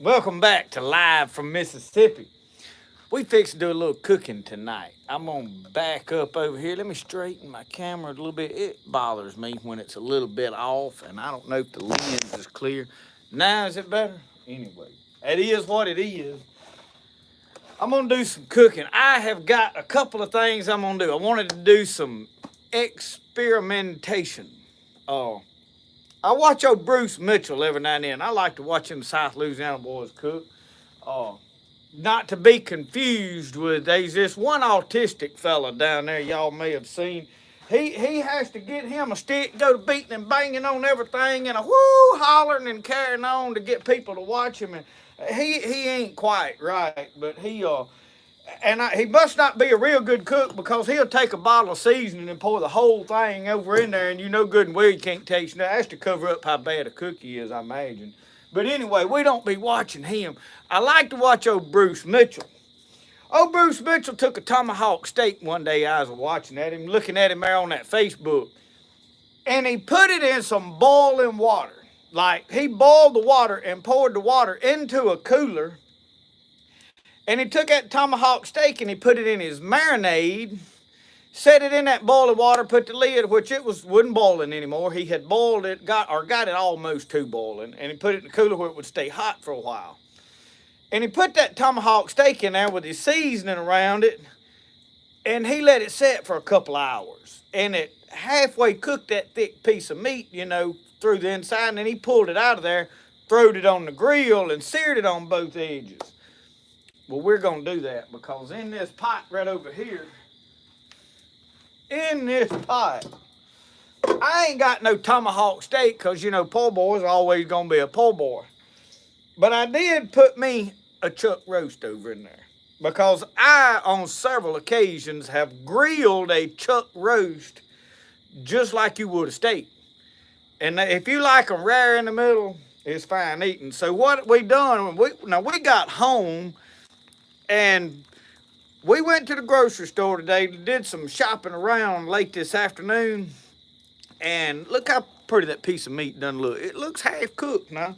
Welcome back to Live from Mississippi. We fix to do a little cooking tonight. I'm gonna back up over here. Let me straighten my camera a little bit. It bothers me when it's a little bit off, and I don't know if the lens is clear. Now is it better? Anyway, it is what it is. I'm gonna do some cooking. I have got a couple of things I'm gonna do. I wanted to do some experimentation. Uh, I watch old Bruce Mitchell every now and then. I like to watch them South Louisiana boys cook. Uh, Not to be confused with, there's this one autistic fella down there y'all may have seen. He has to get him a stick, go to beating and banging on everything and a whoo hollering and carrying on to get people to watch him. And he ain't quite right, but he must not be a real good cook because he'll take a bottle of seasoning and pour the whole thing over in there, and you know good and well you can't taste it. That's to cover up how bad a cook he is, I imagine. But anyway, we don't be watching him. I like to watch old Bruce Mitchell. Old Bruce Mitchell took a tomahawk steak one day. I was watching at him, looking at him there on that Facebook, and he put it in some boiling water. Like he boiled the water and poured the water into a cooler. And he took that tomahawk steak and he put it in his marinade, set it in that boiling water, put the lid, which wasn't boiling anymore. He had boiled it, got it almost to boiling, and he put it in the cooler where it would stay hot for a while. And he put that tomahawk steak in there with his seasoning around it, and he let it set for a couple hours. And it halfway cooked that thick piece of meat, through the inside, and then he pulled it out of there, throwed it on the grill, and seared it on both edges. Well, we're going to do that because in this pot right over here, I ain't got no tomahawk steak because, po' boys are always going to be a po' boy. But I did put me a chuck roast over in there because I, on several occasions, have grilled a chuck roast just like you would a steak. And if you like them rare in the middle, it's fine eating. So what we done, we got home and we went to the grocery store today, did some shopping around late this afternoon, and look how pretty that piece of meat done look. It looks half cooked now.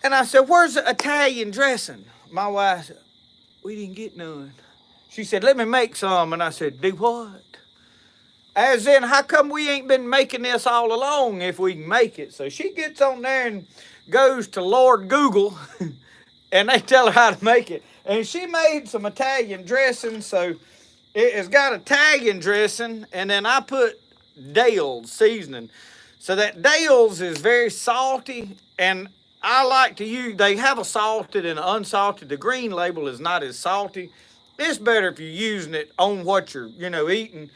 And I said, where's the Italian dressing? My wife said, we didn't get none. She said, let me make some. And I said, do what? As in, how come we ain't been making this all along if we can make it? So she gets on there and goes to Lord Google, and they tell her how to make it. And she made some Italian dressing, so it has got Italian dressing, and then I put Dale's seasoning. So that Dale's is very salty, and I like to use, they have a salted and unsalted. The green label is not as salty. It's better if you're using it on what you're, eating.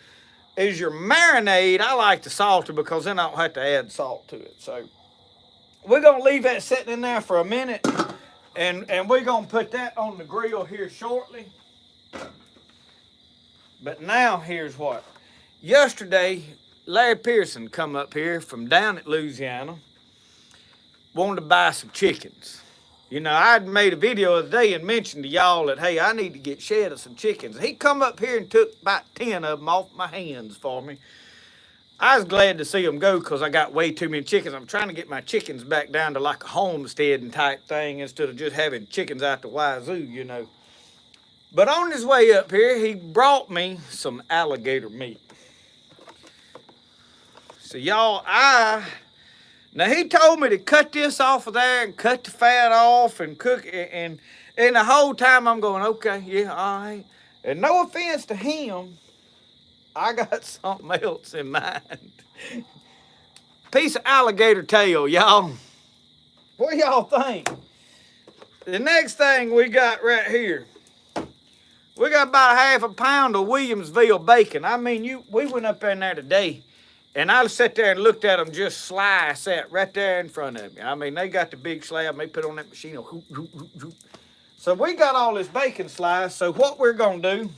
Is your marinade, I like the salted because then I don't have to add salt to it. So we're going to leave that sitting in there for a minute, and we're going to put that on the grill here shortly. But now here's what. Yesterday, Larry Pearson come up here from down at Louisiana, wanted to buy some chickens. I'd made a video the other day and mentioned to y'all that, hey, I need to get shed of some chickens. He come up here and took about 10 of them off my hands for me. I was glad to see them go because I got way too many chickens. I'm trying to get my chickens back down to like a homesteading type thing instead of just having chickens out the wazoo, But on his way up here, he brought me some alligator meat. So y'all, now he told me to cut this off of there and cut the fat off and cook it. And the whole time I'm going, okay, yeah, all right. And no offense to him, I got something else in mind. Piece of alligator tail, y'all. What y'all think? The next thing we got right here, we got about a half a pound of Williamsville bacon. I mean, we went up in there today, and I sat there and looked at them just slice that right there in front of me. I mean, they got the big slab, they put on that machine. So we got all this bacon sliced. So what we're going to do,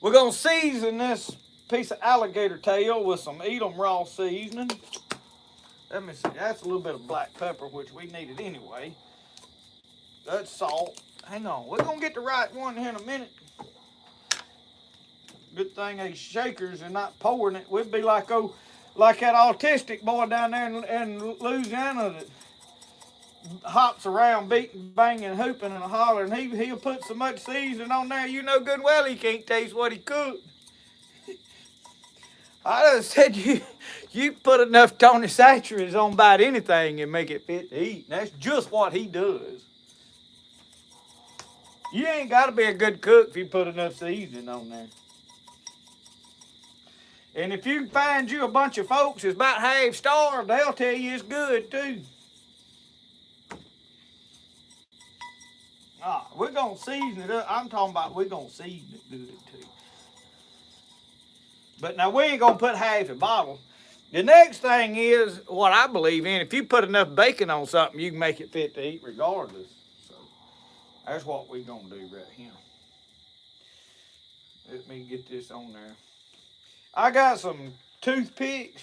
we're going to season this piece of alligator tail with some Edam raw seasoning. Let me see, that's a little bit of black pepper, which we needed anyway. That's salt. Hang on, we're going to get the right one here in a minute. Good thing these shakers are not pouring it. We'd be like that autistic boy down there in Louisiana that hops around beating, banging, hooping, and hollering. He'll put so much seasoning on there, you know good and well he can't taste what he cooked. I just said you put enough Tony Saturates on about anything and make it fit to eat. And that's just what he does. You ain't got to be a good cook if you put enough seasoning on there. And if you can find you a bunch of folks that's about half starved, they'll tell you it's good too. We're going to season it up. I'm talking about we're going to season it good too. But now we ain't going to put half a bottle. The next thing is what I believe in. If you put enough bacon on something, you can make it fit to eat regardless. So that's what we're going to do right here. Let me get this on there. I got some toothpicks.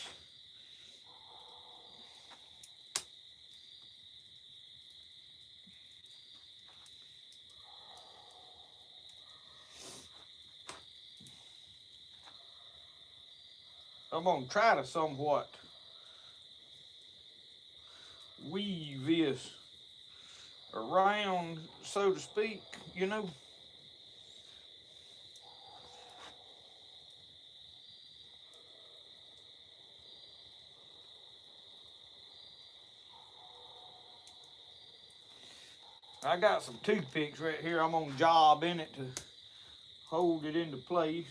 I'm going to try to somewhat weave this around, so to speak, you know. I got some toothpicks right here. I'm going to job in it to hold it into place.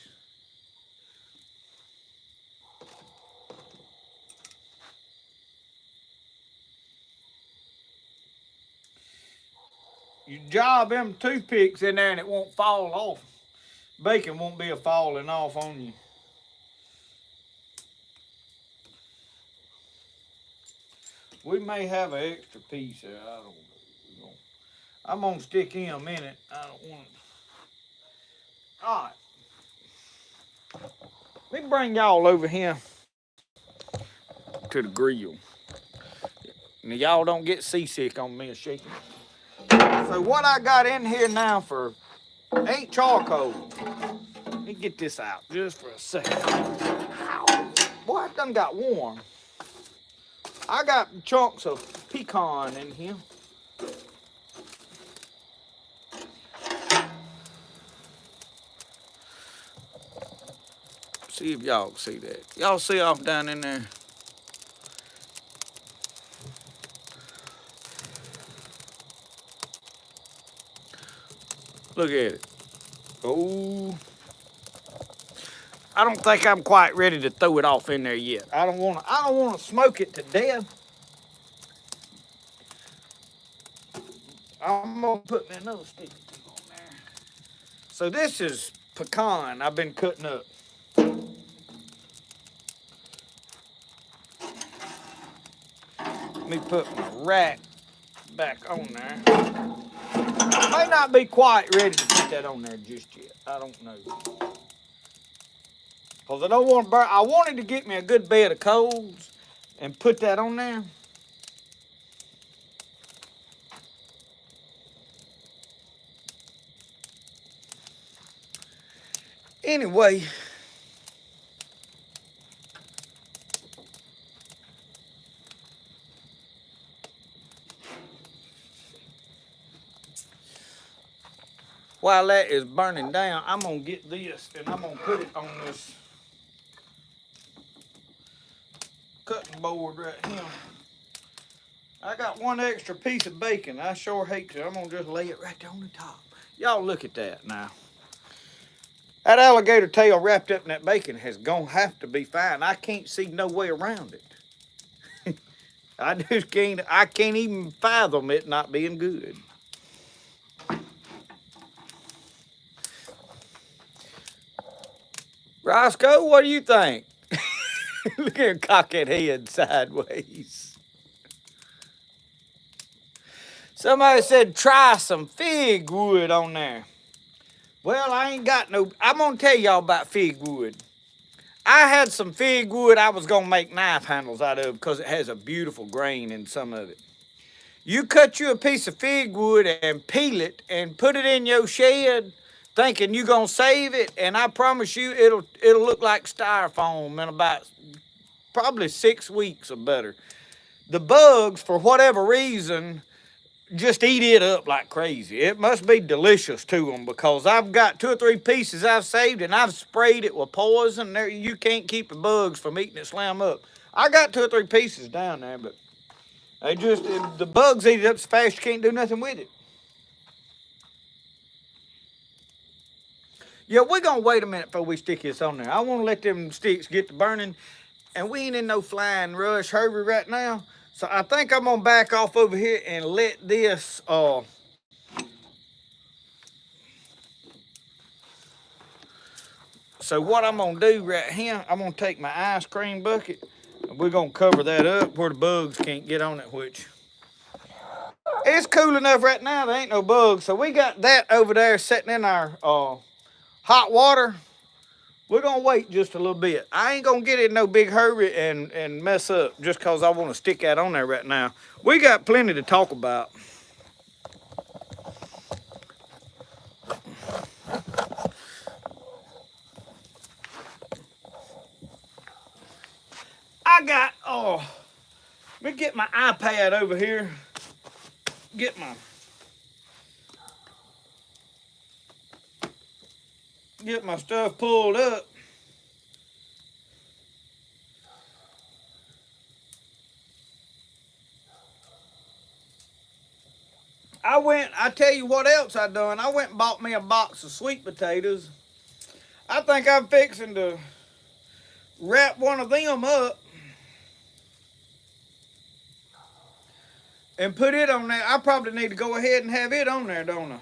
You job them toothpicks in there and it won't fall off. Bacon won't be a falling off on you. We may have an extra piece there. I don't know. I'm going to stick him in it. I don't want it. All right. Let me bring y'all over here to the grill. Now, y'all don't get seasick on me or shaking. So what I got in here now for ain't charcoal. Let me get this out just for a second. Boy, it done got warm. I got chunks of pecan in here. See if y'all see that. Y'all see off down in there? Look at it. Oh, I don't think I'm quite ready to throw it off in there yet. I don't want to smoke it to death. I'm gonna put me another stick on there. So this is pecan I've been cutting up. Let me put my rack back on there. I may not be quite ready to put that on there just yet. I don't know. Because I don't want to burn. I wanted to get me a good bed of coals and put that on there. Anyway. While that is burning down, I'm going to get this and I'm going to put it on this cutting board right here. I got one extra piece of bacon. I sure hate to. I'm going to just lay it right there on the top. Y'all look at that now. That alligator tail wrapped up in that bacon has gonna have to be fine. I can't see no way around it. I can't even fathom it not being good. Roscoe, what do you think? Look at him cock that head sideways. Somebody said try some fig wood on there. Well, I ain't got no. I'm gonna tell y'all about fig wood. I had some fig wood I was gonna make knife handles out of because it has a beautiful grain in some of it. You cut you a piece of fig wood and peel it and put it in your shed thinking you're gonna save it, and I promise you it'll look like styrofoam in about probably 6 weeks or better. The bugs, for whatever reason, just eat it up like crazy. It must be delicious to them because I've got 2 or 3 pieces I've saved and I've sprayed it with poison. There, you can't keep the bugs from eating it slam up. I got 2 or 3 pieces down there, but they just the bugs eat it up so fast you can't do nothing with it. Yeah, we're gonna wait a minute before we stick this on there. I want to let them sticks get to burning, and we ain't in no flying rush hurry right now. So I think I'm gonna back off over here and let this So what I'm gonna do right here, I'm gonna take my ice cream bucket and we're gonna cover that up where the bugs can't get on it, which it's cool enough right now, there ain't no bugs. So we got that over there sitting in our hot water. We're gonna wait just a little bit. I ain't gonna get in no big hurry and mess up just cause I wanna stick that on there right now. We got plenty to talk about. I got, let me get my iPad over here. Get my stuff pulled up. I tell you what else I done. I went and bought me a box of sweet potatoes. I think I'm fixing to wrap one of them up and put it on there. I probably need to go ahead and have it on there, don't I?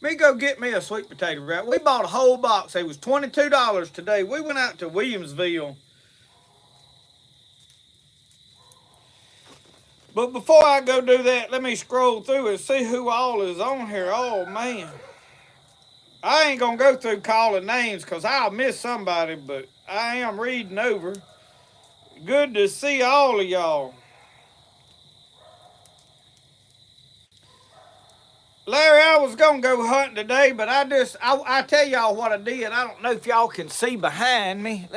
Me go get me a sweet potato wrap. We bought a whole box. It was $22 today. We went out to Williamsville. But before I go do that, let me scroll through and see who all is on here. Oh, man. I ain't going to go through calling names because I'll miss somebody, but I am reading over. Good to see all of y'all. Larry, I was going to go hunting today, but I tell y'all what I did. I don't know if y'all can see behind me.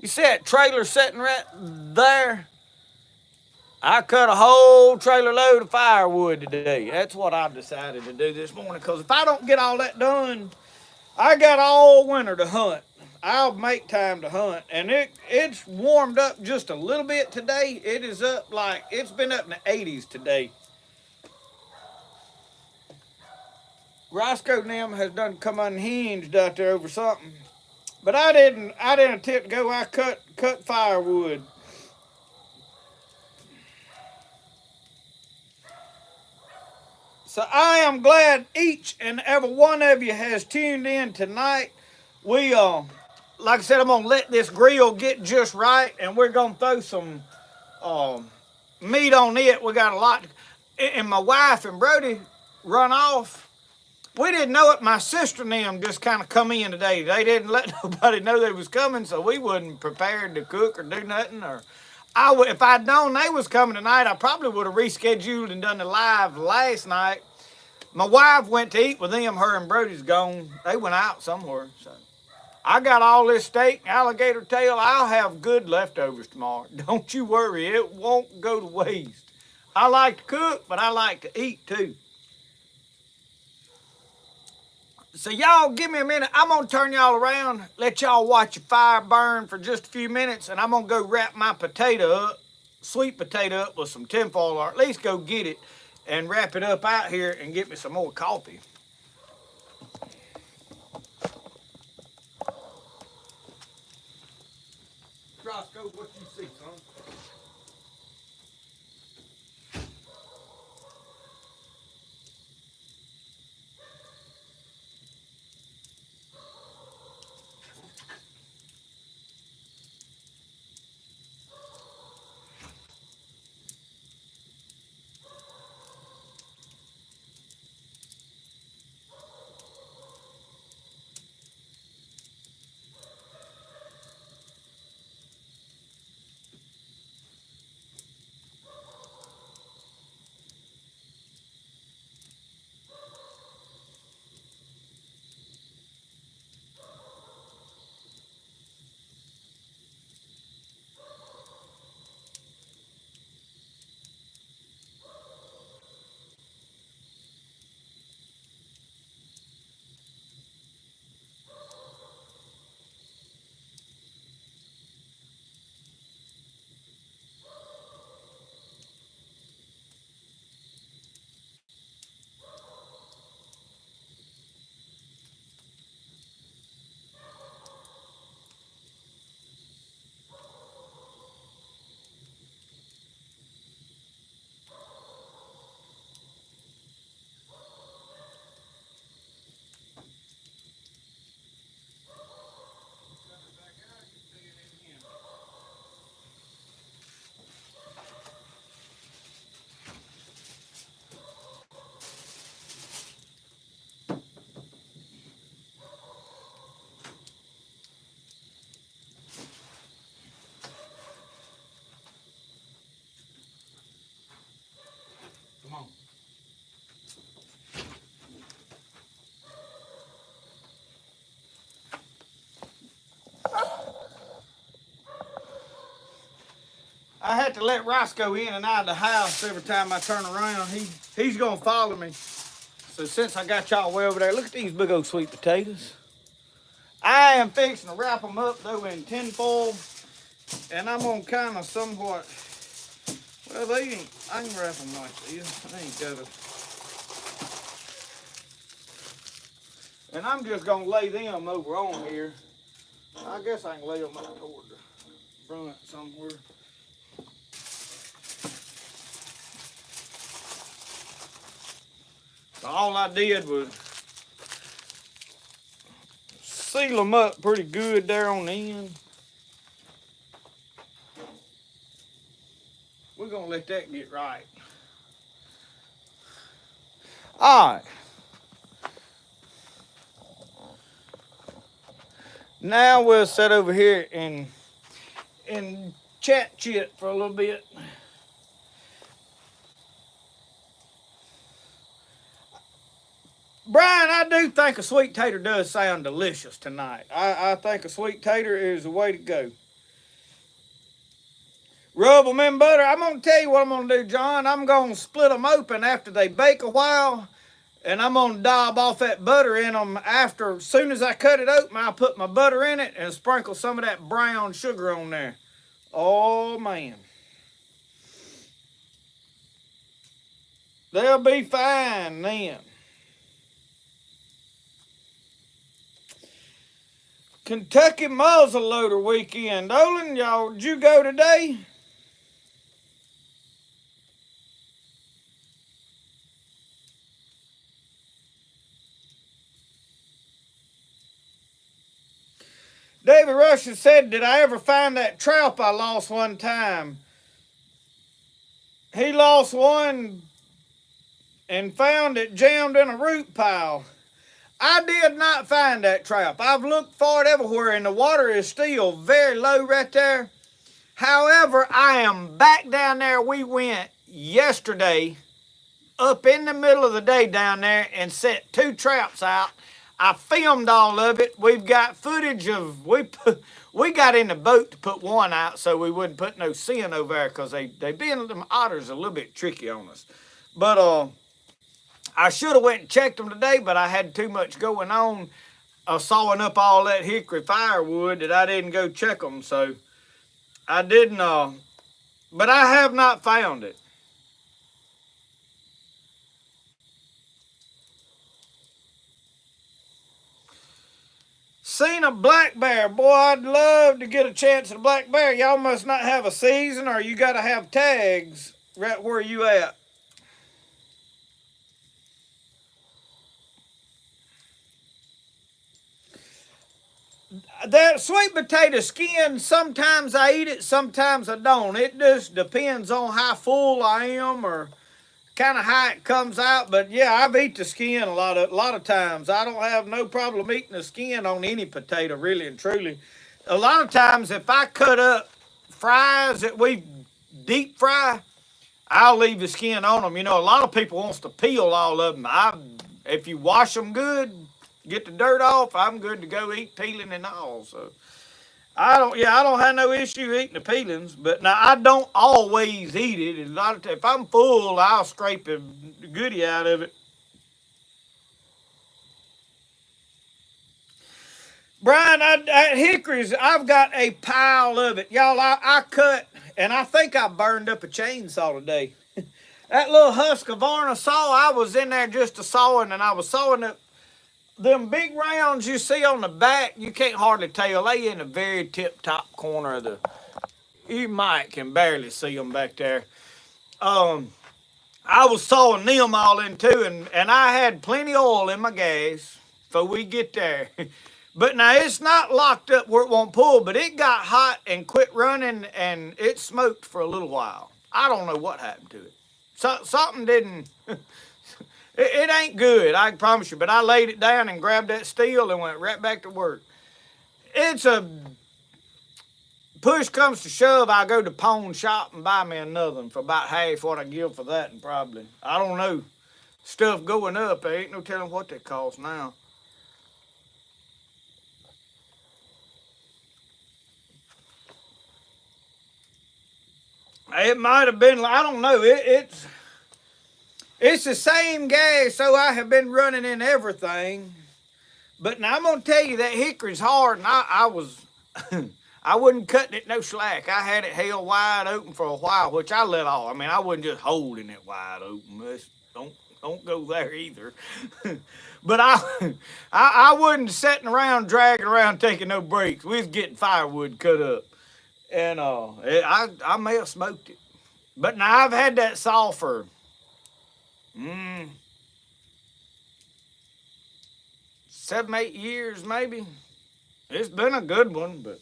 You see that trailer sitting right there? I cut a whole trailer load of firewood today. That's what I've decided to do this morning. Because if I don't get all that done, I got all winter to hunt. I'll make time to hunt. And it's warmed up just a little bit today. It is up it's been up in the 80s today. Roscoe and them has done come unhinged out there over something. But I didn't attempt to go. I cut firewood. So I am glad each and every one of you has tuned in tonight. We like I said, I'm gonna let this grill get just right, and we're gonna throw some meat on it. We got a lot, and my wife and Brody run off. We didn't know it. My sister and them just kind of come in today. They didn't let nobody know they was coming, so we wasn't prepared to cook or do nothing. Or if I'd known they was coming tonight, I probably would have rescheduled and done the live last night. My wife went to eat with them. Her and Brody's gone. They went out somewhere. So I got all this steak, alligator tail. I'll have good leftovers tomorrow. Don't you worry. It won't go to waste. I like to cook, but I like to eat too. So y'all give me a minute. I'm going to turn y'all around, let y'all watch your fire burn for just a few minutes, and I'm going to go wrap my sweet potato up with some tinfoil, or at least go get it and wrap it up out here and get me some more coffee. Roscoe, what you see, son? I had to let Rice go in and out of the house every time I turn around. He's gonna follow me. So since I got y'all way over there, look at these big old sweet potatoes. I am fixing to wrap them up though in tin foil, and I'm gonna kind of somewhat. Well, they ain't. I can wrap them like this. I ain't got to. And I'm just gonna lay them over on here. I guess I can lay them up toward the front somewhere. So all I did was seal them up pretty good there on the end. We're gonna let that get right. All right. Now we'll sit over here and chat chit for a little bit. Brian, I do think a sweet tater does sound delicious tonight. I think a sweet tater is the way to go. Rub them in butter. I'm going to tell you what I'm going to do, John. I'm going to split them open after they bake a while, and I'm going to daub off that butter in them after. As soon as I cut it open, I'll put my butter in it and sprinkle some of that brown sugar on there. Oh, man. They'll be fine then. Kentucky muzzleloader weekend. Olin, y'all, did you go today? David Russian said, did I ever find that trout I lost one time? He lost one and found it jammed in a root pile. I did not find that trap. I've looked for it everywhere, and the water is still very low right there. However, I am back down there. We went yesterday up in the middle of the day down there and set 2 traps out. I filmed all of it. We've got footage of, we got in the boat to put one out so we wouldn't put no sin over there because them otters a little bit tricky on us. But I should have went and checked them today, but I had too much going on sawing up all that hickory firewood that I didn't go check them. So I didn't, but I have not found it. Seen a black bear. Boy, I'd love to get a chance at a black bear. Y'all must not have a season, or you got to have tags right where you at. That sweet potato skin, sometimes I eat it, sometimes I don't. It just depends on how full I am or kind of how it comes out. But yeah, I've eaten the skin a lot of times. I don't have no problem eating the skin on any potato, really and truly. A lot of times, if I cut up fries that we deep fry, I'll leave the skin on them. You know, a lot of people wants to peel all of them. If you wash them good, get the dirt off, I'm good to go eat peeling and all. So I don't have no issue eating the peelings, but now I don't always eat it. If I'm full, I'll scrape the goodie out of it. Brian, hickories, I've got a pile of it. Y'all, I cut, and I think I burned up a chainsaw today. That little Husqvarna saw, I was in there just a sawing, and I was sawing it. Them big rounds you see on the back, you can't hardly tell. They in the very tip-top corner of the... You might can barely see them back there. I was sawing them all in too, and I had plenty of oil in my gas before we get there. But now it's not locked up where it won't pull, but it got hot and quit running, and it smoked for a little while. I don't know what happened to it. Something didn't... It ain't good, I promise you. But I laid it down and grabbed that steel and went right back to work. It's a push comes to shove, I'll go to pawn shop and buy me another one for about half what I give for that, and probably, I don't know, stuff going up, there ain't no telling what they cost now. It might have been, I don't know. It's the same gas, so I have been running in everything. But now I'm gonna tell you that hickory's hard, and I was I wasn't cutting it no slack. I had it held wide open for a while, which I let off. I mean, I wasn't just holding it wide open. Don't go there either. But I wasn't sitting around dragging around taking no breaks. We was getting firewood cut up, and I may have smoked it. But now I've had that saw for mm, 7, 8 years maybe. It's been a good one, but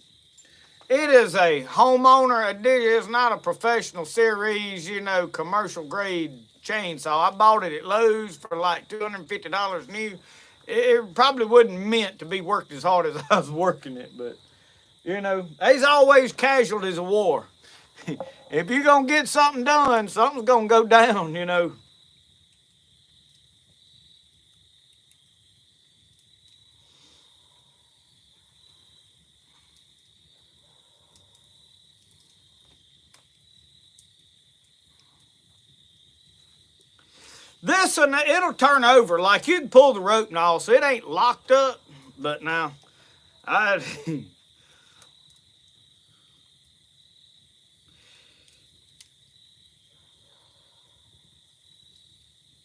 it is a homeowner. It is not a professional series, commercial grade chainsaw. I bought it at Lowe's for like $250 new. It probably wasn't meant to be worked as hard as I was working it, but there's always casualties of war. If you're gonna get something done, something's gonna go down. This one, it'll turn over. Like you can pull the rope and all, so it ain't locked up. But now, I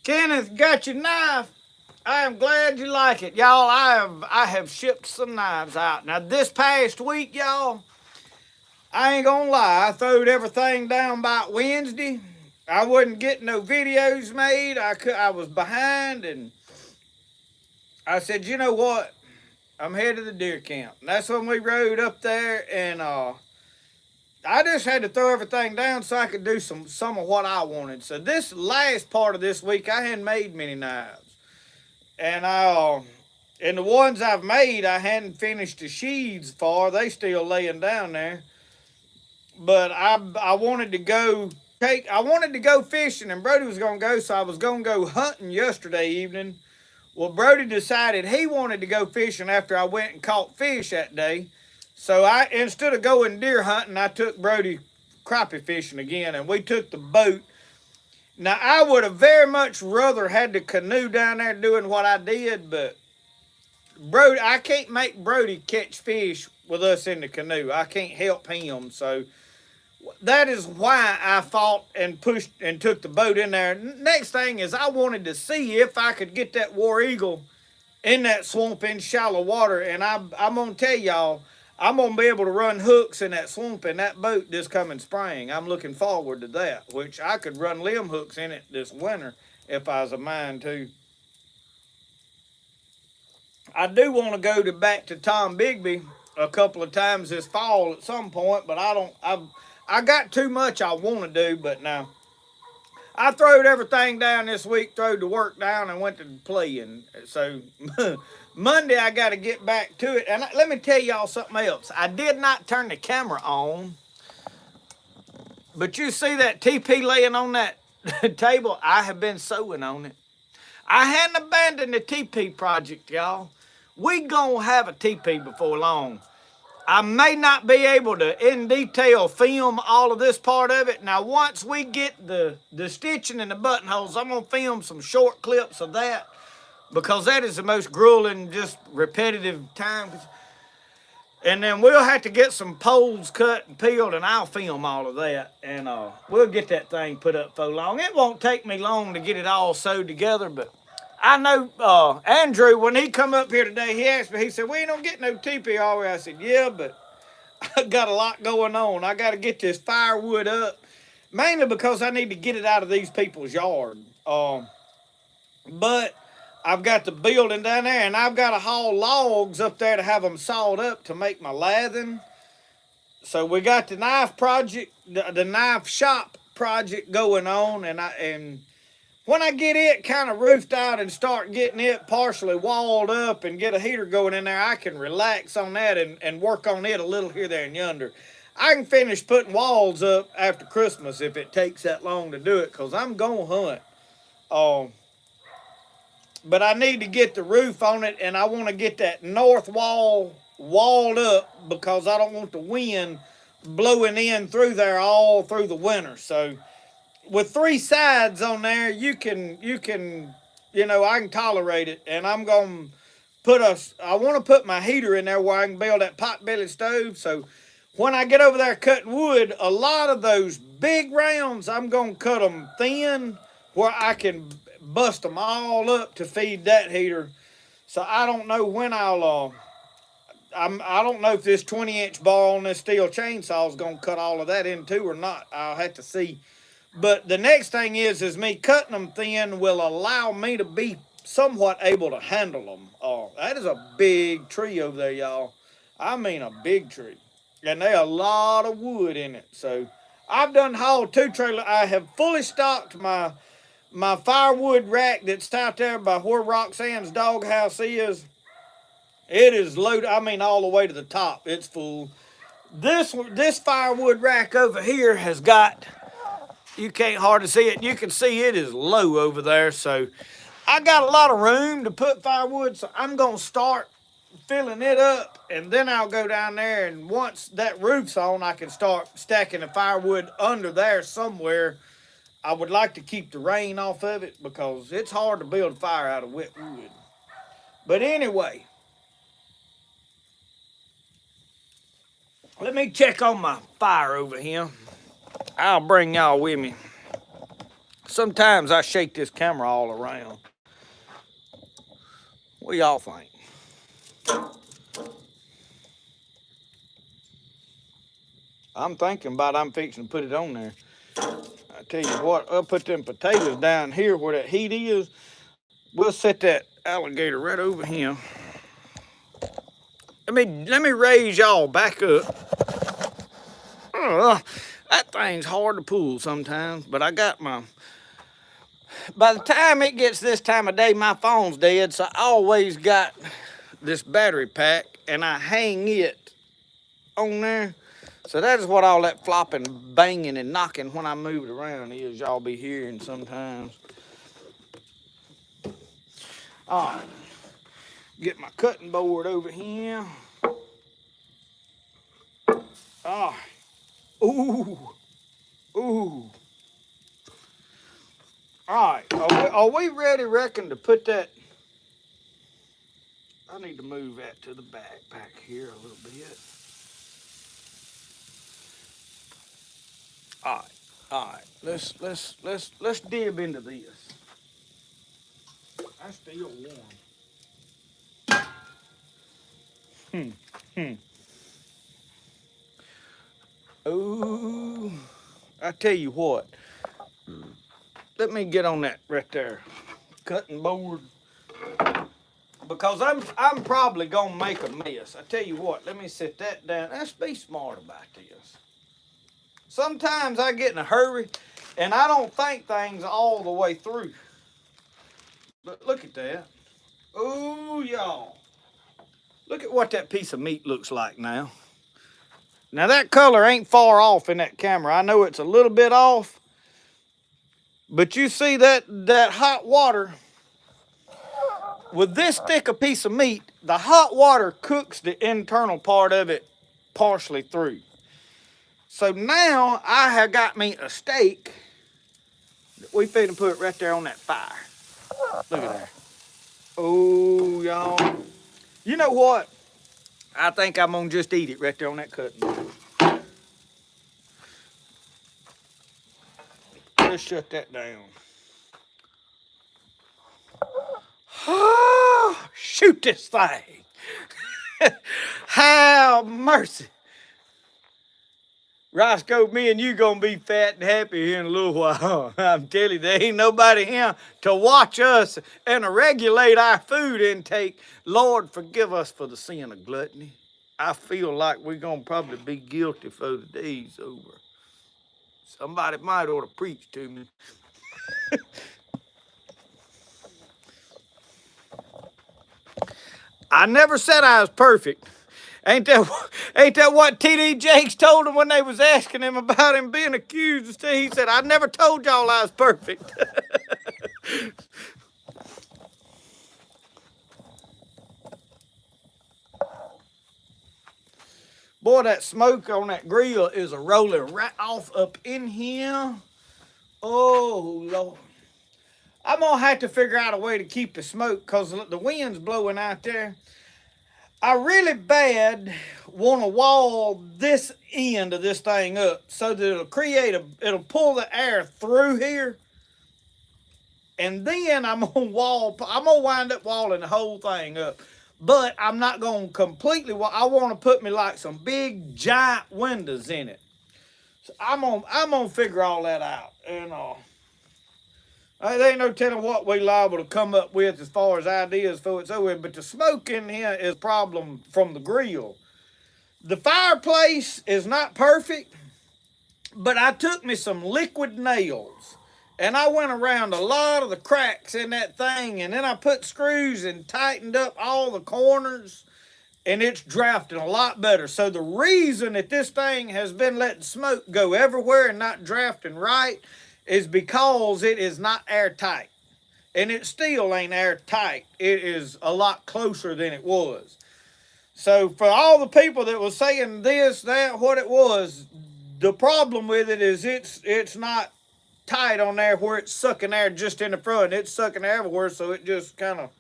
Kenneth got your knife. I am glad you like it, y'all. I have shipped some knives out. Now this past week, y'all, I ain't gonna lie. I throwed everything down by Wednesday. I wasn't getting no videos made. I was behind, and I said, you know what? I'm headed to the deer camp. And that's when we rode up there, and I just had to throw everything down so I could do some of what I wanted. So this last part of this week, I hadn't made many knives, and the ones I've made, I hadn't finished the sheaths for. They still laying down there. But I wanted to go I wanted to go fishing, and Brody was gonna go, so I was gonna go hunting yesterday evening. Well, Brody decided he wanted to go fishing after I went and caught fish that day. So instead of going deer hunting, I took Brody crappie fishing again, and we took the boat. Now I would have very much rather had the canoe down there doing what I did, but Brody, I can't make Brody catch fish with us in the canoe. I can't help him, so that is why I fought and pushed and took the boat in there. Next thing is I wanted to see if I could get that war eagle in that swamp in shallow water. And I'm going to tell y'all, I'm going to be able to run hooks in that swamp in that boat this coming spring. I'm looking forward to that, which I could run limb hooks in it this winter if I was a mind to. I do want to go back to Tom Bigby a couple of times this fall at some point, but I got too much I want to do. But now I throwed everything down this week, throwed the work down, and went to play. And so Monday I got to get back to it. And let me tell y'all something else. I did not turn the camera on, but you see that TP laying on that table? I have been sewing on it. I hadn't abandoned the TP project, y'all. We gonna have a TP before long. I may not be able to in detail film all of this part of it. Now, once we get the stitching and the buttonholes, I'm gonna film some short clips of that, because that is the most grueling, just repetitive time. And then we'll have to get some poles cut and peeled, and I'll film all of that, and we'll get that thing put up for long. It won't take me long to get it all sewed together, but I know Andrew, when he come up here today, he asked me, he said, we ain't gonna get no teepee, are we? I said, yeah, but I got a lot going on. I got to get this firewood up, mainly because I need to get it out of these people's yard. But I've got the building down there, and I've got to haul logs up there to have them sawed up to make my lathing. So we got the knife project, the knife shop project going on, and when I get it kind of roofed out and start getting it partially walled up and get a heater going in there, I can relax on that and work on it a little here, there, and yonder. I can finish putting walls up after Christmas if it takes that long to do it, because I'm going to hunt. But I need to get the roof on it, and I want to get that north wall walled up, because I don't want the wind blowing in through there all through the winter. So with three sides on there, I can tolerate it. And I'm gonna I want to put my heater in there where I can build that pot-bellied stove. So when I get over there cutting wood, a lot of those big rounds, I'm gonna cut them thin where I can bust them all up to feed that heater. So I don't know when I don't know if this 20-inch bar on this steel chainsaw is gonna cut all of that in too or not. I'll have to see. But the next thing is me cutting them thin will allow me to be somewhat able to handle them. Oh, that is a big tree over there, y'all. I mean a big tree. And there's a lot of wood in it. So I've done hauled two trailers. I have fully stocked my firewood rack that's out there by where Roxanne's doghouse is. It is loaded, I mean all the way to the top. It's full. This firewood rack over here has got, you can't hardly see it. You can see it is low over there. So I got a lot of room to put firewood. So I'm going to start filling it up. And then I'll go down there. And once that roof's on, I can start stacking the firewood under there somewhere. I would like to keep the rain off of it because it's hard to build a fire out of wet wood. But anyway, let me check on my fire over here. I'll bring y'all with me. Sometimes I shake this camera all around. What y'all think? I'm thinking about I'm fixing to put it on there. I tell you what, I'll put them potatoes down here where that heat is. We'll set that alligator right over here. Let me raise y'all back up. That thing's hard to pull sometimes, but I got by the time it gets this time of day, my phone's dead, so I always got this battery pack, and I hang it on there. So that is what all that flopping, banging, and knocking when I move it around is. Y'all be hearing sometimes. All right. Get my cutting board over here. Ah. Ooh. Ooh. All right. Are we ready, reckon, to put that? I need to move that to the back here a little bit. All right. All right. Let's dib into this. That's still warm. Oh, I tell you what. Let me get on that right there, cutting board, because I'm probably gonna make a mess. I tell you what. Let me set that down. Let's be smart about this. Sometimes I get in a hurry, and I don't think things all the way through. But look at that. Oh, y'all. Look at what that piece of meat looks like now. Now that color ain't far off in that camera. I know it's a little bit off, but you see that hot water, with this thick a piece of meat, the hot water cooks the internal part of it partially through. So now I have got me a steak that we finna put right there on that fire. Look at that. Oh, y'all. You know what? I think I'm gonna just eat it right there on that cutting board. Let's shut that down. Oh, shoot this thing. Have mercy. Roscoe, me and you gonna be fat and happy here in a little while. I'm telling you, there ain't nobody here to watch us and to regulate our food intake. Lord, forgive us for the sin of gluttony. I feel like we're gonna probably be guilty for the day's over. Somebody might ought to preach to me. I never said I was perfect. Ain't that what T.D. Jakes told him when they was asking him about him being accused? He said, I never told y'all I was perfect. Boy, that smoke on that grill is a rolling right off up in here. Oh, Lord. I'm going to have to figure out a way to keep the smoke because the wind's blowing out there. I really bad want to wall this end of this thing up so that it'll pull the air through here. And then I'm going to wind up walling the whole thing up. But I'm not going to completely, I want to put me like some big giant windows in it. So I'm going to figure all that out. And there ain't no telling what we liable to come up with as far as ideas for it. So, but the smoke in here is a problem from the grill. The fireplace is not perfect, but I took me some liquid nails and I went around a lot of the cracks in that thing, and then I put screws and tightened up all the corners, and it's drafting a lot better. So the reason that this thing has been letting smoke go everywhere and not drafting right is because it is not airtight. And it still ain't airtight. It is a lot closer than it was. So for all the people that was saying this, that, what it was, the problem with it is it's not tight on there where it's sucking air just in the front. It's sucking air everywhere, so it just kind of...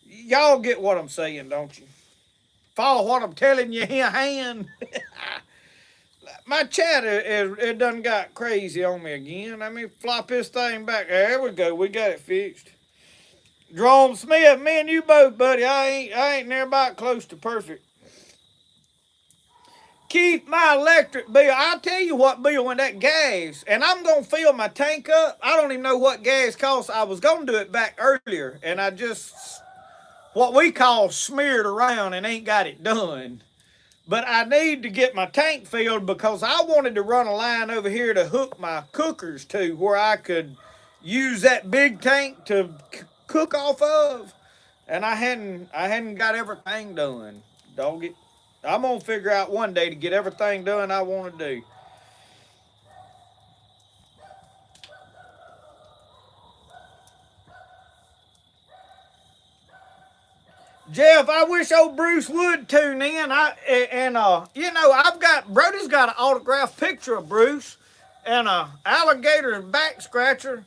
Y'all get what I'm saying, don't you? Follow what I'm telling you here, hand. My chat, it done got crazy on me again. Let me flop this thing back. There we go. We got it fixed. Jerome Smith, me and you both, buddy. I ain't near about close to perfect. Keith, my electric bill. I'll tell you what bill when that gas, and I'm going to fill my tank up. I don't even know what gas costs. I was going to do it back earlier, and I just, what we call smeared around and ain't got it done. But I need to get my tank filled because I wanted to run a line over here to hook my cookers to where I could use that big tank to cook off of. And I hadn't got everything done. Dog it. I'm going to figure out one day to get everything done I want to do. Jeff, I wish old Bruce would tune in. Brody's got an autographed picture of Bruce and a alligator back scratcher.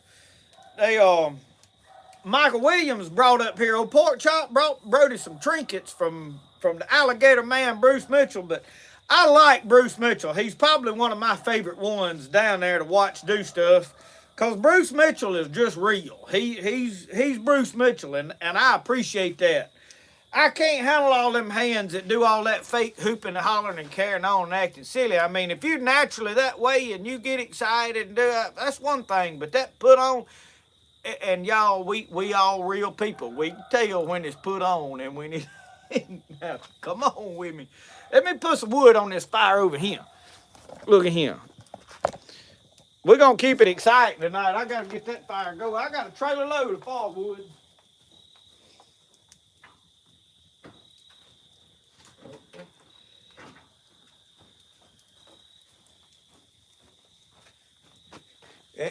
Michael Williams brought up here. Old Pork Chop brought Brody some trinkets from the alligator man, Bruce Mitchell. But I like Bruce Mitchell. He's probably one of my favorite ones down there to watch do stuff. Because Bruce Mitchell is just real. He's Bruce Mitchell, and I appreciate that. I can't handle all them hands that do all that fake hooping and hollering and carrying on and acting silly. I mean, if you're naturally that way and you get excited and do that, that's one thing. But that put on, and y'all, we all real people. We can tell when it's put on and when it... Now, come on with me. Let me put some wood on this fire over here. Look at here. We're going to keep it exciting tonight. I got to get that fire going. I got a trailer load of firewood.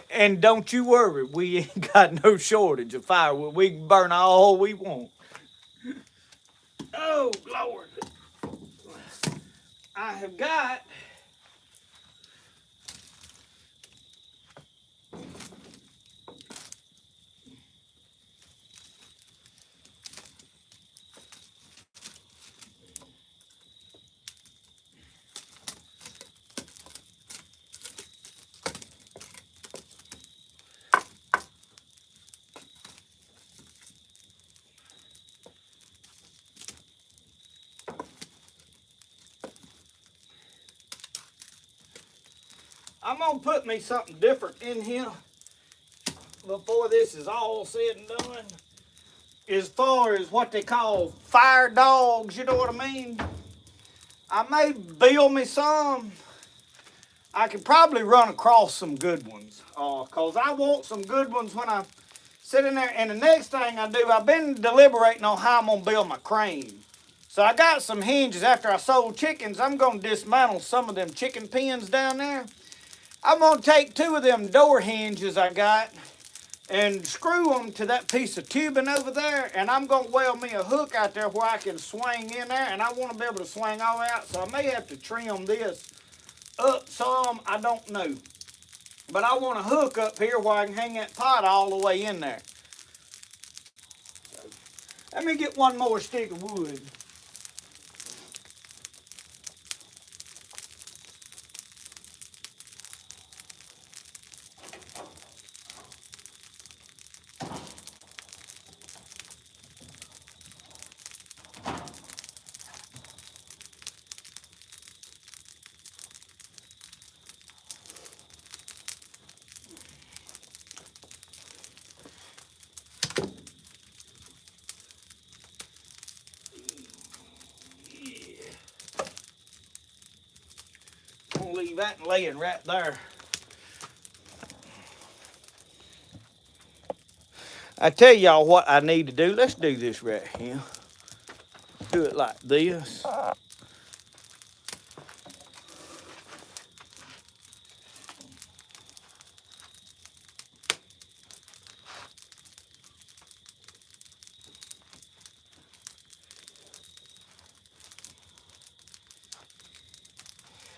And don't you worry, we ain't got no shortage of firewood. We can burn all we want. Oh, Lord. I have got... I'm going to put me something different in here before this is all said and done. As far as what they call fire dogs, you know what I mean? I may build me some. I could probably run across some good ones. Because I want some good ones when I sit in there. And the next thing I do, I've been deliberating on how I'm going to build my crane. So I got some hinges. After I sold chickens, I'm going to dismantle some of them chicken pens down there. I'm going to take 2 of them door hinges I got and screw them to that piece of tubing over there, and I'm going to weld me a hook out there where I can swing in there, and I want to be able to swing all out, so I may have to trim this up some, I don't know. But I want a hook up here where I can hang that pot all the way in there. So, let me get one more stick of wood. I'm gonna leave that laying right there. I tell y'all what I need to do. Let's do this right here. Do it like this.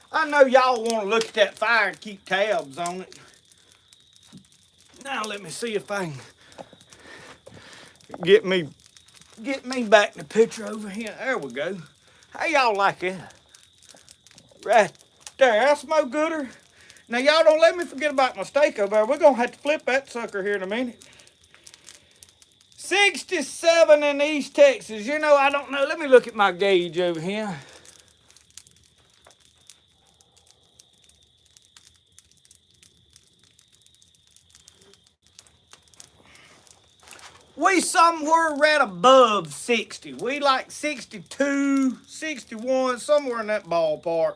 I know y'all want to look at that fire and keep tabs on it. Now let me see if I can get me back in the picture over here. There we go. How y'all like it? Right there, that's no gooder. Now y'all don't let me forget about my steak over there. We're gonna have to flip that sucker here in a minute. 67 in East Texas. You know, I don't know. Let me look at my gauge over here. We somewhere right above 60. We like 62, 61, somewhere in that ballpark.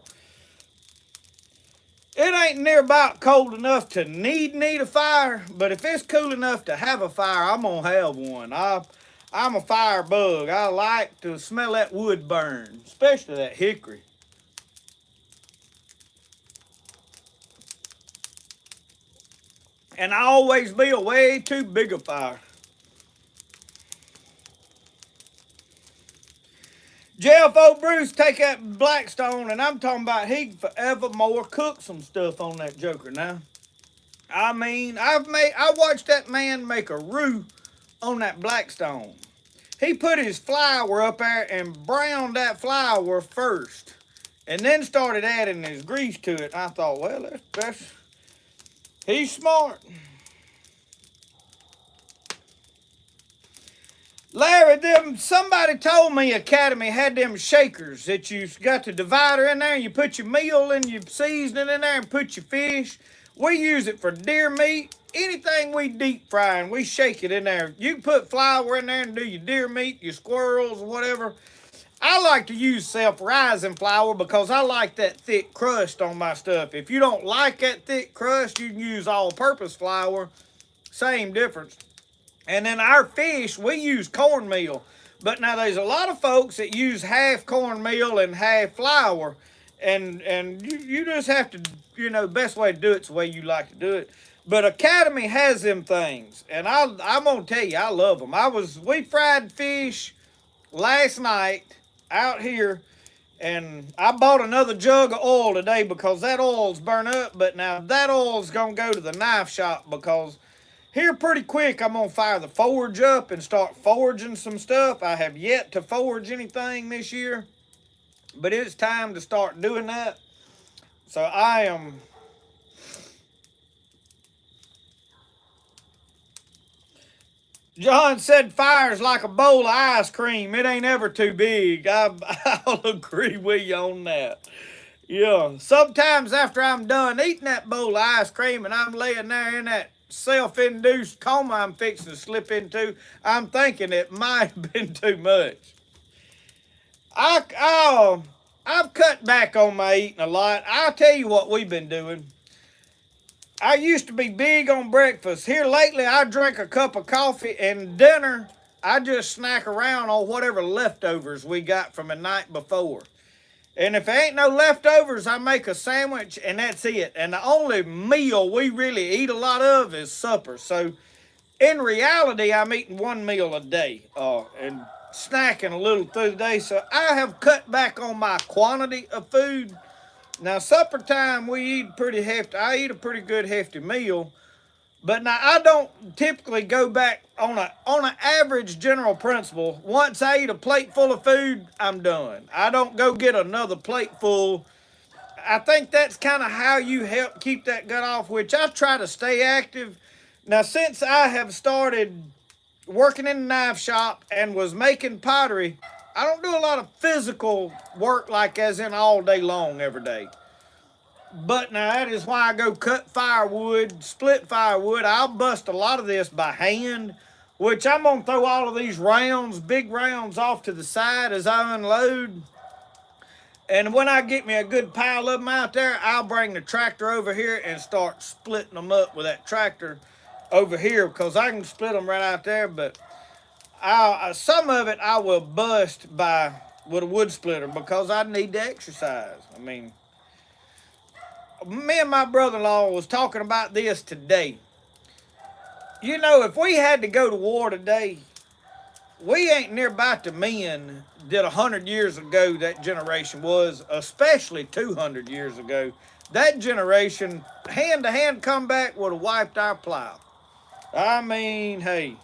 It ain't near about cold enough to need a fire, but if it's cool enough to have a fire, I'm gonna have one. I'm a fire bug. I like to smell that wood burn, especially that hickory. And I always be a way too big a fire. Jeff O'Bruce take that Blackstone, and I'm talking about he can forevermore cook some stuff on that joker now. I mean, I watched that man make a roux on that Blackstone. He put his flour up there and browned that flour first, and then started adding his grease to it. And I thought, well, he's smart. Larry, somebody told me Academy had them shakers that you got the divider in there and you put your meal and your seasoning in there and put your fish. We use it for deer meat. Anything we deep fry and we shake it in there. You can put flour in there and do your deer meat, your squirrels, whatever. I like to use self-rising flour because I like that thick crust on my stuff. If you don't like that thick crust, you can use all-purpose flour. Same difference. And then our fish, we use cornmeal. But now there's a lot of folks that use half cornmeal and half flour. And you just have to, the best way to do it's the way you like to do it. But Academy has them things. And I'm going to tell you, I love them. We fried fish last night out here. And I bought another jug of oil today because that oil's burnt up. But now that oil's going to go to the knife shop because here pretty quick, I'm going to fire the forge up and start foraging some stuff. I have yet to forage anything this year, but it's time to start doing that. So I am... John said fire's like a bowl of ice cream. It ain't ever too big. I'll agree with you on that. Yeah, sometimes after I'm done eating that bowl of ice cream and I'm laying there in that self-induced coma I'm fixing to slip into, I'm thinking it might have been too much. I've cut back on my eating a lot. I'll tell you what we've been doing. I used to be big on breakfast. Here lately, I drink a cup of coffee, and dinner, I just snack around on whatever leftovers we got from the night before. And if there ain't no leftovers, I make a sandwich, and that's it. And the only meal we really eat a lot of is supper. So in reality, I'm eating one meal a day and snacking a little through the day. So I have cut back on my quantity of food. Now, supper time, we eat pretty hefty. I eat a pretty good hefty meal. But now I don't typically go back on an average general principle. Once I eat a plate full of food, I'm done. I don't go get another plate full. I think that's kind of how you help keep that gut off, which I try to stay active. Now, since I have started working in the knife shop and was making pottery, I don't do a lot of physical work like as in all day long every day. But now that is why I go cut firewood, split firewood. I'll bust a lot of this by hand, which I'm going to throw all of these rounds, big rounds off to the side as I unload. And when I get me a good pile of them out there, I'll bring the tractor over here and start splitting them up with that tractor over here because I can split them right out there. But some of it I will bust with a wood splitter because I need to exercise. I mean, me and my brother-in-law was talking about this today. You know, if we had to go to war today, we ain't near about the men that 100 years ago that generation was, especially 200 years ago. That generation, hand-to-hand combat, would have wiped our plow. I mean, hey.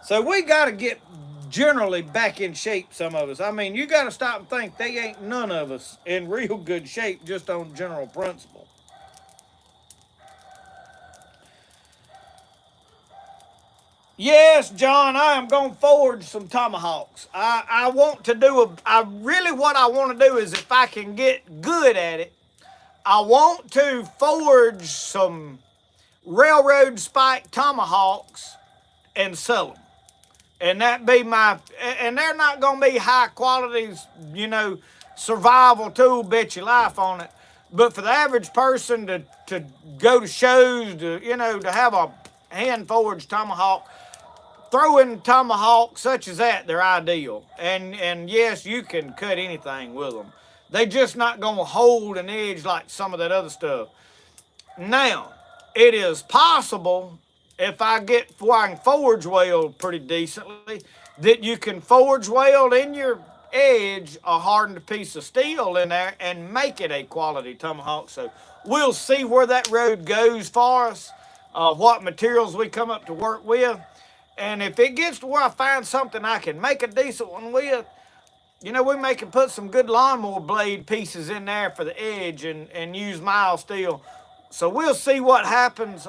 So we got to get generally back in shape, some of us. I mean, you got to stop and think they ain't none of us in real good shape just on general principle. Yes, John, I am going to forge some tomahawks. I want to do what I want to do is if I can get good at it, I want to forge some railroad spike tomahawks and sell them. And and they're not going to be high quality, survival tool, bet your life on it. But for the average person to go to shows, to have a hand forged tomahawk, throwing tomahawks such as that, they're ideal. And yes, you can cut anything with them. They just not going to hold an edge like some of that other stuff. Now, it is possible if I can forge weld pretty decently, that you can forge weld in your edge a hardened piece of steel in there and make it a quality tomahawk. So we'll see where that road goes for us, what materials we come up to work with. And if it gets to where I find something I can make a decent one with, we can put some good lawnmower blade pieces in there for the edge and use mild steel. So we'll see what happens.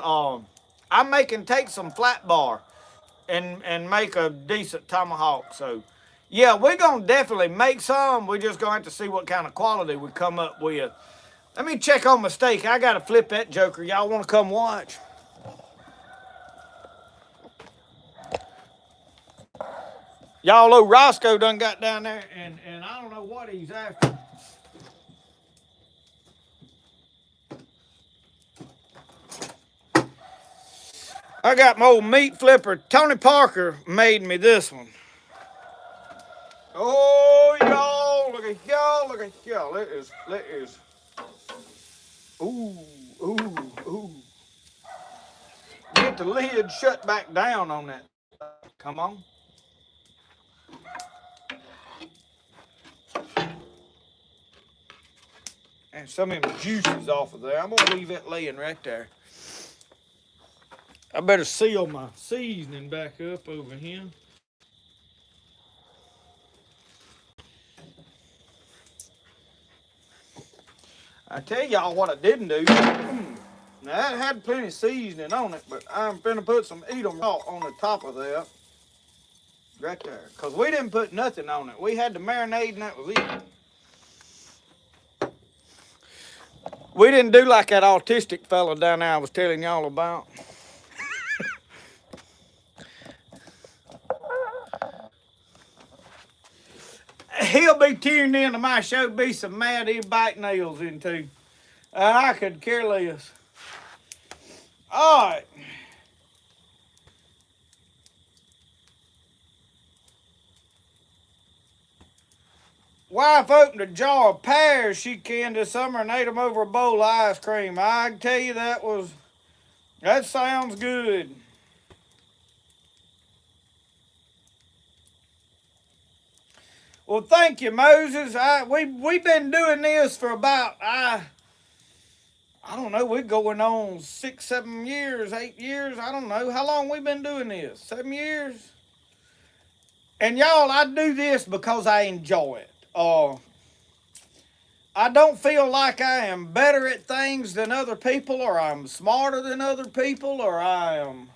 I'm making take some flat bar and make a decent tomahawk. So, yeah, we're going to definitely make some. We're just going to have to see what kind of quality we come up with. Let me check on my steak. I got to flip that joker. Y'all want to come watch? Y'all know Roscoe done got down there, and I don't know what he's after. I got my old meat flipper. Tony Parker made me this one. Oh, y'all, look at y'all, look at y'all. It is. Ooh, ooh, ooh. Get the lid shut back down on that. Come on. And some of them juices off of there. I'm going to leave it laying right there. I better seal my seasoning back up over here. I tell y'all what I didn't do. Now, that had plenty of seasoning on it, but I'm finna put some Edam salt on the top of that. Right there. Because we didn't put nothing on it. We had the marinade and that was it. We didn't do like that autistic fella down there I was telling y'all about. He'll be tuned in to my show, be some mad he'll bite nails into. I could care less. All right. Wife opened a jar of pears she canned this summer and ate them over a bowl of ice cream. I can tell you that sounds good. Well, thank you, Moses. We've been doing this for about I don't know. We're going on 6, 7 years, 8 years. I don't know how long we've been doing this. 7 years. And y'all, I do this because I enjoy it. I don't feel like I am better at things than other people, or I'm smarter than other people, or I am.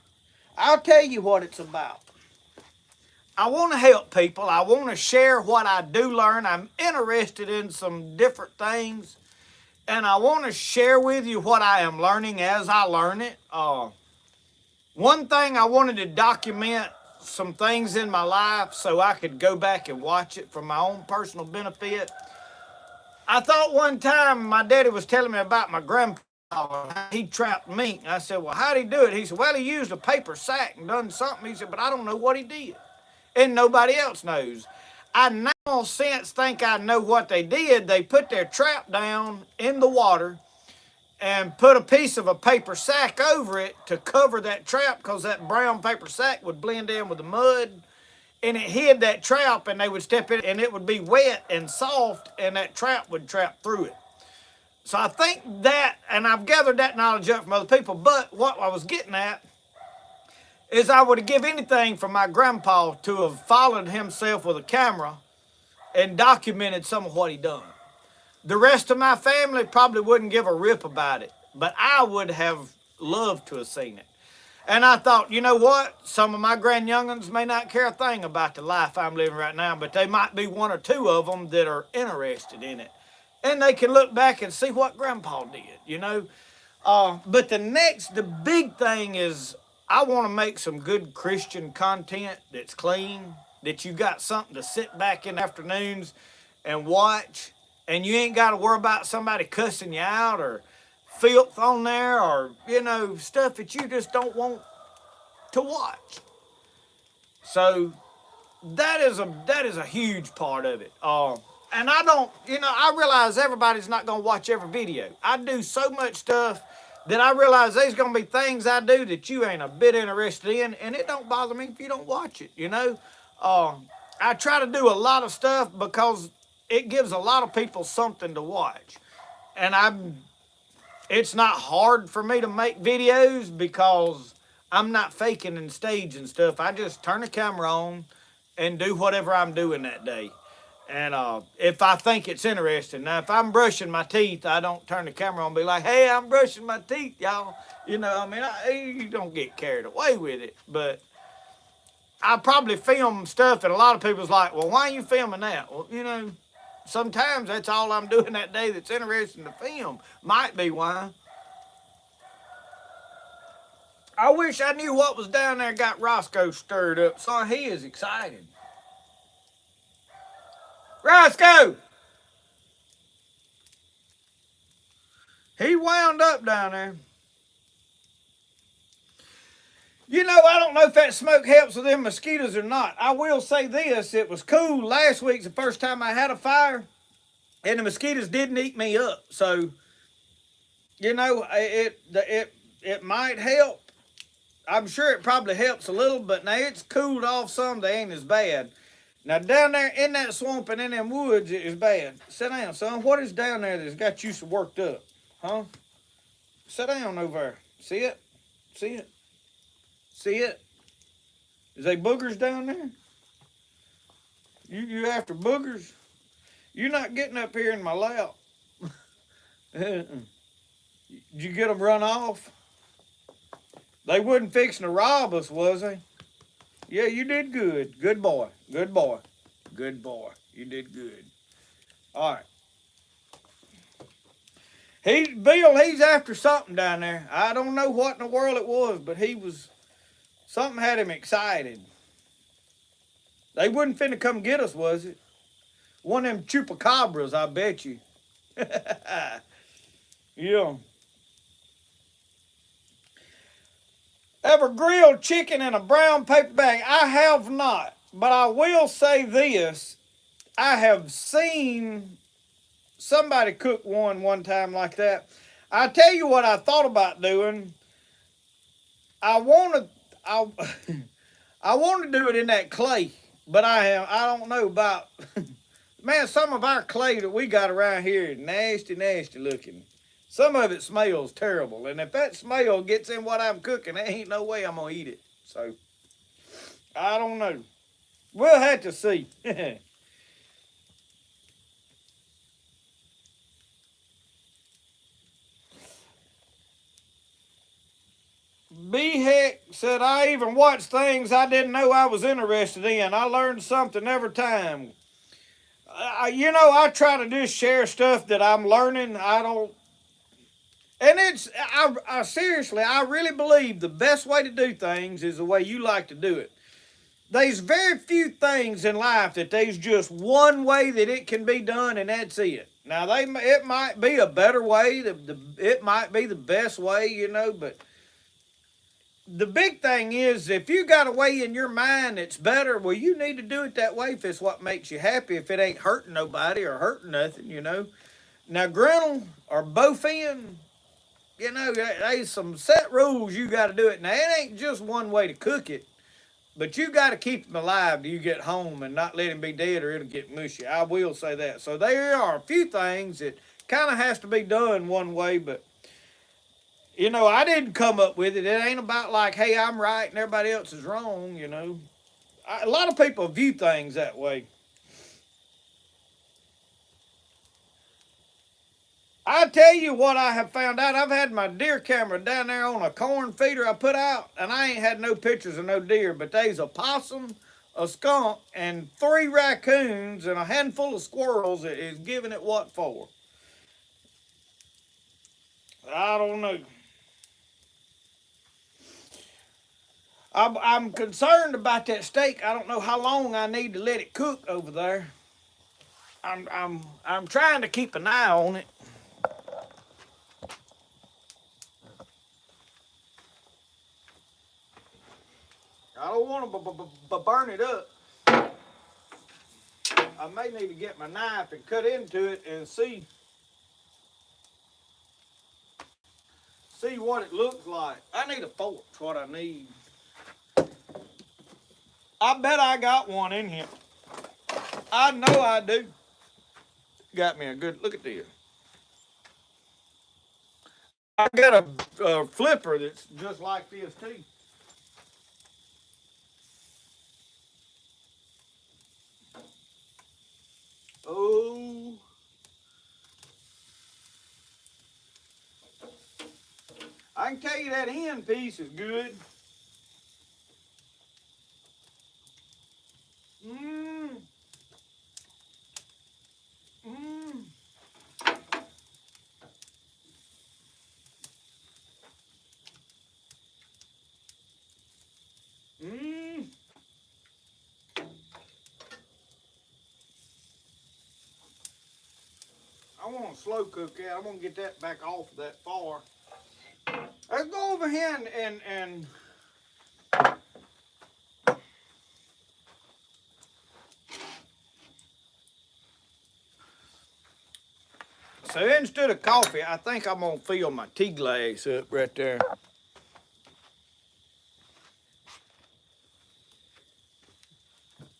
I'll tell you what it's about. I want to help people. I want to share what I do learn. I'm interested in some different things, and I want to share with you what I am learning as I learn it. One thing, I wanted to document some things in my life so I could go back and watch it for my own personal benefit. I thought one time my daddy was telling me about my grandpa. He trapped mink. I said, well, how'd he do it? He said, well, he used a paper sack and done something. He said, but I don't know what he did. And nobody else knows. I now since think I know what they did. They put their trap down in the water and put a piece of a paper sack over it to cover that trap, because that brown paper sack would blend in with the mud, and it hid that trap, and they would step in and it would be wet and soft, and that trap would trap through it. So I think that, and I've gathered that knowledge up from other people, but what I was getting at is I would have give anything for my grandpa to have followed himself with a camera and documented some of what he done. The rest of my family probably wouldn't give a rip about it, but I would have loved to have seen it. And I thought, you know what? Some of my grandyoungins may not care a thing about the life I'm living right now, but they might be one or two of them that are interested in it. And they can look back and see what Grandpa did, you know. But the big thing is I want to make some good Christian content that's clean, that you got something to sit back in the afternoons and watch, and you ain't got to worry about somebody cussing you out or filth on there, or, you know, stuff that you just don't want to watch. So that is a huge part of it. And I don't, you know, I realize everybody's not going to watch every video. I do so much stuff that I realize there's going to be things I do that you ain't a bit interested in, and it don't bother me if you don't watch it, you know. I try to do a lot of stuff because it gives a lot of people something to watch. And it's not hard for me to make videos because I'm not faking and staging stuff. I just turn the camera on and do whatever I'm doing that day. And if I think it's interesting. Now, if I'm brushing my teeth, I don't turn the camera on and be like, hey, I'm brushing my teeth, y'all. You know, I mean, you don't get carried away with it. But I probably film stuff, and a lot of people's like, well, why are you filming that? Well, you know, sometimes that's all I'm doing that day that's interesting to film. Might be why. I wish I knew what was down there got Roscoe stirred up. So he is excited. Roscoe! He wound up down there. You know, I don't know if that smoke helps with them mosquitoes or not. I will say this, it was cool. Last week's the first time I had a fire, and the mosquitoes didn't eat me up. So, you know, it might help. I'm sure it probably helps a little, but now it's cooled off some. They ain't as bad. Now, down there in that swamp and in them woods, it is bad. Sit down, son. What is down there that's got you so worked up? Huh? Sit down over there. See it? See it? See it? Is they boogers down there? You after boogers? You're not getting up here in my lap. Did you get them run off? They wasn't fixing to rob us, was they? Yeah, you did good. Good boy. Good boy. Good boy. You did good. All right. Bill, he's after something down there. I don't know what in the world it was, but something had him excited. They wasn't finna come get us, was it? One of them chupacabras, I bet you. Yeah. Ever grilled chicken in a brown paper bag? I have not, but I will say this. I have seen somebody cook one time like that. I tell you what I thought about doing. I want to do it in that clay. But I don't know about, man, some of our clay that we got around here is nasty, nasty looking. Some of it smells terrible. And if that smell gets in what I'm cooking, there ain't no way I'm going to eat it. So, I don't know. We'll have to see. B Heck said, I even watched things I didn't know I was interested in. I learned something every time. I try to just share stuff that I'm learning. I don't, and I seriously, I really believe the best way to do things is the way you like to do it. There's very few things in life that there's just one way that it can be done, and that's it. Now, it might be a better way, it might be the best way, but the big thing is if you got a way in your mind that's better, well, you need to do it that way if it's what makes you happy, if it ain't hurting nobody or hurting nothing. Now, grinnell or bowfin, there's some set rules you got to do it. Now, it ain't just one way to cook it, but you got to keep them alive till you get home and not let them be dead or it'll get mushy. I will say that. So there are a few things that kind of has to be done one way, but I didn't come up with it. It ain't about like, hey, I'm right and everybody else is wrong. A lot of people view things that way. I tell you what I have found out. I've had my deer camera down there on a corn feeder I put out, and I ain't had no pictures of no deer, but there's a possum, a skunk, and 3 raccoons and a handful of squirrels that is giving it what for. I don't know. I'm concerned about that steak. I don't know how long I need to let it cook over there. I'm trying to keep an eye on it. I don't want to burn it up. I may need to get my knife and cut into it and see what it looks like. I need a fork. That's what I need. I bet I got one in here. I know I do. Got me a good look at this. I got a flipper that's just like this too. Oh, I can tell you that end piece is good. Mmm, mmm, mmm. I want to slow cook that. I want to get that back off that far. Let's go over here and so instead of coffee, I think I'm gonna fill my tea glass up right there.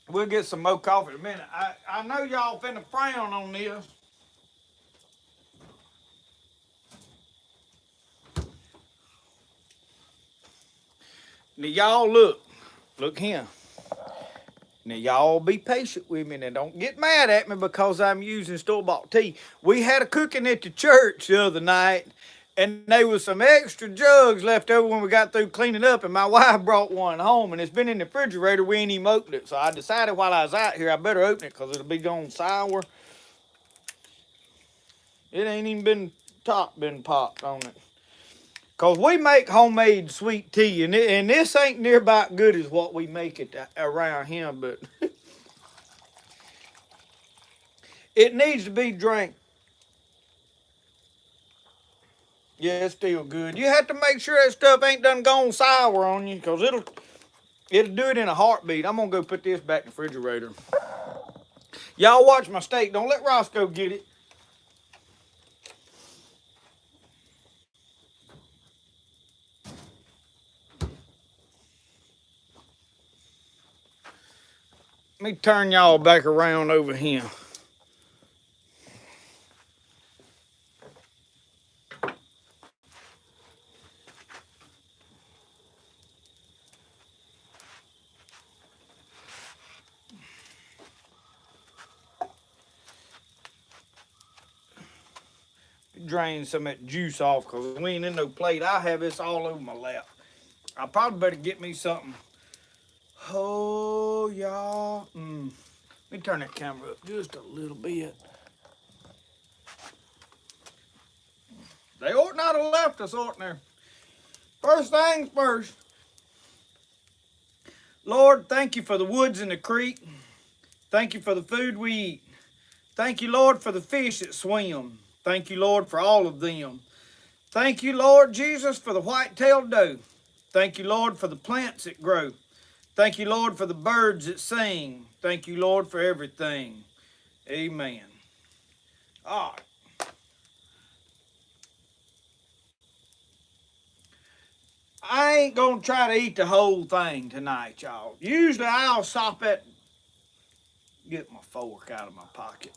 We'll get some more coffee in a minute. I know y'all finna frown on this. Now y'all look here. Now y'all be patient with me and don't get mad at me because I'm using store-bought tea. We had a cooking at the church the other night and there was some extra jugs left over when we got through cleaning up and my wife brought one home and it's been in the refrigerator. We ain't even opened it. So I decided while I was out here I better open it because it'll be gone sour. It ain't even been popped on it. Cause we make homemade sweet tea, and this ain't near about good as what we make it around here, but it needs to be drank. Yeah, it's still good. You have to make sure that stuff ain't done gone sour on you, cause it'll do it in a heartbeat. I'm gonna go put this back in the refrigerator. Y'all watch my steak. Don't let Roscoe get it. Let me turn y'all back around over here. Drain some of that juice off because we ain't in no plate. I have this all over my lap. I probably better get me something. Oh, y'all. Let me turn that camera up just a little bit. They ought not have left us, ought there. First things first. Lord, thank you for the woods and the creek. Thank you for the food we eat. Thank you, Lord, for the fish that swim. Thank you, Lord, for all of them. Thank you, Lord Jesus, for the white-tailed doe. Thank you, Lord, for the plants that grow. Thank you, Lord, for the birds that sing. Thank you, Lord, for everything. Amen. All right. I ain't going to try to eat the whole thing tonight, y'all. Usually I'll stop at... Get my fork out of my pocket.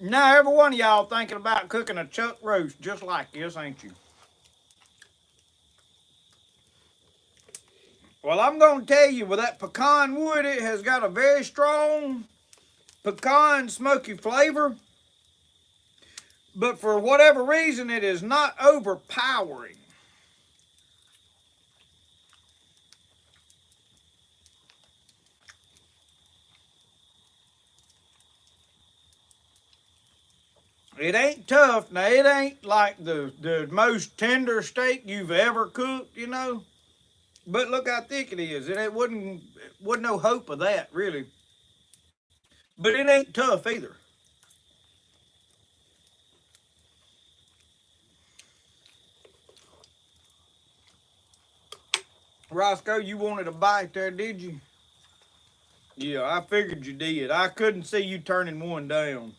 Now, every one of y'all thinking about cooking a chuck roast just like this, ain't you? Well, I'm going to tell you, with that pecan wood, it has got a very strong pecan smoky flavor. But for whatever reason, it is not overpowering. It ain't tough. Now, it ain't like the most tender steak you've ever cooked, you know. But look how thick it is. It wasn't no hope of that, really. But it ain't tough either. Roscoe, you wanted a bite there, did you? Yeah, I figured you did. I couldn't see you turning one down.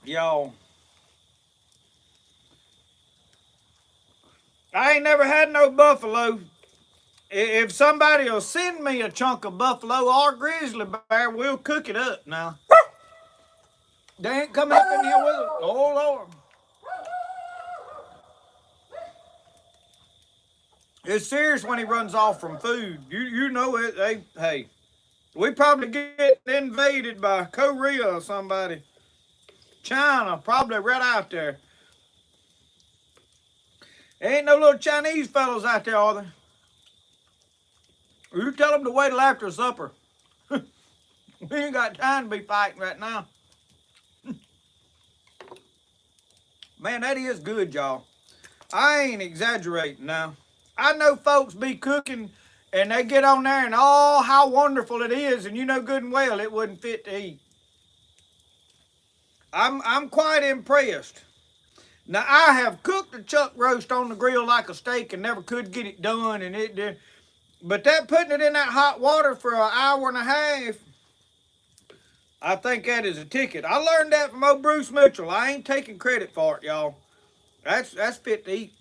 Y'all, I ain't never had no buffalo. If somebody will send me a chunk of buffalo or grizzly bear, we'll cook it up now. They ain't coming up in here with us. Oh, Lord. It's serious when he runs off from food. You know it. Hey, we probably get invaded by Korea or somebody. China, probably right out there. There ain't no little Chinese fellows out there, are there? You tell them to wait till after supper. We ain't got time to be fighting right now. Man, that is good, y'all. I ain't exaggerating now. I know folks be cooking and they get on there and oh, how wonderful it is, and you know good and well it wouldn't fit to eat. I'm quite impressed. Now I have cooked a chuck roast on the grill like a steak and never could get it done, and it did. But that putting it in that hot water for an hour and a half, I think that is a ticket. I learned that from old Bruce Mitchell. I ain't taking credit for it, y'all. That's fit to eat.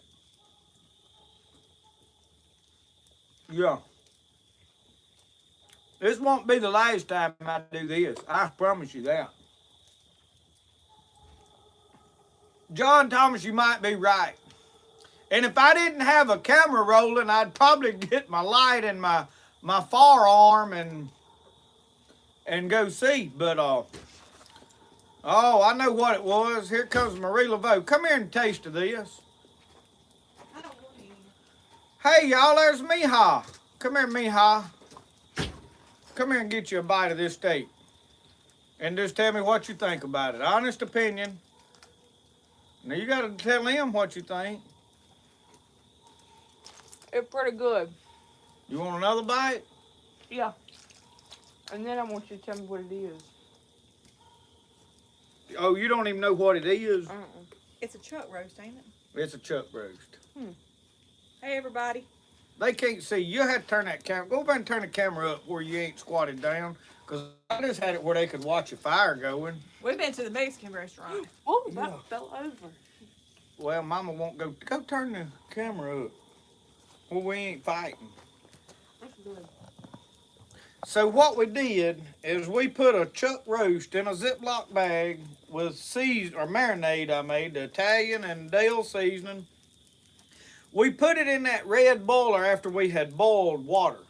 Yeah. This won't be the last time I do this. I promise you that. John Thomas, you might be right. And if I didn't have a camera rolling, I'd probably get my light and my forearm and go see. But oh, I know what it was. Here comes Marie Laveau. Come here and taste of this. I don't want any. Hey, y'all, there's Mija. Come here, Mija. Come here and get you a bite of this steak. And just tell me what you think about it. Honest opinion. Now, you got to tell him what you think. It's pretty good. You want another bite? Yeah. And then I want you to tell me what it is. Oh, you don't even know what it is? It's a chuck roast, ain't it? It's a chuck roast. Hey, everybody. They can't see. You have to turn that camera. Go over and turn the camera up where you ain't squatted down. Because I just had it where they could watch a fire going. We've been to the Mexican restaurant. Oh, that fell over. Well, Mama won't go. Go turn the camera up. Well, we ain't fighting. That's good. So what we did is we put a chuck roast in a Ziploc bag with marinade I made, the Italian and Dale seasoning. We put it in that red boiler after we had boiled water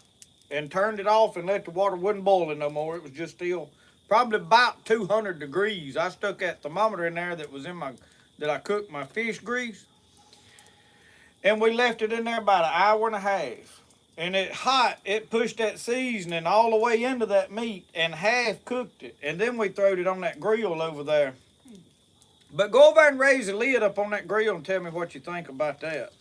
and turned it off and let the water wasn't boiling no more. It was just still probably about 200 degrees. I stuck that thermometer in there that I cooked my fish grease, and we left it in there about an hour and a half. And it hot, it pushed that seasoning all the way into that meat and half cooked it. And then we throwed it on that grill over there. But go over and raise the lid up on that grill and tell me what you think about that.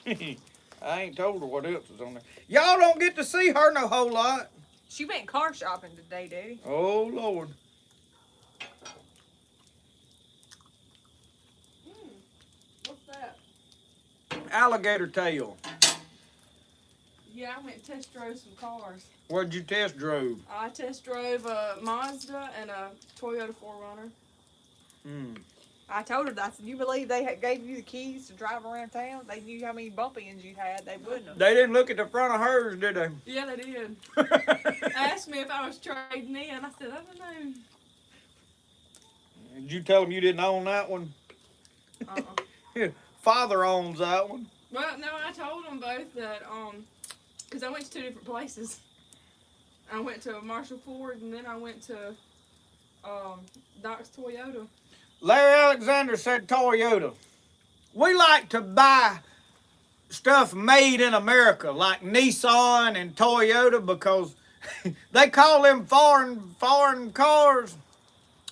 I ain't told her what else was on there. Y'all don't get to see her no whole lot. She went car shopping today, Daddy. Oh, Lord. What's that? Alligator tail. Yeah, I went and test drove some cars. What'd you test drove? I test drove a Mazda and a Toyota 4Runner. Hmm. I told her that. I said, you believe they gave you the keys to drive around town? They knew how many bump ins you had. They wouldn't have. They didn't look at the front of hers, did they? Yeah, they did. Asked me if I was trading in. I said, I don't know. Did you tell them you didn't own that one? Father owns that one. Well, no, I told them both that, because I went to two different places. I went to Marshall Ford and then I went to Doc's Toyota. Larry Alexander said Toyota. We like to buy stuff made in America, like Nissan and Toyota, because they call them foreign cars.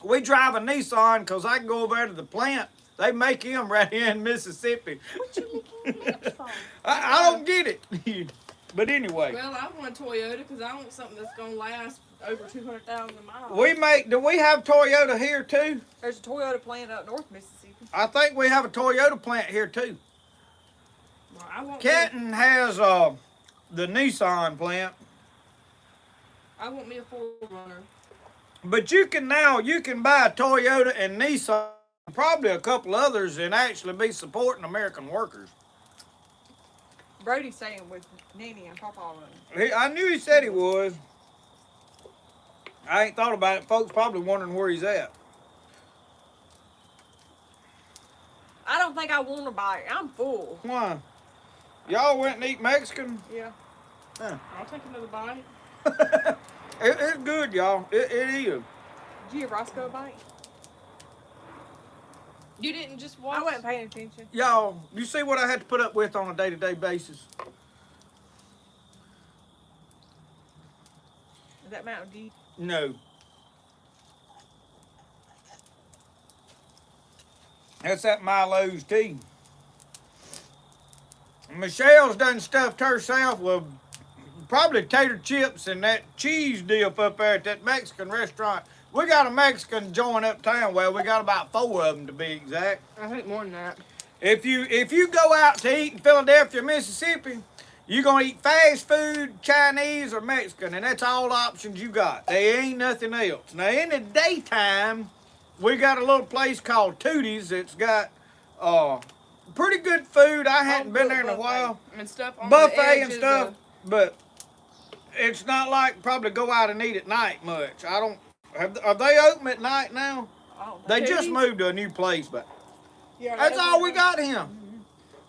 We drive a Nissan because I can go over there to the plant. They make them right here in Mississippi. What you looking at for? I don't get it. But anyway. Well, I want a Toyota because I want something that's going to last over 200,000 miles. Do we have Toyota here too? There's a Toyota plant up north Mississippi. I think we have a Toyota plant here too. Well, I want Canton has the Nissan plant. I want me a 4Runner. But you can buy a Toyota and Nissan, probably a couple others, and actually be supporting American workers. Brody's staying with Nanny and Papa running. I knew he said he was. I ain't thought about it. Folks probably wondering where he's at. I don't think I want to buy it. I'm full. Why? Y'all went and eat Mexican? Yeah. Huh. I'll take another bite. It's good, y'all. It is. Did you give Roscoe a bite? You didn't just watch? I wasn't paying attention. Y'all, you see what I had to put up with on a day-to-day basis? Is that Mountain Dew? No. That's that Milo's tea. Michelle's done stuffed herself with probably tater chips and that cheese dip up there at that Mexican restaurant. We got a Mexican joint uptown. Well, we got about 4 of them to be exact. I think more than that. If you go out to eat in Philadelphia, Mississippi, you're gonna eat fast food, Chinese or Mexican, and that's all the options you got. There ain't nothing else. Now in the daytime, we got a little place called Tootie's that's got pretty good food. I hadn't been there in a while. And stuff on Buffet the and stuff, but it's not like probably go out and eat at night much. I don't. Are they open at night now? They just moved to a new place, but Yeah, that's all we got here.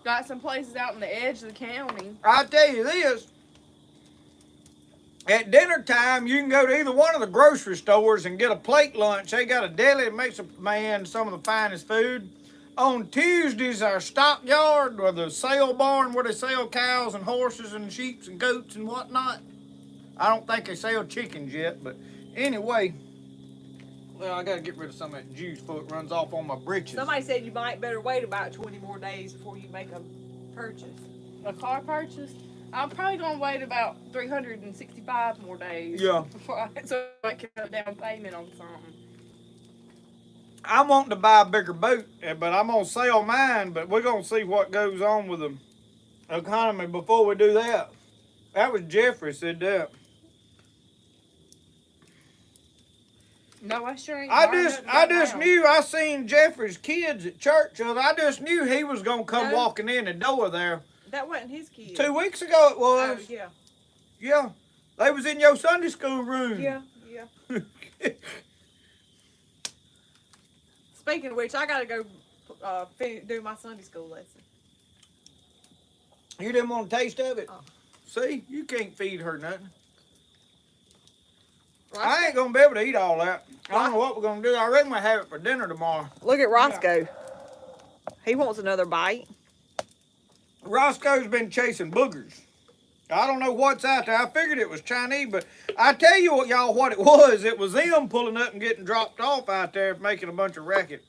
Got some places out in the edge of the county. I tell you this. At dinner time, you can go to either one of the grocery stores and get a plate lunch. They got a deli that makes some of the finest food. On Tuesdays, our stockyard or the sale barn where they sell cows and horses and sheep and goats and whatnot. I don't think they sell chickens yet, but anyway. Well, I gotta get rid of some of that juice before it runs off on my britches. Somebody said you might better wait about 20 more days before you make a purchase. A car purchase? I'm probably going to wait about 365 more days. Yeah. So I can put down payment on something. I'm wanting to buy a bigger boat, but I'm gonna sell mine. But we're gonna see what goes on with the economy before we do that. That was Jeffrey said that. No, I sure ain't. I buying just nothing knew. I seen Jeffrey's kids at church. I just knew he was gonna come No. walking in the door there. That wasn't his kid. 2 weeks ago it Oh, was. yeah. Yeah, they was in your Sunday school room. Yeah, yeah. Speaking of which, I gotta go do my Sunday school lesson. You didn't want a taste of it? See, you can't feed her nothing. I ain't gonna be able to eat all that. I don't know what we're gonna do. I reckon we'll have it for dinner tomorrow. Look at Roscoe. He wants another bite. Roscoe's been chasing boogers. I don't know what's out there. I figured it was Chinese, but I tell you what, y'all, what it was. It was them pulling up and getting dropped off out there, making a bunch of racket.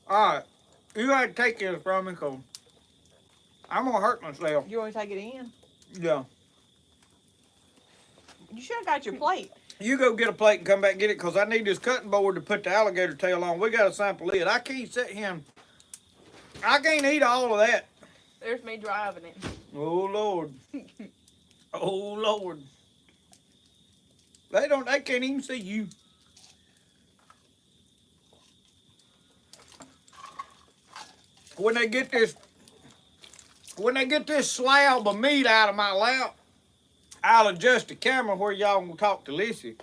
All right, you gotta take this from me, cause I'm gonna hurt myself. You want to take it in? Yeah. You should have got your plate. You go get a plate and come back and get it, cause I need this cutting board to put the alligator tail on. We got a sample lid. I can't sit here. I can't eat all of that. There's me driving it. Oh Lord. Oh Lord. They can't even see you. When they get this slab of meat out of my lap, I'll adjust the camera where y'all can talk to Lissy.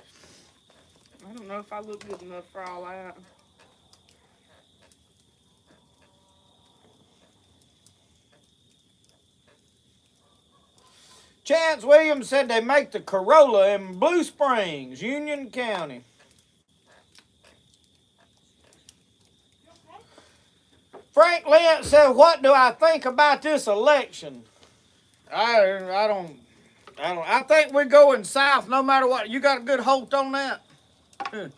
I don't know if I look good enough for all that. Chance Williams said they make the Corolla in Blue Springs, Union County. Frank Lynch said, "What do I think about this election?" I don't. I think we're going south no matter what. You got a good hold on that? All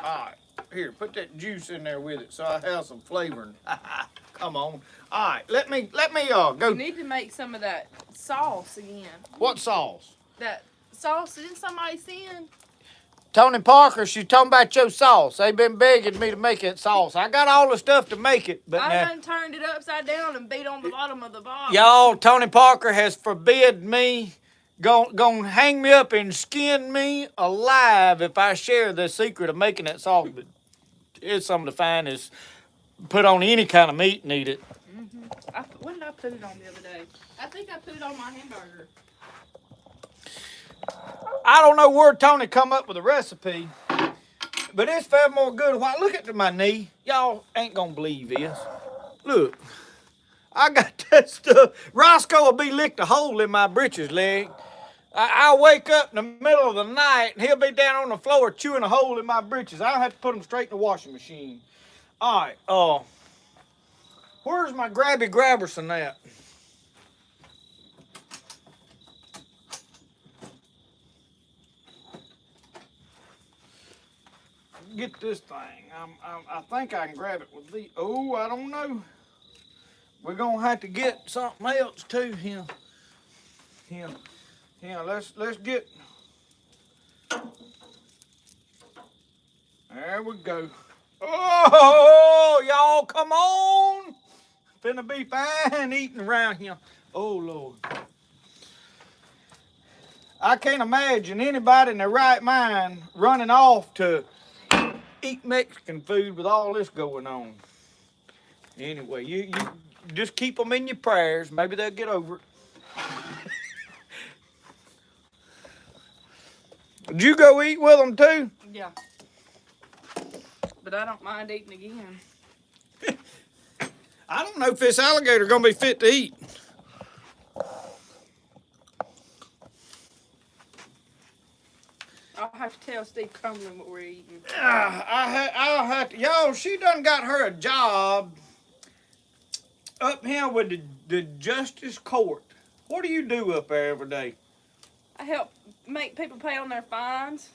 right. Here, put that juice in there with it so I have some flavoring. Come on. All right, let me go. You need to make some of that sauce again. What sauce? That sauce, didn't somebody send? Tony Parker, she's talking about your sauce. They've been begging me to make that sauce. I got all the stuff to make it, but I now, done turned it upside down and beat on the bottom of the bottle. y'all, Tony Parker has forbid me, gonna hang me up and skin me alive if I share the secret of making that sauce. But it's something to find is put on any kind of meat and eat it. What did I put it on the other day? I think I put it on my hamburger. I don't know where Tony come up with a recipe, but it's felt more good. Why? Look at my knee. Y'all ain't gonna believe this. Look, I got that stuff. Roscoe will be licked a hole in my britches leg. I'll wake up in the middle of the night and he'll be down on the floor chewing a hole in my britches. I'll have to put them straight in the washing machine. All right, where's my grabby grabberson at? Get this thing. I think I can grab it with the. Oh, I don't know. We're gonna have to get something else too. Here. Let's get. There we go. Oh, y'all, come on! Finna be fine eating around here. Oh Lord. I can't imagine anybody in their right mind running off to eat Mexican food with all this going on. Anyway, you just keep them in your prayers. Maybe they'll get over it. Did you go eat with them too? Yeah. But I don't mind eating again. I don't know if this alligator gonna be fit to eat. I'll have to tell Steve Cumberland what we're eating. I'll have to. Y'all, she done got her a job up here with the Justice Court. What do you do up there every day? I help make people pay on their fines.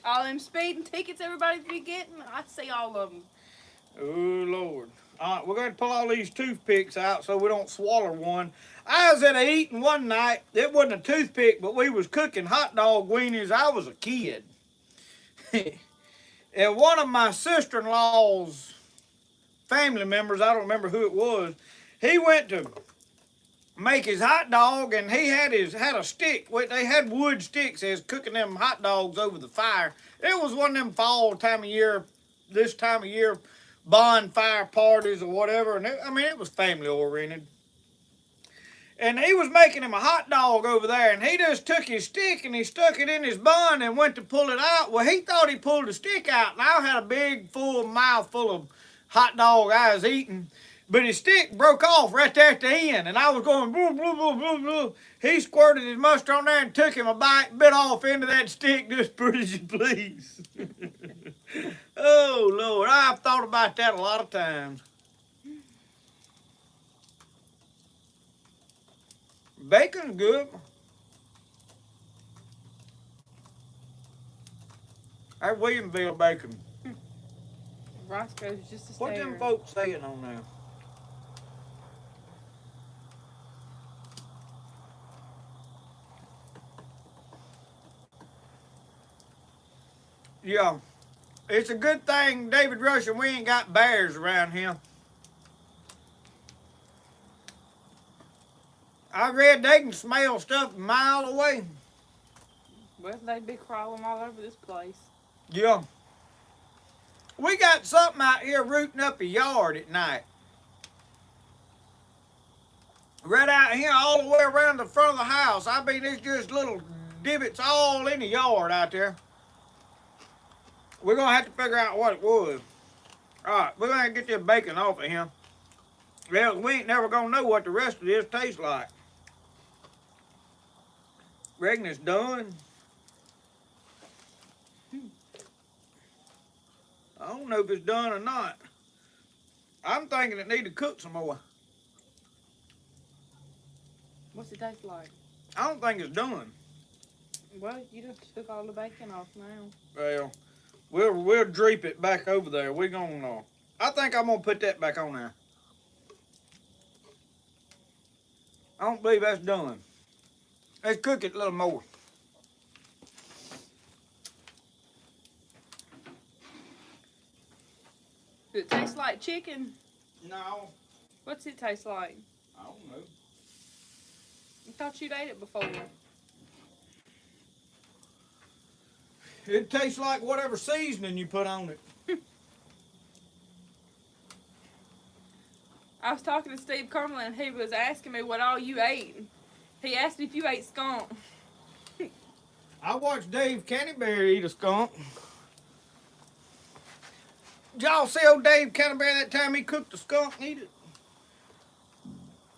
All them speeding tickets everybody be getting, I see all of them. Oh, Lord. All right, we're going to pull all these toothpicks out so we don't swallow one. I was at a eating one night. It wasn't a toothpick, but we was cooking hot dog weenies. I was a kid. And one of my sister-in-law's family members, I don't remember who it was, he went to make his hot dog, and he had a stick. They had wood sticks as cooking them hot dogs over the fire. It was one of them fall time of year, this time of year, bonfire parties or whatever. And it was family oriented. And he was making him a hot dog over there, and he just took his stick and he stuck it in his bun and went to pull it out. Well, he thought he pulled the stick out, and I had a big, full mouth full of hot dog I was eating. But his stick broke off right there at the end, and I was going, boo, boo, boo, boo, boo. He squirted his mustard on there and took him a bite, bit off into that stick just pretty as you please. Oh, Lord, I've thought about that a lot of times. Bacon's good. That Williamsville bacon. Roscoe's just a What stare. them folks saying on there? Yeah. It's a good thing, David Russian, we ain't got bears around here. I read they can smell stuff a mile away. Well, they'd be crawling all over this place. Yeah. We got something out here rooting up a yard at night. Right out here all the way around the front of the house. I mean, it's just little divots all in the yard out there. We're going to have to figure out what it was. All right, we're going to get this bacon off of him. Well, we ain't never going to know what the rest of this tastes like. Reckon it's done. I don't know if it's done or not. I'm thinking it need to cook some more. What's it taste like? I don't think it's done. Well, you just took all the bacon off now. Well, we'll drape it back over there. We're gonna. I think I'm gonna put that back on there. I don't believe that's done. Let's cook it a little more. Does it taste like chicken? No, What's it taste like? I don't know. I thought you'd ate it before. It tastes like whatever seasoning you put on it. I was talking to Steve Cumberland, and he was asking me what all you ate. He asked me if you ate skunk. I watched Dave Canterbury eat a skunk. Did y'all see old Dave Canterbury that time he cooked a skunk and eat it?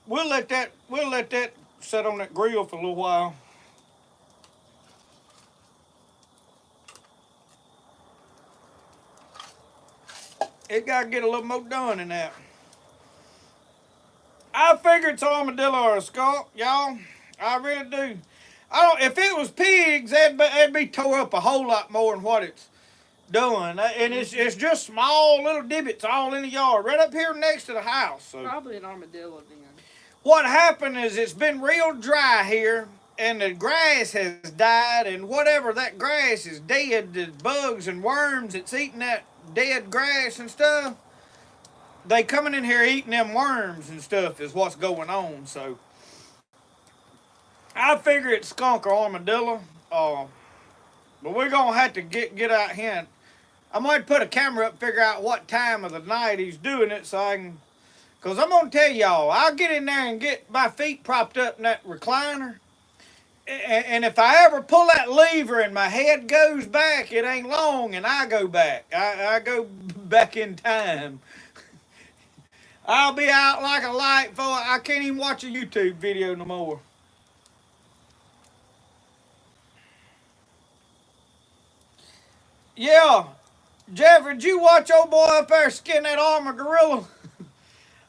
We'll let that sit on that grill for a little while. It gotta get a little more done than that. I figure it's armadillo or a skunk, y'all. I really do. If it was pigs, that'd be tore up a whole lot more than what it's doing. And it's just small little divots all in the yard, right up here next to the house. So Probably an armadillo then. what happened is it's been real dry here, and the grass has died, and whatever that grass is dead, the bugs and worms that's eating that dead grass and stuff, they coming in here eating them worms and stuff is what's going on. So I figure it's skunk or armadillo. But we're gonna have to get out here. And I might put a camera up, figure out what time of the night he's doing it, so I can. Cause I'm gonna tell y'all, I'll get in there and get my feet propped up in that recliner, and if I ever pull that lever and my head goes back, it ain't long, and I go back. I go back in time. I'll be out like a light for I can't even watch a YouTube video no more. Yeah, Jeffrey, did you watch old boy up there skin that armor gorilla?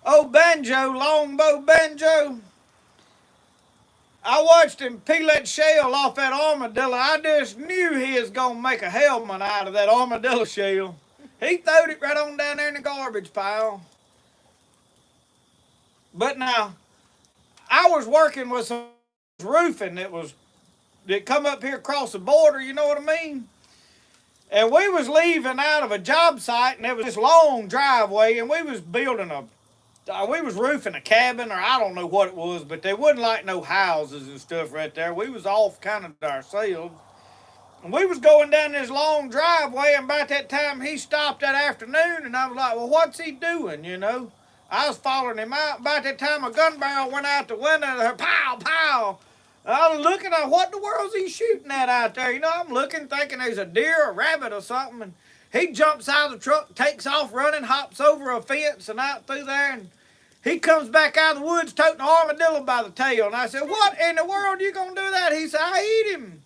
Old Banjo, Longbow Banjo. I watched him peel that shell off that armadillo. I just knew he was going to make a helmet out of that armadillo shell. He throwed it right on down there in the garbage pile. But now, I was working with some roofing that come up here across the border, you know what I mean? And we was leaving out of a job site, and there was this long driveway, and we was building we was roofing a cabin, or I don't know what it was, but there wasn't like no houses and stuff right there. We was off kind of to ourselves. And we was going down this long driveway, and about that time he stopped that afternoon, and I was like, well, what's he doing, you know? I was following him out. About that time a gun barrel went out the window, and her pow, pow. I was looking at what the world's he shooting at out there? You know, I'm looking, thinking there's a deer, a rabbit, or something, and he jumps out of the truck, takes off running, hops over a fence and out through there, and he comes back out of the woods toting an armadillo by the tail. And I said, what in the world are you going to do that? He said, I eat him.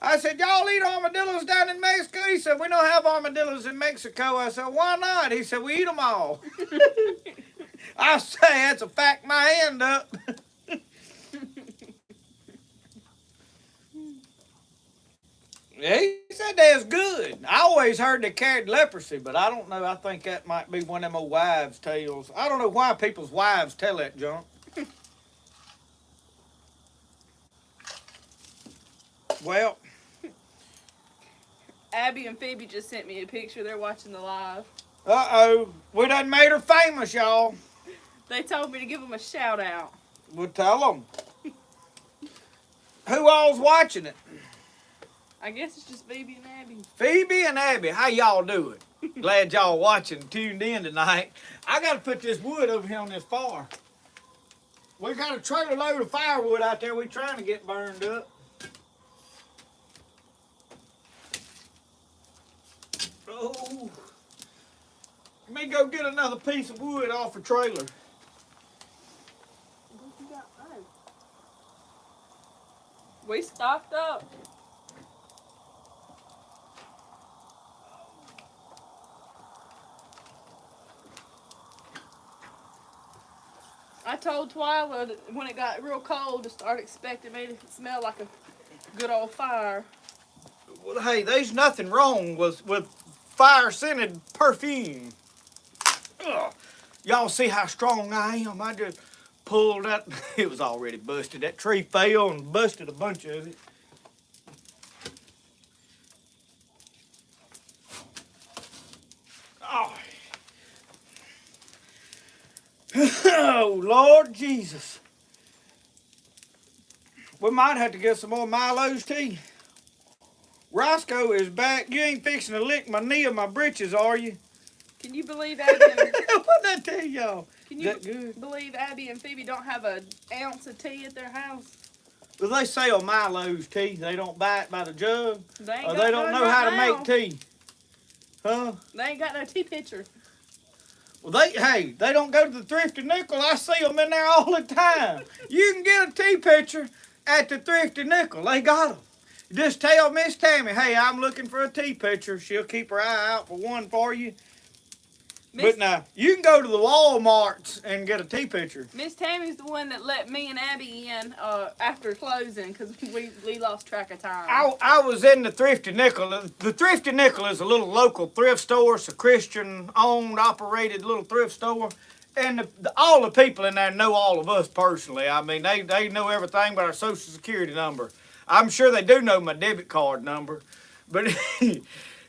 I said, y'all eat armadillos down in Mexico? He said, we don't have armadillos in Mexico. I said, why not? He said, we eat them all. I say, that's a fact my hand up. He said they was good. I always heard they carried leprosy, but I don't know. I think that might be one of them old wives' tales. I don't know why people's wives tell that junk. Well, Abby and Phoebe just sent me a picture. They're watching the live. uh-oh. We done made her famous, y'all. They told me to give them a shout out. We'll tell them. Who all's watching it? I guess it's just Phoebe and Abby. Phoebe and Abby, how y'all doing? Glad y'all watching, tuned in tonight. I got to put this wood over here on this fire. We got a trailer load of firewood out there we trying to get burned up. Oh, let me go get another piece of wood off a trailer. We stocked up. I told Twyla that when it got real cold to start expecting me to smell like a good old fire. Well, hey, there's nothing wrong with fire-scented perfume. Ugh. Y'all see how strong I am? I just pulled that. It was already busted. That tree fell and busted a bunch of it. Oh. Oh, Lord Jesus. We might have to get some more Milo's tea. Roscoe is back. You ain't fixing to lick my knee or my britches, are you? Can you believe Abby and, What'd I tell y'all? can Is you that good? believe Abby and Phoebe don't have an ounce of tea at their house? Well, they sell Milo's tea. They don't buy it by the jug. They ain't Or got they don't none know how right to now. make tea. Huh? They ain't got no tea pitcher. Well, they don't go to the Thrifty Nickel. I see them in there all the time. You can get a tea pitcher at the Thrifty Nickel. They got them. Just tell Miss Tammy, hey, I'm looking for a tea pitcher. She'll keep her eye out for one for you. Miss, But now, you can go to the Walmarts and get a tea pitcher. Miss Tammy's the one that let me and Abby in after closing because we lost track of time. I was in the Thrifty Nickel. The Thrifty Nickel is a little local thrift store. It's a Christian-owned, operated little thrift store. And all the people in there know all of us personally. I mean, they know everything but our Social Security number. I'm sure they do know my debit card number. But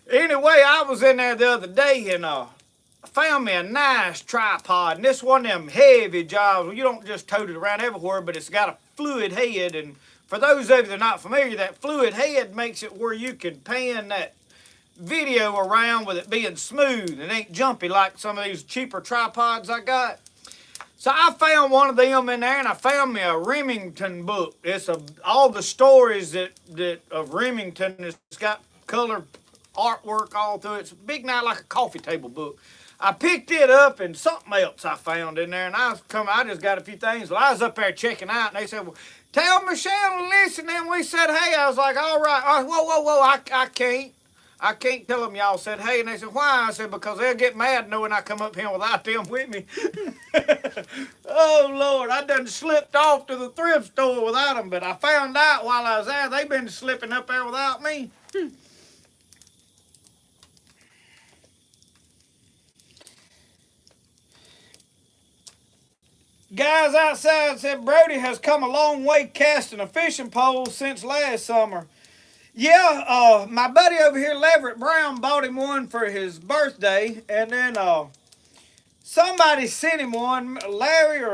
anyway, I was in there the other day and found me a nice tripod. And this one of them heavy jobs. You don't just tote it around everywhere, but it's got a fluid head. And for those of you that are not familiar, that fluid head makes it where you can pan that video around with it being smooth and ain't jumpy like some of these cheaper tripods I got. So I found one of them in there, and I found me a Remington book. It's all the stories that of Remington. It's got color artwork all through it. It's a big, night like a coffee table book. I picked it up, and something else I found in there, and I just got a few things. Well, I was up there checking out, and they said, well, tell Michelle to listen. And we said, hey, I was like, all right. Whoa, I can't. I can't tell them y'all said, hey, and they said, why? I said, because they'll get mad knowing I come up here without them with me. Oh, Lord, I done slipped off to the thrift store without them, but I found out while I was there, they've been slipping up there without me. Guys outside said Brody has come a long way casting a fishing pole since last summer. Yeah, my buddy over here, Leverett Brown, bought him one for his birthday, and then somebody sent him one, Larry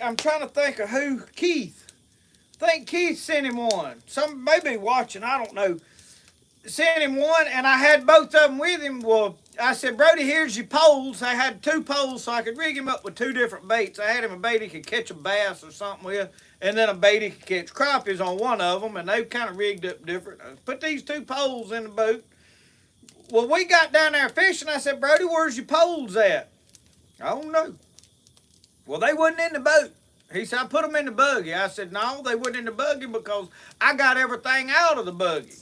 I'm trying to think of who, Keith. I think Keith sent him one. Some maybe watching, I don't know. Sent him one, and I had both of them with him. Well, I said, Brody, here's your poles. I had two poles so I could rig him up with two different baits. I had him a bait he could catch a bass or something with, and then a bait he could catch crappies on one of them, and they kind of rigged up different. I put these two poles in the boat. Well, we got down there fishing. I said, Brody, where's your poles at? I don't know. Well, they wasn't in the boat. He said, I put them in the buggy. I said, no, they wasn't in the buggy because I got everything out of the buggy.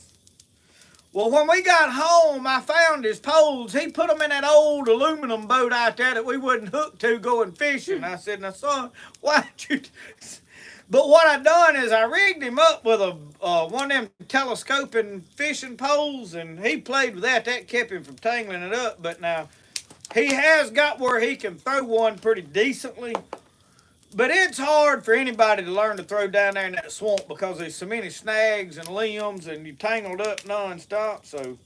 Well, when we got home, I found his poles. He put them in that old aluminum boat out there that we wouldn't hook to going fishing. I said, now, son, why'd you... But what I done is I rigged him up with a one of them telescoping fishing poles, and he played with that. That kept him from tangling it up. But now, he has got where he can throw one pretty decently. But it's hard for anybody to learn to throw down there in that swamp because there's so many snags and limbs and you're tangled up nonstop. So,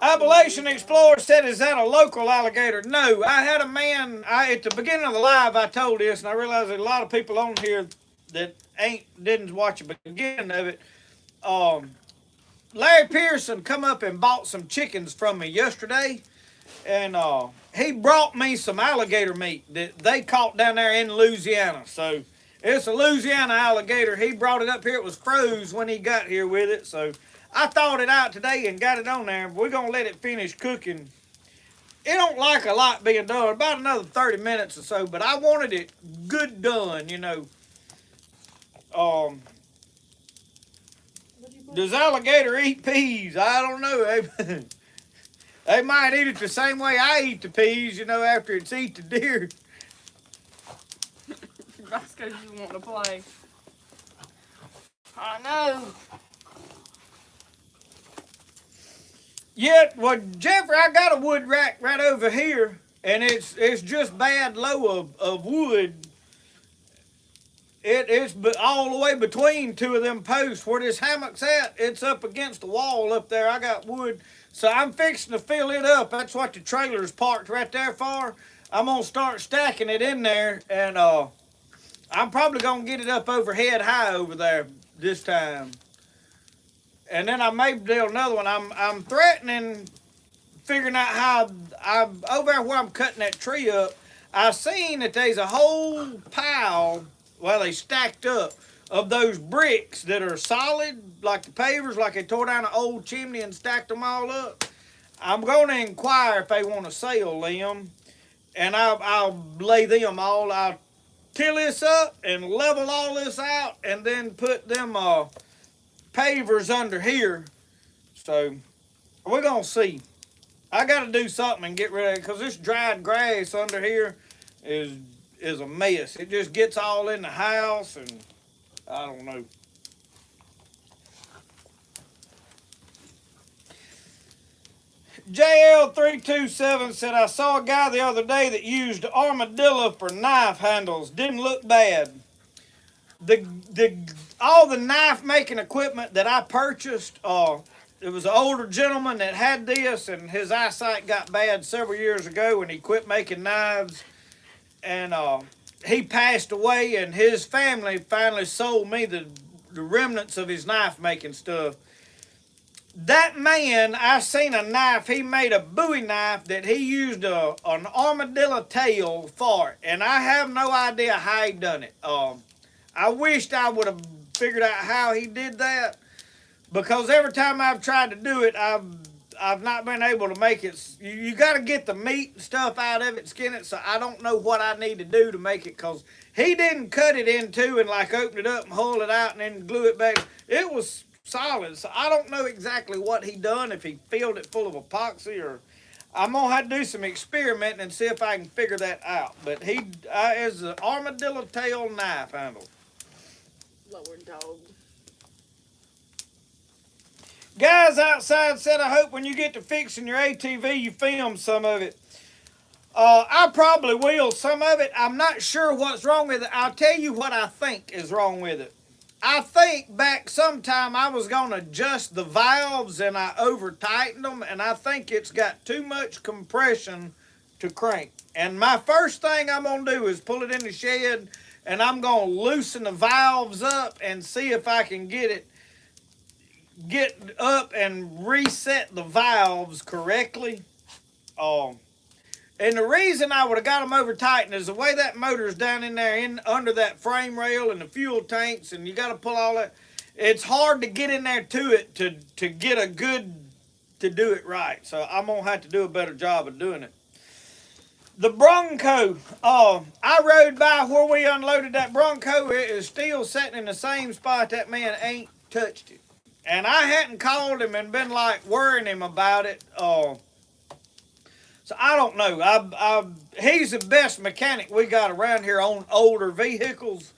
Appalachian Explorer said, is that a local alligator? No, I had a man, at the beginning of the live I told this, and I realized there's a lot of people on here that didn't watch the beginning of it. Larry Pearson come up and bought some chickens from me yesterday, and he brought me some alligator meat that they caught down there in Louisiana. So it's a Louisiana alligator. He brought it up here. It was froze when he got here with it. So I thawed it out today and got it on there. We're going to let it finish cooking. It don't like a lot being done, about another 30 minutes or so, but I wanted it good done, you know. Does alligator eat peas? I don't know. They might eat it the same way I eat the peas, you know, after it's eat the deer. Roscoe just want to play. I know. Yeah, well, Jeffrey, I got a wood rack right over here, and it's just bad low of wood. It's all the way between two of them posts where this hammock's at. It's up against the wall up there. I got wood. So I'm fixing to fill it up. That's what the trailer's parked right there for. I'm going to start stacking it in there, and I'm probably going to get it up overhead high over there this time. And then I may do another one. I'm threatening figuring out how, over there where I'm cutting that tree up, I seen that there's a whole pile, well, they stacked up, of those bricks that are solid, like the pavers, like they tore down an old chimney and stacked them all up. I'm going to inquire if they want to sell them, and I'll lay them all. I'll till this up and level all this out, and then put them pavers under here. So we're going to see. I got to do something and get rid of it, because this dried grass under here is a mess. It just gets all in the house, and I don't know. JL327 said, I saw a guy the other day that used armadillo for knife handles. Didn't look bad. All the knife making equipment that I purchased, it was an older gentleman that had this, and his eyesight got bad several years ago when he quit making knives. And he passed away, and his family finally sold me the remnants of his knife making stuff. That man, I seen a knife. He made a Bowie knife that he used an armadillo tail for it, and I have no idea how he done it. I wished I would have figured out how he did that, because every time I've tried to do it, I've not been able to make it. You got to get the meat and stuff out of it, skin it. So I don't know what I need to do to make it, because he didn't cut it in two and like open it up and haul it out and then glue it back. It was solid. So I don't know exactly what he done, if he filled it full of epoxy, or I'm gonna have to do some experimenting and see if I can figure that out. But he is an armadillo tail knife handle. Lower dog. Guys outside said, I hope when you get to fixing your ATV, you film some of it. I probably will, some of it. I'm not sure what's wrong with it. I'll tell you what I think is wrong with it. I think back sometime I was going to adjust the valves, and I over-tightened them, and I think it's got too much compression to crank. And my first thing I'm going to do is pull it in the shed, and I'm going to loosen the valves up and see if I can get up and reset the valves correctly. And the reason I would have got them over tightened is the way that motor's down in there, under that frame rail and the fuel tanks, and you got to pull all that. It's hard to get in there to it to get a good, to do it right. So I'm gonna have to do a better job of doing it. The Bronco, I rode by where we unloaded that Bronco. It is still sitting in the same spot. That man ain't touched it. And I hadn't called him and been like worrying him about it. So I don't know. He's the best mechanic we got around here on older vehicles.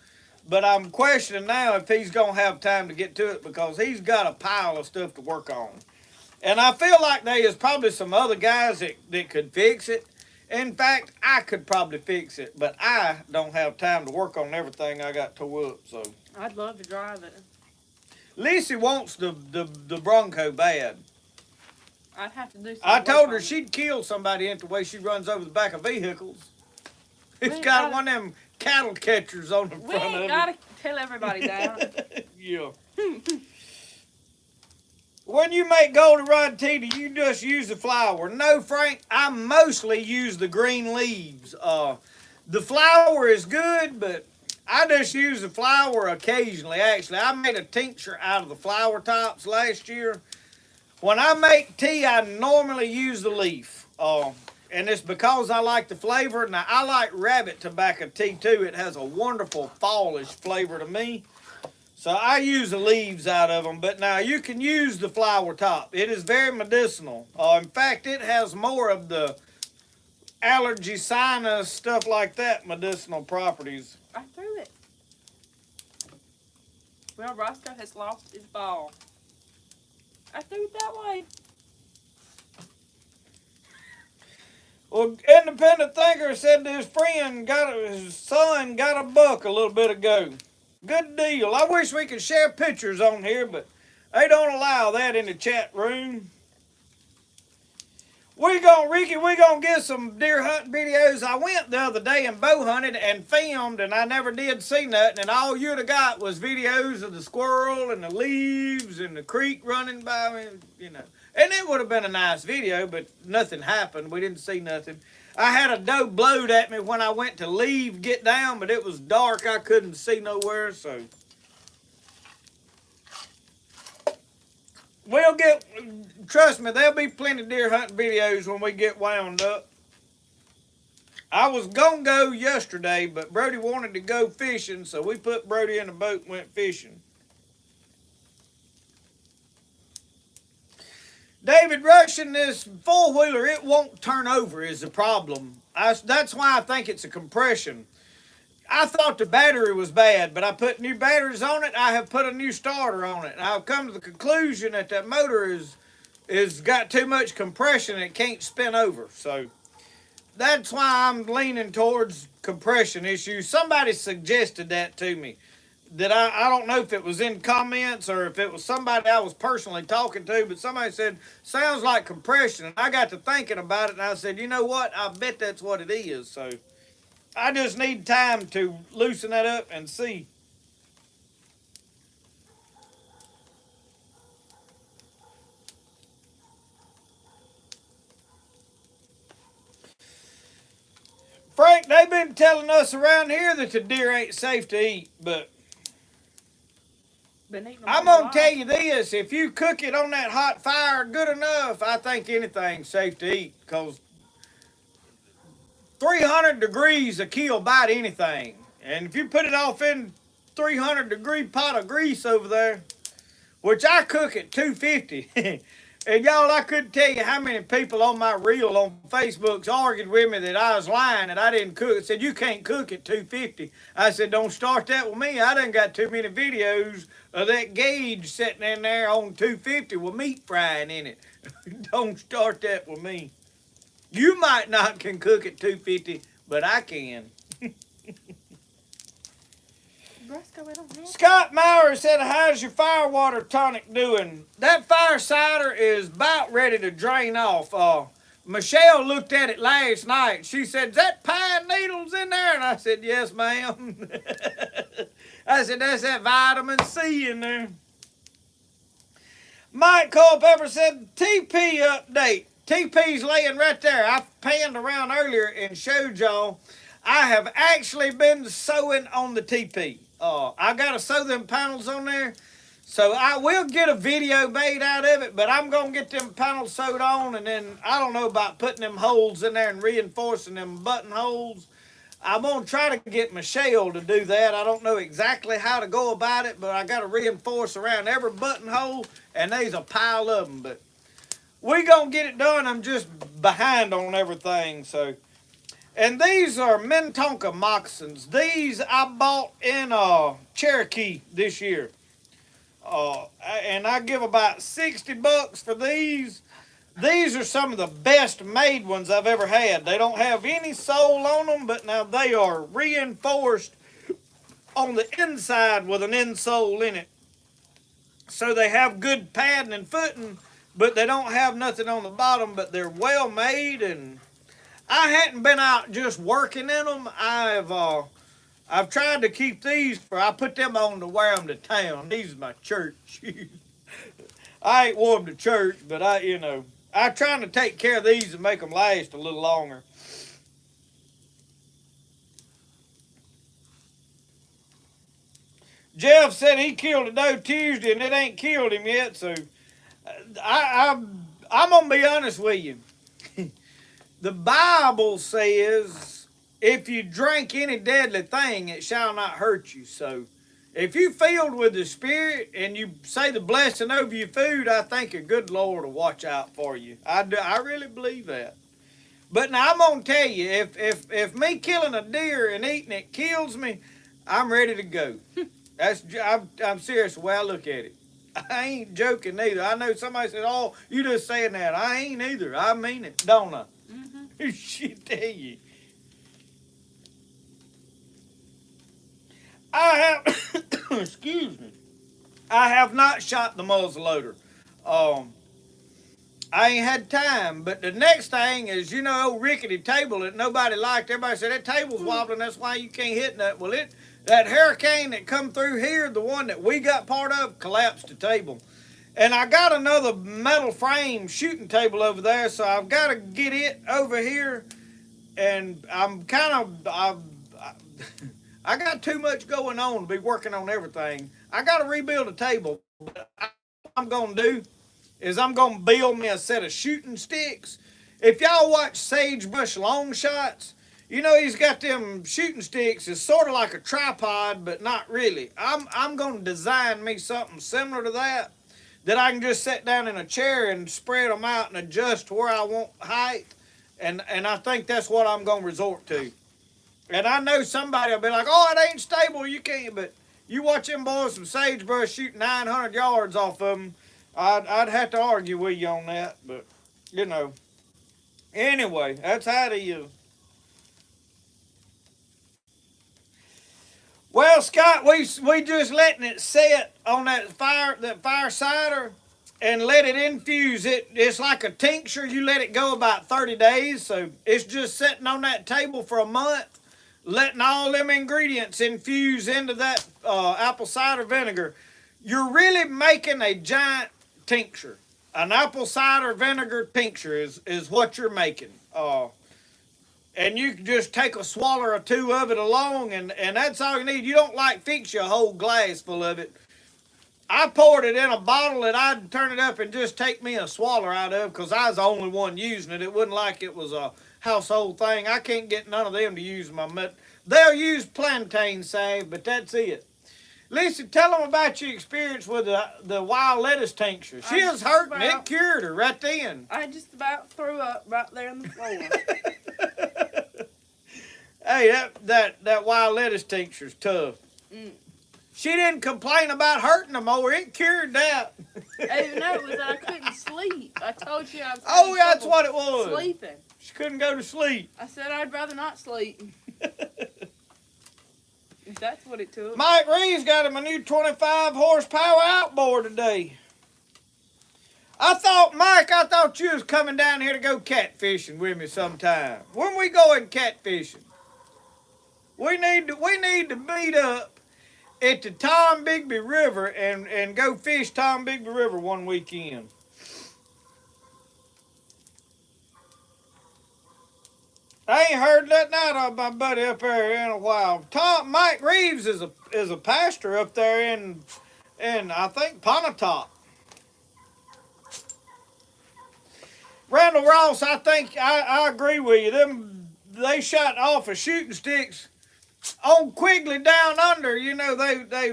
But I'm questioning now if he's going to have time to get to it because he's got a pile of stuff to work on. And I feel like there is probably some other guys that could fix it. In fact, I could probably fix it, but I don't have time to work on everything I got tore up. So I'd love to drive it. Lisa wants the Bronco bad. I'd have to do something. I told her she'd kill somebody in the way she runs over the back of vehicles. It's got one of them cattle catchers on the front of it. We ain't gotta tell everybody that. Yeah. When you make goldenrod tea, do you just use the flour? No, Frank, I mostly use the green leaves. The flour is good, but I just use the flour occasionally. Actually, I made a tincture out of the flower tops last year. When I make tea, I normally use the leaf. And it's because I like the flavor. Now, I like rabbit tobacco tea, too. It has a wonderful fallish flavor to me. So I use the leaves out of them. But now, you can use the flower top. It is very medicinal. In fact, it has more of the allergy, sinus, stuff like that, medicinal properties. I threw it. Well, Roscoe has lost his ball. I threw it that way. Well, Independent Thinker said his friend his son got a buck a little bit ago. Good deal. I wish we could share pictures on here, but they don't allow that in the chat room. Ricky, we're going to get some deer hunt videos. I went the other day and bow hunted and filmed, and I never did see nothing, and all you'd have got was videos of the squirrel and the leaves and the creek running by me, you know. And it would have been a nice video, but nothing happened. We didn't see nothing. I had a doe blowed at me when I went to get down, but it was dark. I couldn't see nowhere, so. Trust me, there'll be plenty of deer hunting videos when we get wound up. I was going to go yesterday, but Brody wanted to go fishing, so we put Brody in a boat and went fishing. David, rushing this four-wheeler, it won't turn over is the problem. That's why I think it's a compression. I thought the battery was bad, but I put new batteries on it. I have put a new starter on it. And I've come to the conclusion that motor is got too much compression and it can't spin over. So that's why I'm leaning towards compression issues. Somebody suggested that to me. That I don't know if it was in comments or if it was somebody I was personally talking to, but somebody said, sounds like compression. And I got to thinking about it, and I said, you know what? I bet that's what it is. So I just need time to loosen that up and see. Frank, they've been telling us around here that the deer ain't safe to eat, but I'm going to tell you this. If you cook it on that hot fire good enough, I think anything's safe to eat, because 300 degrees will kill about anything. And if you put it off in 300-degree pot of grease over there, which I cook at 250, and y'all, I couldn't tell you how many people on my reel on Facebook's argued with me that I was lying, that I didn't cook. Said, you can't cook at 250. I said, don't start that with me. I done got too many videos of that gauge sitting in there on 250 with meat frying in it. Don't start that with me. You might not can cook at 250, but I can. Scott Maurer said, how's your firewater tonic doing? That fire cider is about ready to drain off. Michelle looked at it last night. She said, "Is that pine needles in there?" And I said, "Yes, ma'am." I said, "That's that vitamin C in there." Mike Culpepper said, "TP update. TP's laying right there. I panned around earlier and showed y'all I have actually been sewing on the TP. I got to sew them panels on there. So I will get a video made out of it, but I'm going to get them panels sewed on, and then I don't know about putting them holes in there and reinforcing them button holes. I'm going to try to get Michelle to do that. I don't know exactly how to go about it, but I got to reinforce around every buttonhole, and there's a pile of them. But we going to get it done. I'm just behind on everything. So, and these are Minnetonka moccasins. These I bought in Cherokee this year. And I give about $60 for these. These are some of the best made ones I've ever had. They don't have any sole on them, but now they are reinforced on the inside with an insole in it. So they have good padding and footing, but they don't have nothing on the bottom, but they're well made. And I hadn't been out just working in them. I've tried to keep these I put them on to wear them to town. These are my church shoes. I ain't wore them to church, but I'm trying to take care of these and make them last a little longer. Jeff said he killed a doe Tuesday and it ain't killed him yet, so I'm gonna be honest with you. The Bible says, if you drink any deadly thing, it shall not hurt you. So if you filled with the Spirit and you say the blessing over your food, I think a good Lord will watch out for you. I really believe that. But now I'm going to tell you, if me killing a deer and eating it kills me, I'm ready to go. I'm serious the way I look at it. I ain't joking neither. I know somebody said, "Oh, you just saying that." I ain't either. I mean it, don't I? Mm-hmm. Shit, tell you. I have, excuse me, I have not shot the muzzleloader. I ain't had time, but the next thing is, old rickety table that nobody liked. Everybody said, "That table's wobbling, that's why you can't hit that." Well, that hurricane that come through here, the one that we got part of, collapsed the table. And I got another metal frame shooting table over there, so I've got to get it over here. And I'm I got too much going on to be working on everything. I got to rebuild a table. What I'm going to do is I'm going to build me a set of shooting sticks. If y'all watch Sagebrush Long Shots, he's got them shooting sticks. It's sort of like a tripod, but not really. I'm going to design me something similar to that I can just sit down in a chair and spread them out and adjust where I want height. And I think that's what I'm going to resort to. And I know somebody will be like, "Oh, it ain't stable, you can't." But you watch them boys from Sagebrush shoot 900 yards off of them, I'd have to argue with you on that. But, anyway, that's how it is. Well, Scott, we just letting it set on that fire cider and let it infuse. It's like a tincture. You let it go about 30 days. So it's just sitting on that table for a month, letting all them ingredients infuse into that apple cider vinegar. You're really making a giant tincture. An apple cider vinegar tincture is what you're making. And you can just take a swallow or two of it along, and that's all you need. You don't fix you a whole glass full of it. I poured it in a bottle that I'd turn it up and just take me a swallow out of, because I was the only one using it. It wasn't like it was a household thing. I can't get none of them to use my They'll use plantain save, but that's it. Lisa, tell them about your experience with the wild lettuce tincture. She was hurting. It cured her right then. I just about threw up right there on the floor. Hey, that wild lettuce tincture's tough. Mm. She didn't complain about hurting no more. It cured that. Hey, no, it was that I couldn't sleep. I told you I was Oh, that's what it was. Sleeping. She couldn't go to sleep. I said I'd rather not sleep. If that's what it took. Mike Reeves got him a new 25 horsepower outboard today. I thought you was coming down here to go catfishing with me sometime. When we going catfishing? We need to meet up at the Tom Bigby River and go fish Tom Bigby River one weekend. I ain't heard nothing out of my buddy up there in a while. Mike Reeves is a pastor up there in I think Pontotoc. Randall Ross, I think I agree with you. They shot off of shooting sticks on Quigley down under. You know they I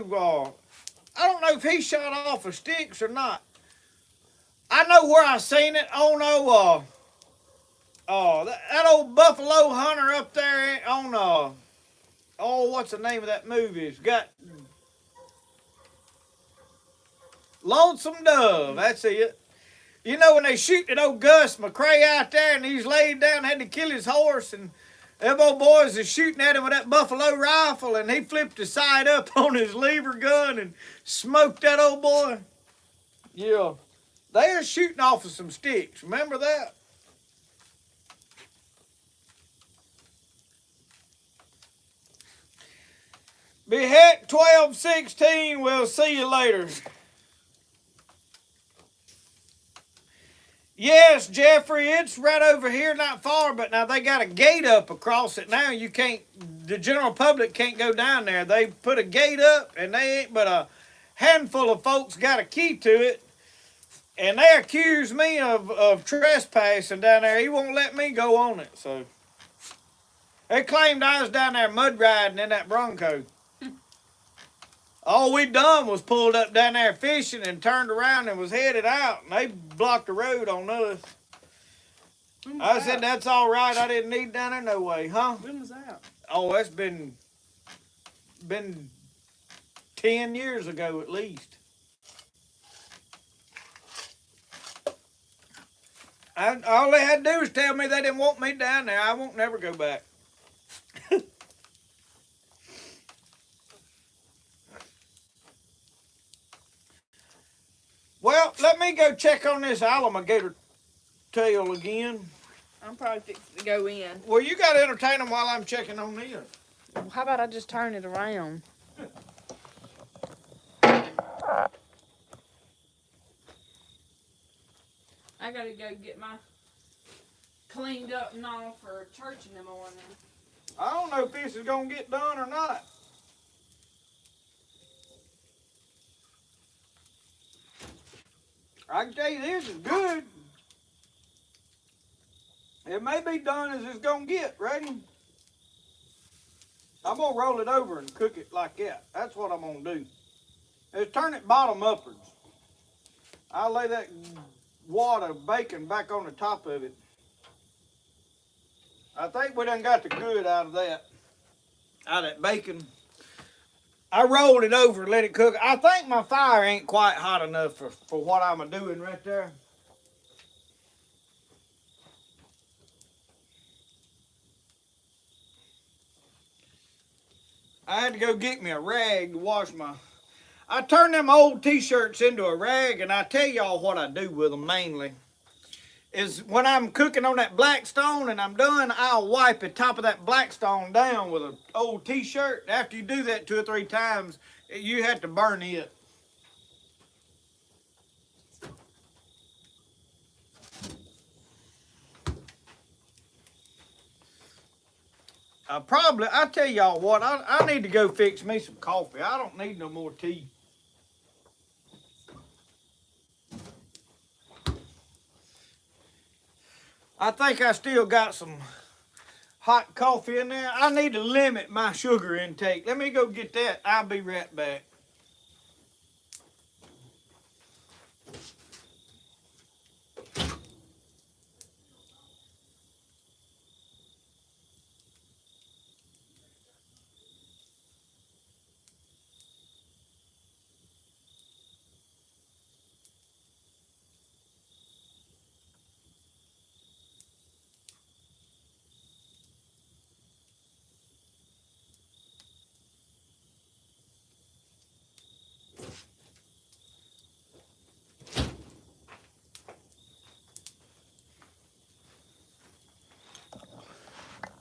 don't know if he shot off of sticks or not. I know where I seen it. Oh no, that old Buffalo Hunter up there on what's the name of that movie? It's got Lonesome Dove. That's it. You know when they shoot that old Gus McCrae out there and he's laid down, had to kill his horse, and them old boys is shooting at him with that buffalo rifle, and he flipped the sight up on his lever gun and smoked that old boy. Yeah, they are shooting off of some sticks. Remember that? Beheck 1216. We'll see you later. Yes, Jeffrey, it's right over here, not far, but now they got a gate up across it now. You can't, the general public can't go down there. They put a gate up, and they ain't but a handful of folks got a key to it, and they accuse me of trespassing down there. He won't let me go on it, so. They claimed I was down there mud riding in that Bronco. All we done was pulled up down there fishing and turned around and was headed out, and they blocked the road on us. I said, that's all right. I didn't need down there no way, huh? When was that? Oh, that's been 10 years ago at least. All they had to do was tell me they didn't want me down there. I won't never go back. Well, let me go check on this alligator tail again. I'm probably fixing to go in. Well, you got to entertain them while I'm checking on this. Well, how about I just turn it around? I gotta go get my cleaned up and all for church in the morning. I don't know if this is going to get done or not. I can tell you this is good. It may be done as it's going to get. Ready? I'm going to roll it over and cook it like that. That's what I'm going to do. Is turn it bottom upwards. I'll lay that wad of bacon back on the top of it. I think we done got the good out of that. Out of that bacon. I rolled it over and let it cook. I think my fire ain't quite hot enough for what I'm doing right there. I had to go get me a rag to wash my... I turn them old t-shirts into a rag, and I tell y'all what I do with them mainly. Is when I'm cooking on that Blackstone and I'm done, I'll wipe the top of that Blackstone down with an old t-shirt. After you do that 2 or 3 times, you have to burn it. I tell y'all what, I need to go fix me some coffee. I don't need no more tea. I think I still got some hot coffee in there. I need to limit my sugar intake. Let me go get that. I'll be right back.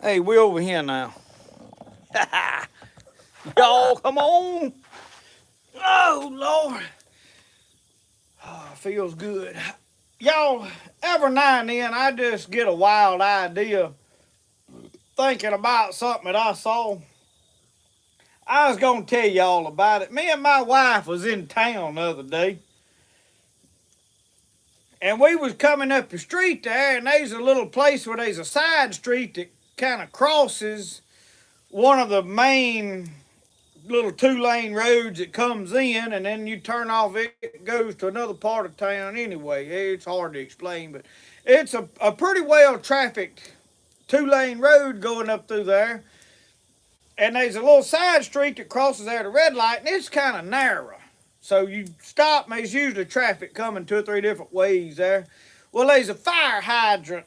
Hey, we over here now. Y'all, come on. Oh, Lord. Oh, feels good. Y'all, every now and then I just get a wild idea thinking about something that I saw. I was going to tell y'all about it. Me and my wife was in town the other day. And we was coming up the street there, and there's a little place where there's a side street that kind of crosses one of the main little 2-lane roads that comes in, and then you turn off, it goes to another part of town anyway. It's hard to explain, but it's a pretty well trafficked 2-lane road going up through there. And there's a little side street that crosses there at a red light, and it's kind of narrow. So you stop, and there's usually traffic coming 2 or 3 different ways there. Well, there's a fire hydrant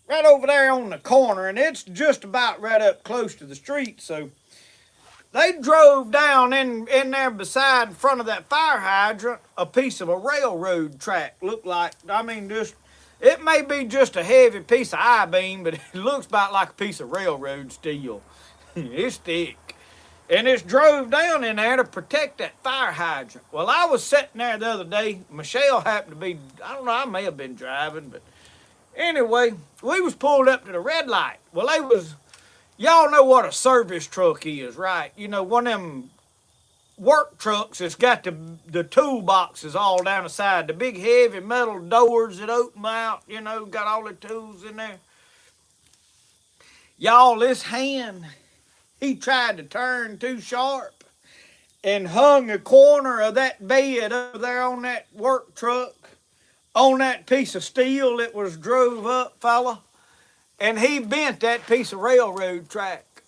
right over there on the corner, and it's just about right up close to the street. So they drove down in there beside in front of that fire hydrant a piece of a railroad track. Looked like, I mean, just, it may be just a heavy piece of I-beam, but it looks about like a piece of railroad steel. It's thick. And it's drove down in there to protect that fire hydrant. Well, I was sitting there the other day. Michelle happened to be, I don't know, I may have been driving, but anyway, we was pulled up to the red light. Well, they was, y'all know what a service truck is, right? You know, one of them work trucks that's got the toolboxes all down the side, the big heavy metal doors that open out, you know, got all the tools in there. Y'all, this hand, he tried to turn too sharp and hung a corner of that bed over there on that work truck on that piece of steel that was drove up, fella, and he bent that piece of railroad track.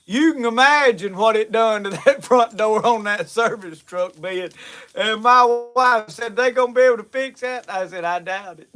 You can imagine what it done to that front door on that service truck bed. And my wife said, they gonna be able to fix that? I said, I doubt it.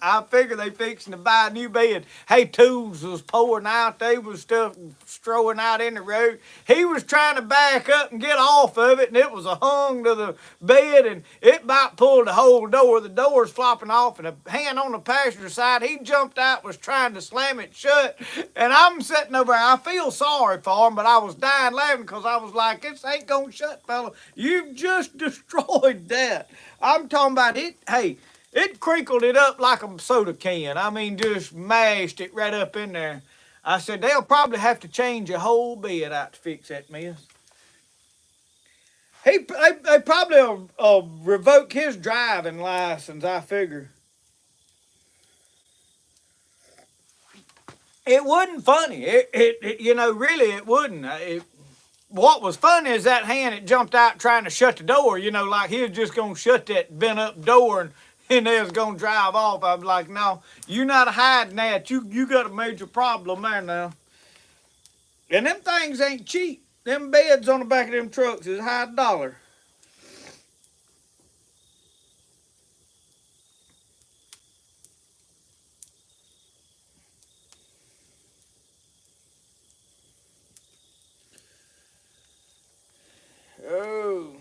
I figure they fixing to buy a new bed. Hey, tools was pouring out. They was stuff strolling out in the road. He was trying to back up and get off of it, and it was a hung to the bed, and it about pulled the whole door. The door's flopping off, and a hand on the passenger side, he jumped out, was trying to slam it shut. And I'm sitting over there. I feel sorry for him, but I was dying laughing because I was like, this ain't gonna shut, fella. You've just destroyed that. I'm talking about it. Hey, it crinkled it up like a soda can. I mean, just mashed it right up in there. I said, they'll probably have to change your whole bed out to fix that mess. They probably will revoke his driving license, I figure. It wasn't funny. You know, really, it wouldn't. What was funny is that hand that jumped out trying to shut the door, you know, like he was just going to shut that bent up door and they was gonna drive off. I was like, no, you're not hiding that. You got a major problem there now. And them things ain't cheap. Them beds on the back of them trucks is high dollar. Oh.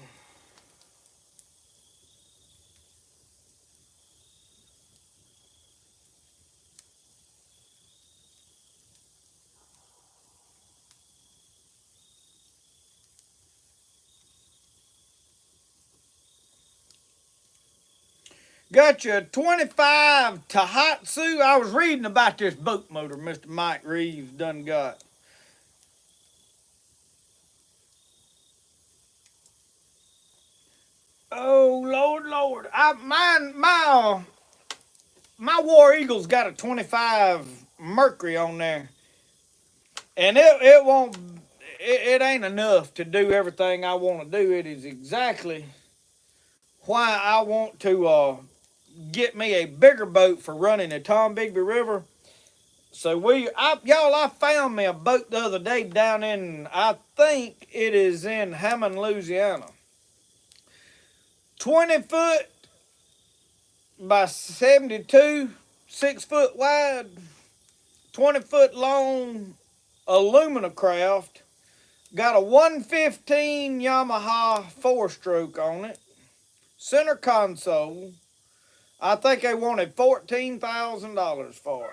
Got you a 25 Tahatsu. I was reading about this boat motor Mr. Mike Reeves done got. Oh, Lord. My War Eagle's got a 25 Mercury on there. And it won't, it ain't enough to do everything I want to do. It is exactly why I want to get me a bigger boat for running the Tom Bigby River. So I found me a boat the other day down in, I think it is in Hammond, Louisiana. 20 foot by 72, 6 foot wide, 20 foot long aluminum craft. Got a 115 Yamaha 4-stroke on it. Center console. I think they wanted $14,000 for it.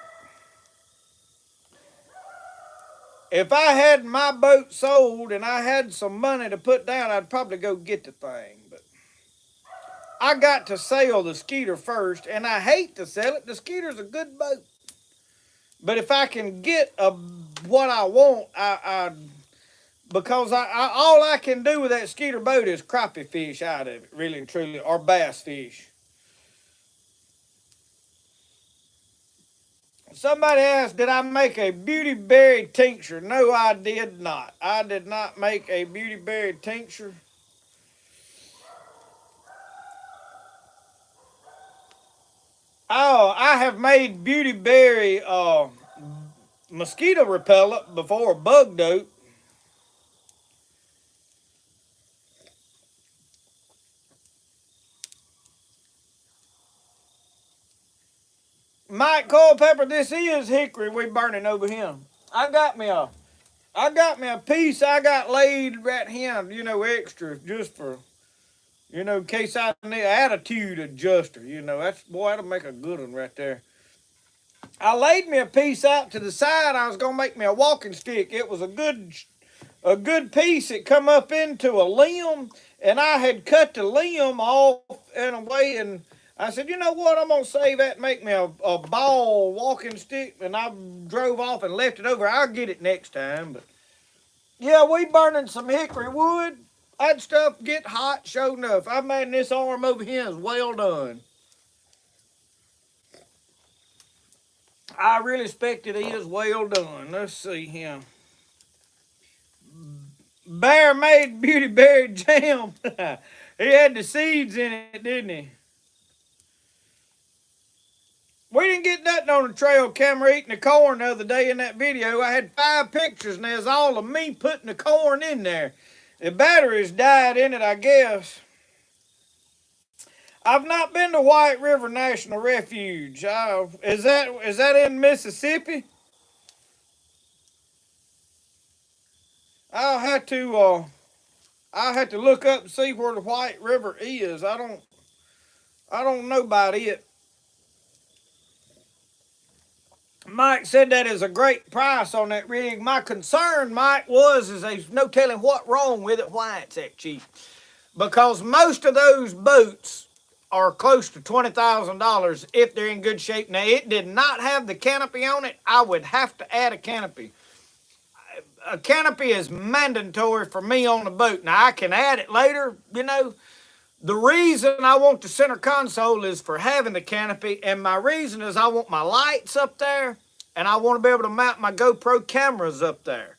if I had my boat sold and I had some money to put down, I'd probably go get the thing. But I got to sell the Skeeter first, and I hate to sell it. The Skeeter's a good boat. But if I can get what I want, because all I can do with that Skeeter boat is crappie fish out of it, really and truly, or bass fish. Somebody asked, did I make a beauty berry tincture? No, I did not. I did not make a beauty berry tincture. Oh, I have made beauty berry mosquito repellent before, bug dope. Mike Culpepper, this is hickory we burning over here. I got me a piece I got laid right here, extra just for, in case I need an attitude adjuster. That'll make a good one right there. I laid me a piece out to the side. I was gonna make me a walking stick. It was a good piece. It come up into a limb, and I had cut the limb off in a way, and I said, you know what, I'm gonna save that and make me a ball walking stick, and I drove off and left it over. I'll get it next time. But yeah, we burning some hickory wood. That stuff get hot, sure enough. I made this arm over here is well done. I really expect it is well done. Let's see here. Bear made beauty berry jam. He had the seeds in it, didn't he? We didn't get nothing on the trail camera eating the corn the other day in that video. I had 5 pictures, and there's all of me putting the corn in there. The batteries died in it, I guess. I've not been to White River National Refuge. Is that in Mississippi? I'll have to look up and see where the White River is. I don't know about it. Mike said that is a great price on that rig. My concern, Mike, is there's no telling what wrong with it, why it's that cheap. Because most of those boats are close to $20,000 if they're in good shape. Now, it did not have the canopy on it. I would have to add a canopy. A canopy is mandatory for me on the boat. Now, I can add it later, The reason I want the center console is for having the canopy, and my reason is I want my lights up there, and I want to be able to mount my GoPro cameras up there.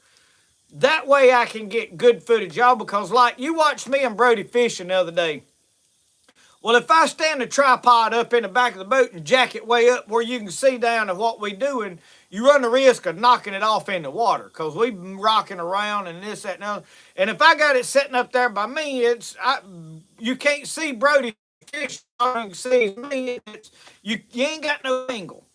That way I can get good footage, y'all, because like you watched me and Brody fishing the other day. Well, if I stand the tripod up in the back of the boat and jack it way up where you can see down to what we're doing, you run the risk of knocking it off in the water because we've been rocking around and this, that, and other. And if I got it sitting up there by me, you can't see Brody fish. All you can see is me. You ain't got no angle.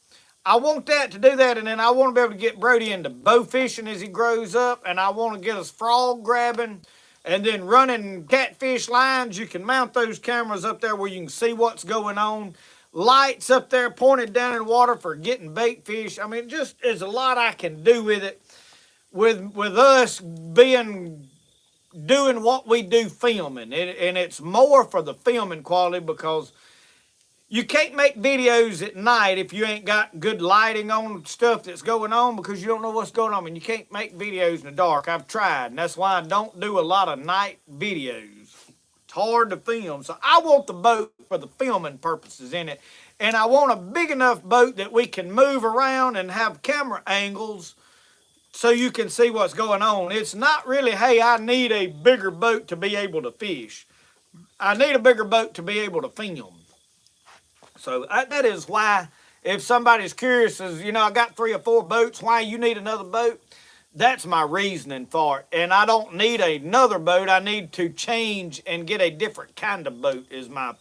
I want that to do that, and then I want to be able to get Brody into bow fishing as he grows up, and I want to get us frog grabbing. And then running catfish lines, you can mount those cameras up there where you can see what's going on. Lights up there pointed down in the water for getting bait fish. I mean, just there's a lot I can do with it. With us doing what we do filming. And it's more for the filming quality because you can't make videos at night if you ain't got good lighting on stuff that's going on because you don't know what's going on. And you can't make videos in the dark. I've tried, and that's why I don't do a lot of night videos. It's hard to film. So I want the boat for the filming purposes in it. And I want a big enough boat that we can move around and have camera angles so you can see what's going on. It's not really, hey, I need a bigger boat to be able to fish. I need a bigger boat to be able to film. So that is why, if somebody's curious, as I got 3 or 4 boats, why you need another boat, that's my reasoning for it. And I don't need another boat. I need to change and get a different kind of boat is my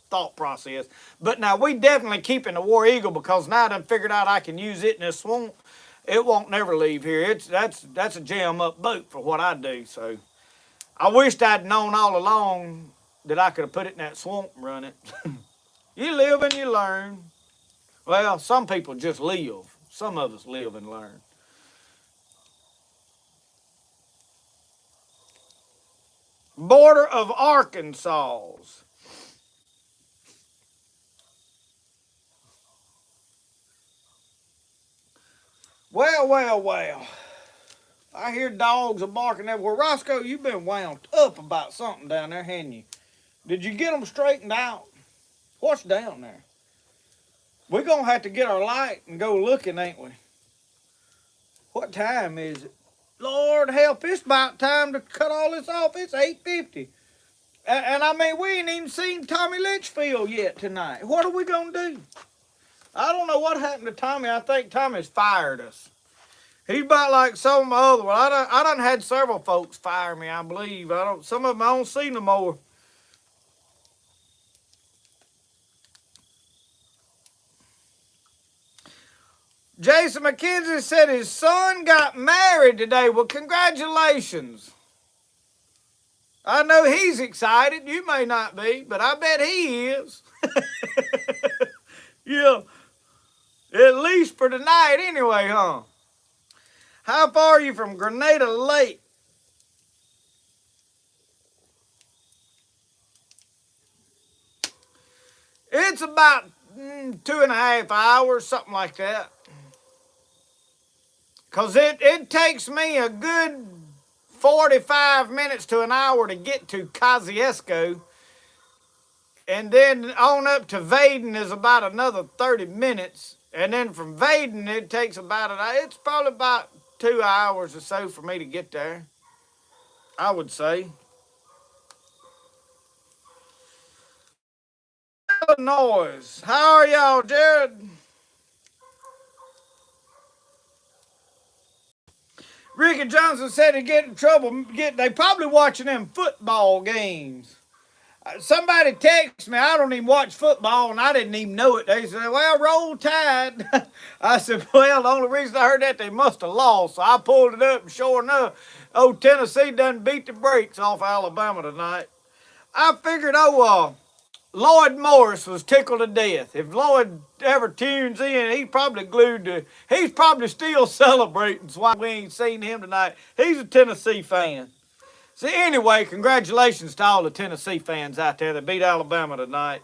thought process. But now we definitely keeping the War Eagle because now I done figured out I can use it in this swamp. It won't never leave here. That's a jam up boat for what I do. So I wished I'd known all along that I could have put it in that swamp and run it. You live and you learn. Well, some people just live. Some of us live and learn. border of Arkansas. Well, well, well. I hear dogs are barking everywhere. Roscoe, you've been wound up about something down there, hadn't you? Did you get them straightened out? What's down there? We're going to have to get our light and go looking, ain't we? What time is it? Lord help, it's about time to cut all this off. It's 8:50. And I mean, we ain't even seen Tommy Litchfield yet tonight. What are we going to do? I don't know what happened to Tommy. I think Tommy's fired us. He's about like some of my other ones. I done had several folks fire me, I believe. Some of them I don't see no more. Jason McKenzie said his son got married today. Well, congratulations. I know he's excited. You may not be, but I bet he is. Yeah. At least for tonight anyway, huh? How far are you from Grenada Lake? It's about 2.5 hours, something like that. Because it takes me a good 45 minutes to an hour to get to Kosciuszko. And then on up to Vaden is about another 30 minutes. And then from Vaden, it takes it's probably about 2 hours or so for me to get there, I would say. Illinois. How are y'all, Jared? Ricky Johnson said he get in trouble. They probably watching them football games. Somebody texted me, I don't even watch football, and I didn't even know it. They said, well, roll tide. I said, well, the only reason I heard that, they must have lost. So I pulled it up, and sure enough, old Tennessee done beat the brakes off Alabama tonight. I figured, Lloyd Morris was tickled to death. If Lloyd ever tunes in, he's probably still celebrating. That's why we ain't seen him tonight. He's a Tennessee fan. So anyway, congratulations to all the Tennessee fans out there that beat Alabama tonight.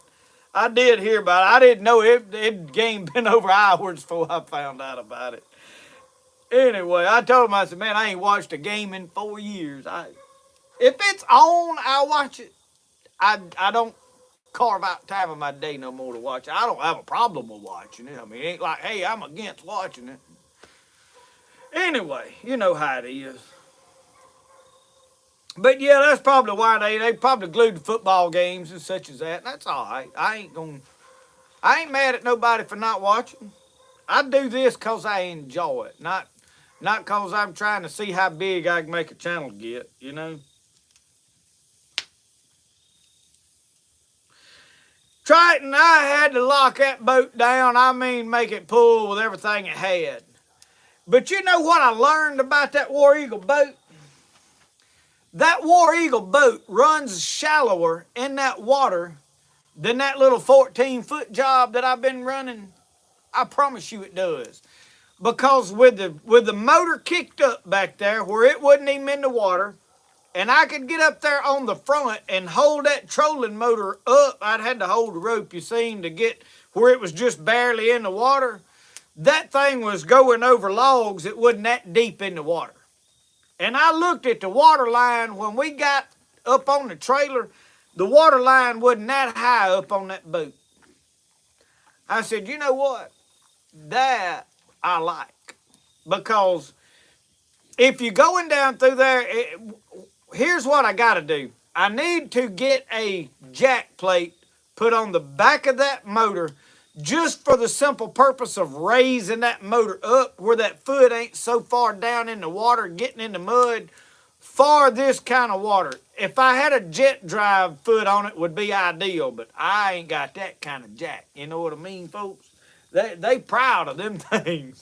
I did hear about it. I didn't know it game been over hours before I found out about it. Anyway, I told him, I said, man, I ain't watched a game in 4 years. If it's on, I'll watch it. I don't carve out time of my day no more to watch it. I don't have a problem with watching it. I mean, it ain't like, hey, I'm against watching it. Anyway, you know how it is. But yeah, that's probably why they probably glued the football games and such as that. And that's all right. I ain't mad at nobody for not watching. I do this cause I enjoy it, not cause I'm trying to see how big I can make a channel get, you know. Triton, I had to lock that boat down. I mean, make it pull with everything it had. But you know what I learned about that War Eagle boat? That War Eagle boat runs shallower in that water than that little 14-foot job that I've been running. I promise you it does. Because with the motor kicked up back there where it wasn't even in the water, and I could get up there on the front and hold that trolling motor up. I'd had to hold the rope, you seen, to get where it was just barely in the water. That thing was going over logs. It wasn't that deep in the water. And I looked at the water line when we got up on the trailer. The water line wasn't that high up on that boat. I said, you know what? That I like. Because if you're going down through there, here's what I got to do. I need to get a jack plate put on the back of that motor just for the simple purpose of raising that motor up where that foot ain't so far down in the water, getting in the mud for this kind of water. If I had a jet drive foot on it, would be ideal, but I ain't got that kind of jack. You know what I mean, folks? They proud of them things.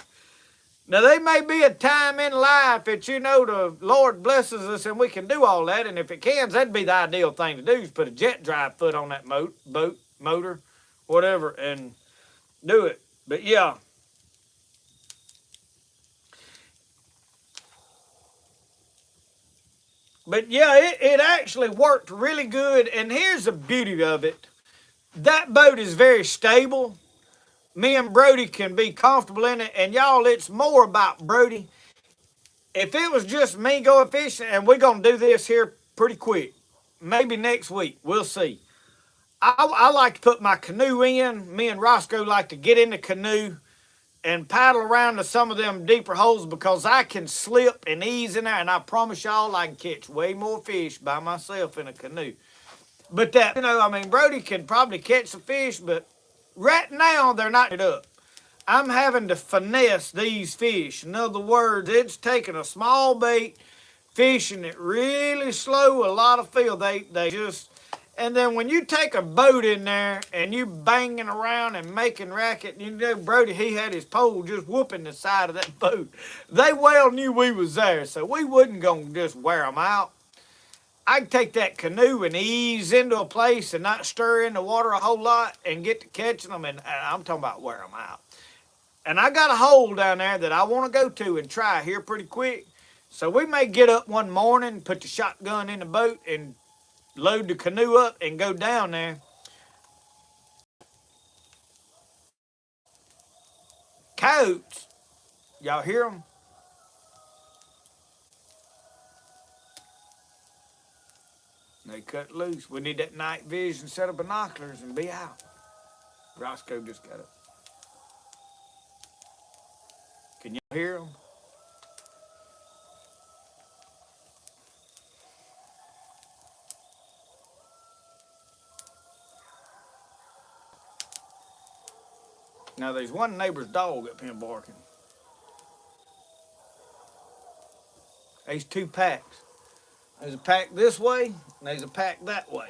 Now, there may be a time in life that, you know, the Lord blesses us and we can do all that. And if it can, that'd be the ideal thing to do, is put a jet drive foot on that motor, whatever, and do it. But, yeah. But yeah, it actually worked really good. And here's the beauty of it. That boat is very stable. Me and Brody can be comfortable in it. And y'all, it's more about Brody. If it was just me going fishing, and we're going to do this here pretty quick, maybe next week, we'll see. I like to put my canoe in. Me and Roscoe like to get in the canoe and paddle around to some of them deeper holes because I can slip and ease in there, and I promise y'all I can catch way more fish by myself in a canoe. But that, I mean, Brody can probably catch the fish, but right now they're not it up. I'm having to finesse these fish. In other words, it's taking a small bait, fishing it really slow, a lot of feel. They just, and then when you take a boat in there and you banging around and making racket, Brody, he had his pole just whooping the side of that boat. They well knew we was there, so we wasn't going to just wear them out. I can take that canoe and ease into a place and not stir in the water a whole lot and get to catching them, and I'm talking about wear them out. And I got a hole down there that I want to go to and try here pretty quick. So we may get up one morning, put the shotgun in the boat, and load the canoe up and go down there. Coyotes, y'all hear them? They cut loose. We need that night vision set of binoculars and be out. Roscoe just got up. Can you hear them? Now there's one neighbor's dog up here barking. There's two packs. There's a pack this way, and there's a pack that way.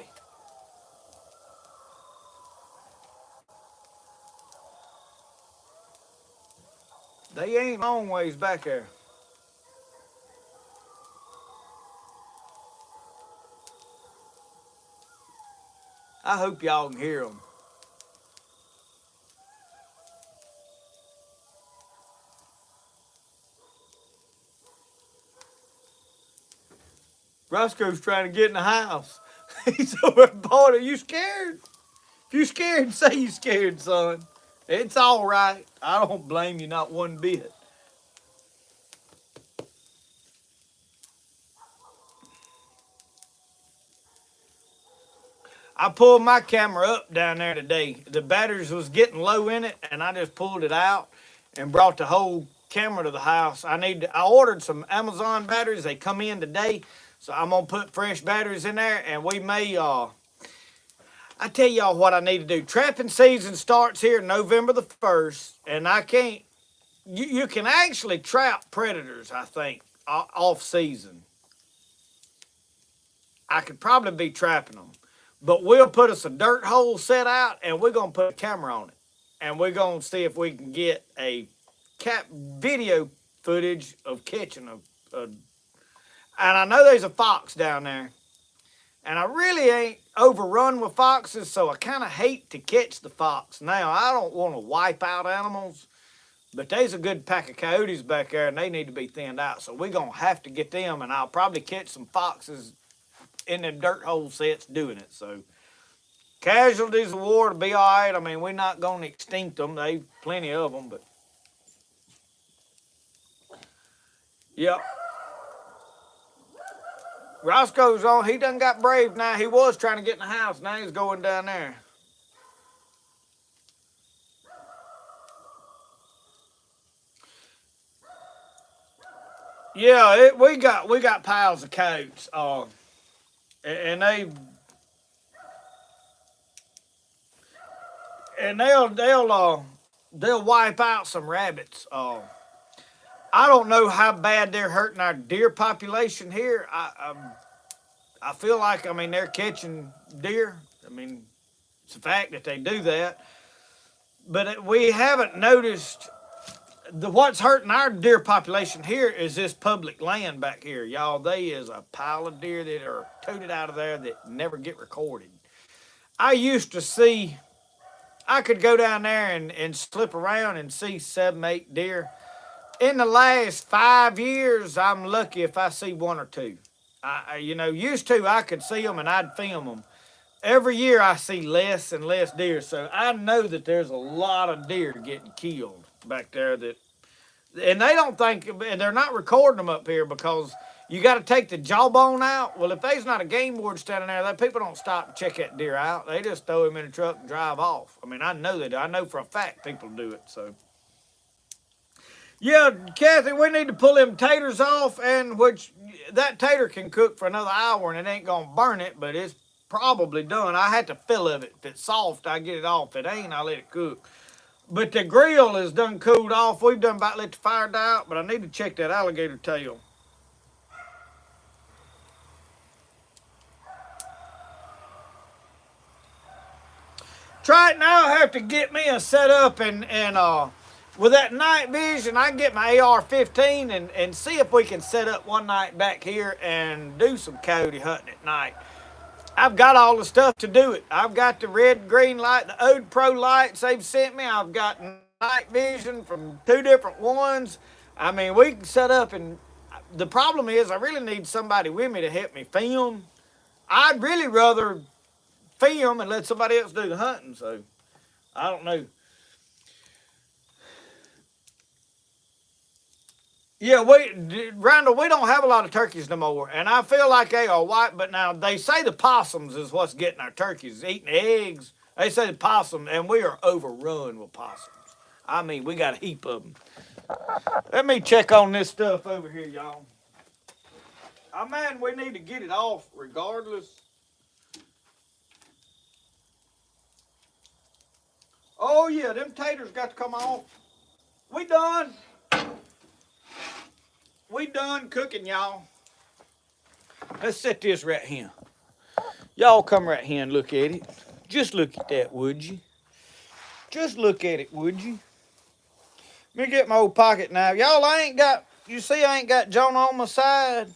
They ain't long ways back there. I hope y'all can hear them. Roscoe's trying to get in the house. He's over at Paul. Are you scared? If you're scared, say you're scared, son. It's all right. I don't blame you not one bit. I pulled my camera up down there today. The batteries was getting low in it, and I just pulled it out and brought the whole camera to the house. I ordered some Amazon batteries. They come in today, so I'm gonna put fresh batteries in there, and we may. I tell y'all what I need to do. Trapping season starts here November the 1st, and I can't. You can actually trap predators, I think, off season. I could probably be trapping them. But we'll put us a dirt hole set out, and we're going to put a camera on it. And we're going to see if we can get a video footage of catching a. And I know there's a fox down there. And I really ain't overrun with foxes, so I kind of hate to catch the fox. Now, I don't want to wipe out animals, but there's a good pack of coyotes back there, and they need to be thinned out. So we're going to have to get them, and I'll probably catch some foxes in them dirt hole sets doing it. So casualties of war to be all right. I mean, we're not going to extinct them. There's plenty of them, but yeah. Roscoe's on. He done got brave now. He was trying to get in the house. Now he's going down there. Yeah, we got piles of coyotes. And they'll wipe out some rabbits. I don't know how bad they're hurting our deer population here. I feel like, I mean, they're catching deer. I mean, it's a fact that they do that. But we haven't noticed what's hurting our deer population here is this public land back here. Y'all, there is a pile of deer that are tooted out of there that never get recorded. I used to see, I could go down there and slip around and see 7, 8 deer. In the last 5 years, I'm lucky if I see 1 or 2. You know, used to I could see them and I'd film them. Every year I see less and less deer, so I know that there's a lot of deer getting killed back there. That, and they don't think, and they're not recording them up here because you got to take the jawbone out. Well, if there's not a game warden standing there, that people don't stop to check that deer out. They just throw him in the truck and drive off. I mean, I know they do. I know for a fact people do it. So, yeah, Kathy, we need to pull them taters off, and which that tater can cook for another hour, and it ain't gonna burn it, but it's probably done. I had to fill of it. If it's soft, I get it off. If it ain't, I let it cook. But the grill is done cooled off. We've done about let the fire die out, but I need to check that alligator tail. Try it now. I have to get me a setup and with that night vision, I can get my AR-15 and see if we can set up one night back here and do some coyote hunting at night. I've got all the stuff to do it. I've got the red green light, the Ode Pro lights they've sent me. I've got night vision from 2 different ones. I mean, we can set up, and the problem is I really need somebody with me to help me film. I'd really rather film and let somebody else do the hunting, so I don't know. Yeah, Randall, we don't have a lot of turkeys no more, and I feel like they are white. But now they say the possums is what's getting our turkeys, eating eggs. They say the possum, and we are overrun with possums. I mean, we got a heap of them. Let me check on this stuff over here, y'all. Man, we need to get it off regardless. Oh yeah, them taters got to come off. We done. We done cooking, y'all. Let's set this right here. Y'all come right here and look at it. Just look at that, would you? Just look at it, would you? Let me get my old pocket knife. Y'all, you see I ain't got Jonah on my side.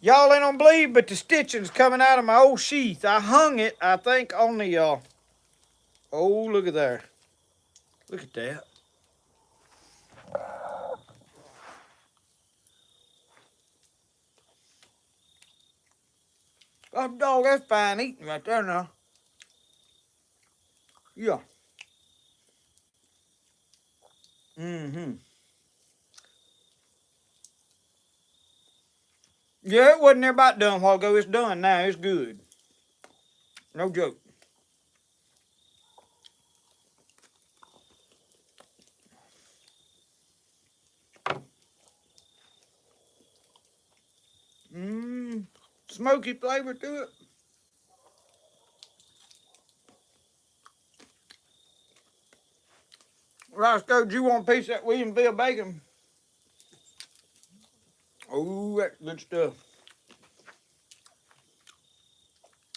Y'all ain't gonna believe, but the stitching's coming out of my old sheath. I hung it, I think, on the, oh, look at there. Look at that. Oh, dog, that's fine eating right there now. Yeah. Mm-hmm. Yeah, it wasn't there about done a while ago. It's done now. It's good. No joke. Smoky flavor to it. Roscoe, do you want a piece of that Williamsville bacon? Oh, that's good stuff.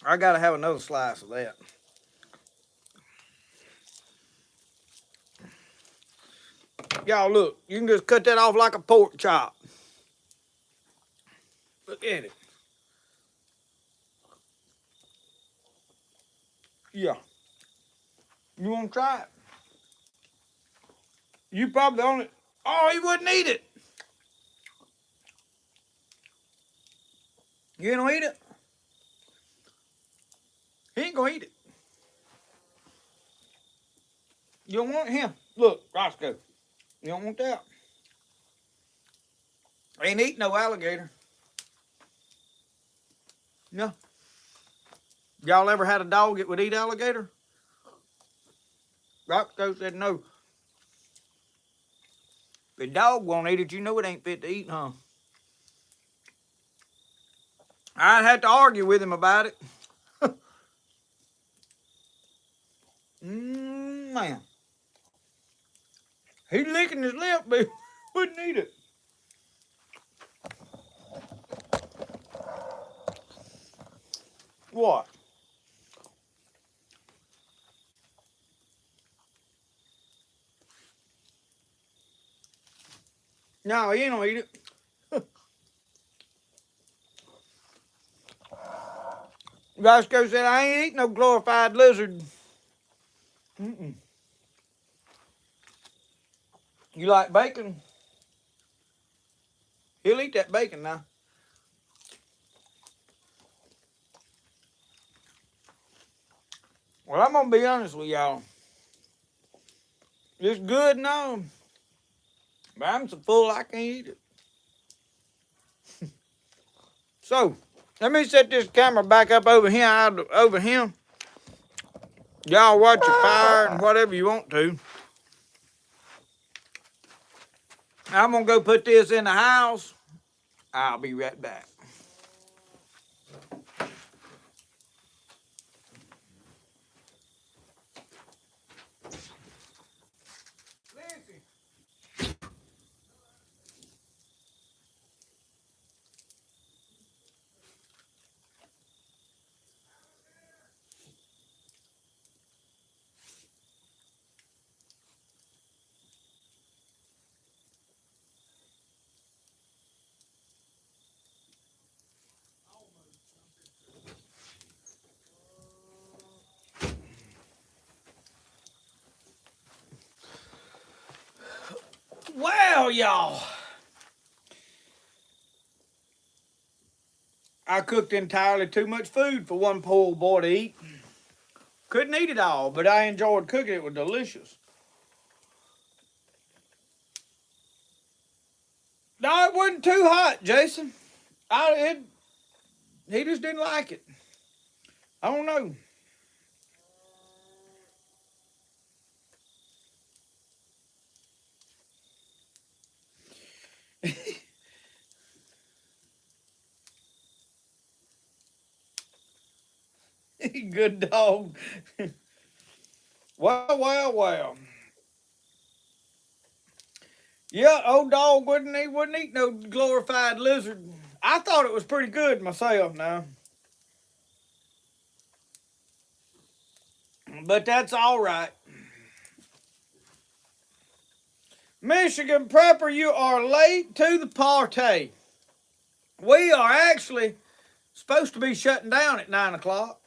I gotta have another slice of that. Y'all look, you can just cut that off like a pork chop. Look at it. Yeah. You wanna try it? You probably only, oh, he wouldn't eat it. You ain't gonna eat it? He ain't gonna eat it. You don't want him. Look, Roscoe. You don't want that. Ain't eating no alligator. No. Y'all ever had a dog that would eat alligator? Roscoe said no. If a dog won't eat it, you know it ain't fit to eat, huh? I'd have to argue with him about it. Man. He's licking his lip, but he wouldn't eat it. What? No, he ain't gonna eat it. Roscoe said, I ain't eating no glorified lizard. Mm-mm. You like bacon? He'll eat that bacon now. Well, I'm gonna be honest with y'all. It's good now, but I'm so full I can't eat it. So, let me set this camera back up over here, over here. Y'all watch your fire and whatever you want to. I'm gonna go put this in the house. I'll be right back. Well, y'all, I cooked entirely too much food for one poor boy to eat. Couldn't eat it all, but I enjoyed cooking it. It was delicious. No, it wasn't too hot, Jason. He just didn't like it. I don't know. Good dog. Well. Yeah, old dog wouldn't eat no glorified lizard. I thought it was pretty good myself now. But that's all right. Michigan Prepper, you are late to the party. We are actually supposed to be shutting down at 9 o'clock.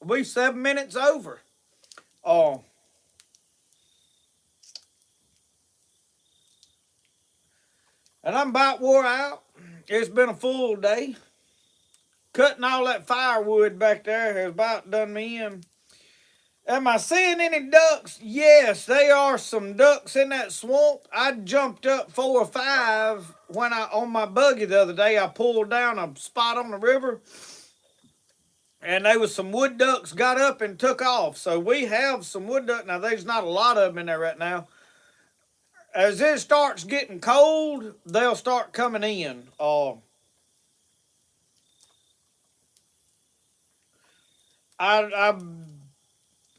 We 7 minutes over. Oh, and I'm about wore out. It's been a full day. Cutting all that firewood back there has about done me in. Am I seeing any ducks? Yes, there are some ducks in that swamp. I jumped up 4 or 5 when on my buggy the other day. I pulled down a spot on the river, and there was some wood ducks got up and took off. So we have some wood ducks. Now, there's not a lot of them in there right now. As it starts getting cold, they'll start coming in. I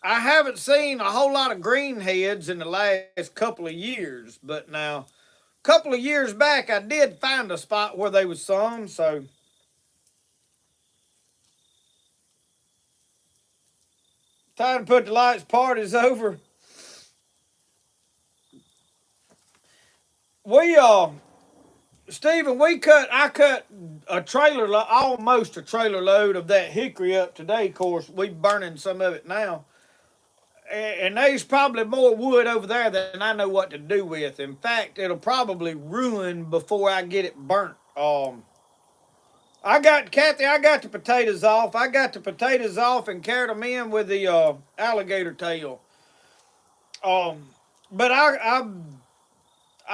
I haven't seen a whole lot of greenheads in the last couple of years, but now a couple of years back I did find a spot where there was some. So time to put the lights parties over. We Stephen, I cut a almost a trailer load of that hickory up today. Of course, we burning some of it now. And there's probably more wood over there than I know what to do with. In fact, it'll probably ruin before I get it burnt. Kathy, I got the potatoes off. And carried them in with the alligator tail. But I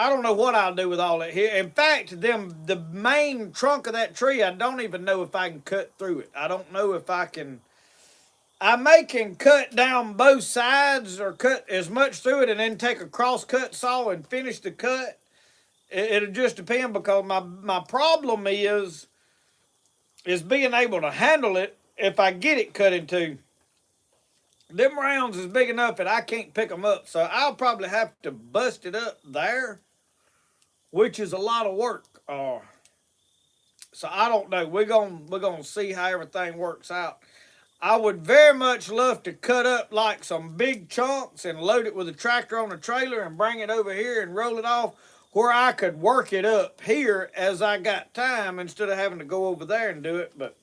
don't know what I'll do with all that here. In fact, the main trunk of that tree, I don't even know if I can cut through it. I don't know if I can. I may can cut down both sides or cut as much through it and then take a cross cut saw and finish the cut. It'll just depend because my problem is being able to handle it if I get it cut into. Them rounds is big enough that I can't pick them up, so I'll probably have to bust it up there, which is a lot of work. So I don't know. We're gonna see how everything works out. I would very much love to cut up like some big chunks and load it with a tractor on a trailer and bring it over here and roll it off where I could work it up here as I got time instead of having to go over there and do it. But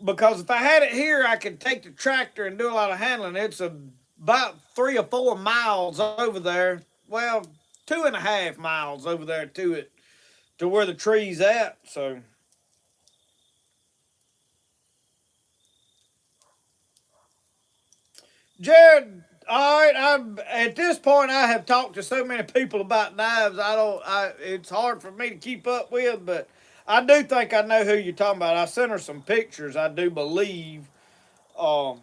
because if I had it here, I could take the tractor and do a lot of handling. It's about 3 or 4 miles over there. Well, 2.5 miles over there to it, to where the tree's at. So Jared, all right. I'm at this point. I have talked to so many people about knives. I don't. It's hard for me to keep up with, but I do think I know who you're talking about. I sent her some pictures. I do believe. Um,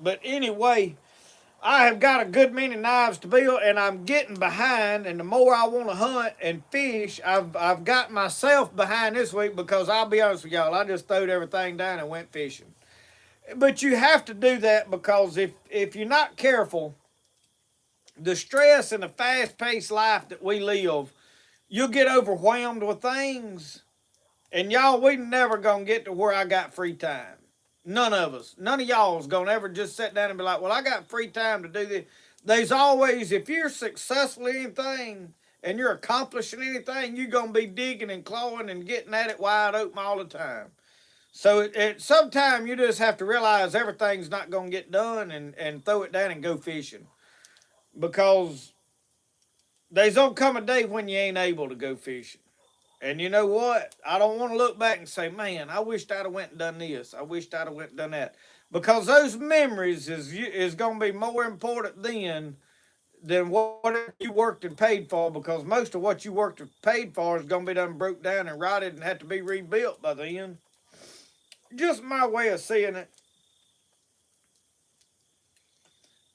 but anyway, I have got a good many knives to build, and I'm getting behind. And the more I want to hunt and fish, I've got myself behind this week because I'll be honest with y'all, I just throwed everything down and went fishing. But you have to do that because if you're not careful, the stress and the fast-paced life that we live, you'll get overwhelmed with things. And y'all, we never gonna get to where I got free time. None of us. None of y'all's gonna ever just sit down and be like, well, I got free time to do this. There's always, if you're successful in anything and you're accomplishing anything, you're gonna be digging and clawing and getting at it wide open all the time. So sometimes you just have to realize everything's not gonna get done and throw it down and go fishing. Because there's gonna come a day when you ain't able to go fishing. And you know what? I don't want to look back and say, man, I wished I'd have went and done this. I wished I'd have went and done that. Because those memories is going to be more important then than what you worked and paid for. Because most of what you worked and paid for is going to be done broke down and rotted and have to be rebuilt by then. Just my way of seeing it.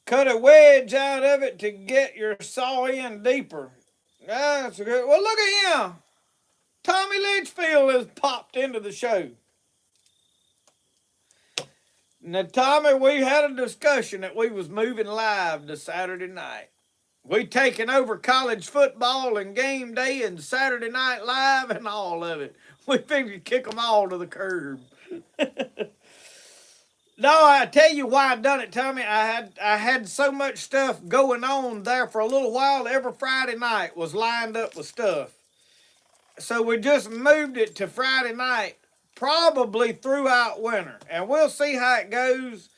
Cut a wedge out of it to get your saw in deeper. That's good. Well, look at him. Tommy Litchfield has popped into the show. Now, Tommy, we had a discussion that we was moving live to Saturday night. We taking over college football and game day and Saturday night live and all of it. We figured to kick them all to the curb. No, I tell you why I done it, Tommy. I had so much stuff going on there for a little while. Every Friday night was lined up with stuff. So we just moved it to Friday night, probably throughout winter. And we'll see how it goes.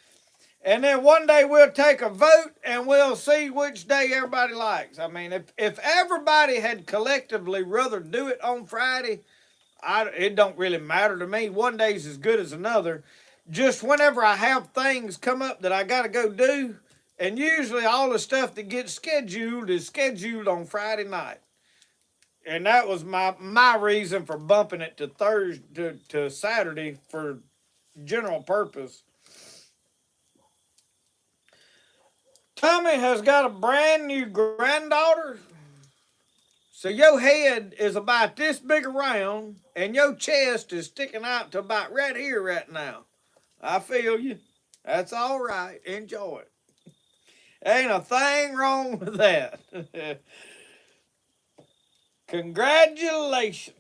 And then one day we'll take a vote and we'll see which day everybody likes. I mean, if everybody had collectively rather do it on Friday, it don't really matter to me. One day's as good as another. Just whenever I have things come up that I got to go do, and usually all the stuff that gets scheduled is scheduled on Friday night. And that was my reason for bumping it to Thursday to Saturday for general purpose. Tommy has got a brand new granddaughter. So your head is about this big around, and your chest is sticking out to about right here right now. I feel you. That's all right. Enjoy it. Ain't a thing wrong with that. Congratulations.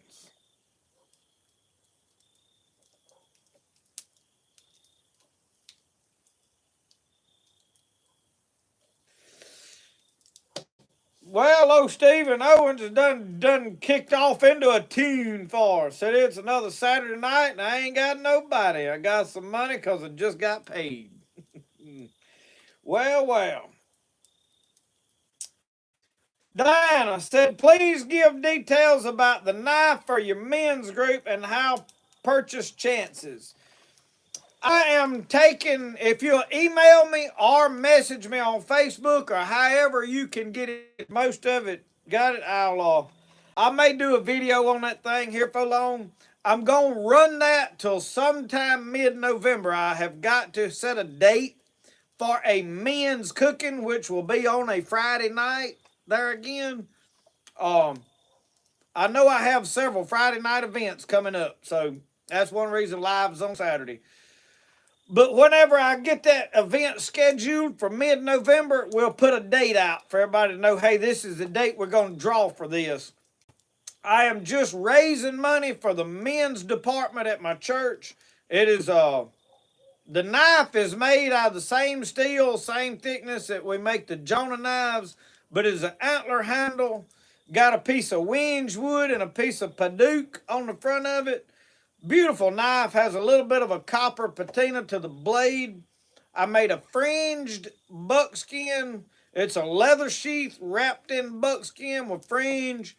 Well, old Stephen Owens has done kicked off into a tune for us. Said it's another Saturday night and I ain't got nobody. I got some money because I just got paid. Well. Diana said, please give details about the knife for your men's group and how purchase chances. I am taking, if you'll email me or message me on Facebook or however you can get it, most of it, got it, I may do a video on that thing here for long. I'm going to run that till sometime mid-November. I have got to set a date for a men's cooking, which will be on a Friday night there again. I know I have several Friday night events coming up, so that's one reason live's on Saturday. But whenever I get that event scheduled for mid-November, we'll put a date out for everybody to know, hey, this is the date we're going to draw for this. I am just raising money for the men's department at my church. It is, the knife is made out of the same steel, same thickness that we make the Jonah knives, but it's an antler handle, got a piece of whinge wood and a piece of paduke on the front of it. Beautiful knife, has a little bit of a copper patina to the blade. I made a fringed buckskin. It's a leather sheath wrapped in buckskin with fringe.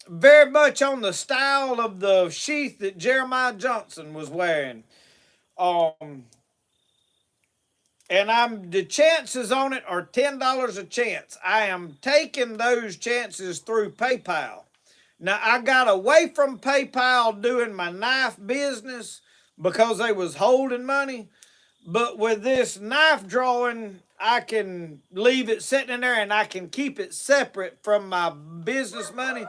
Very much on the style of the sheath that Jeremiah Johnson was wearing. and the chances on it are $10 a chance. I am taking those chances through PayPal. Now I got away from PayPal doing my knife business because they was holding money. But with this knife drawing, I can leave it sitting in there and I can keep it separate from my business money.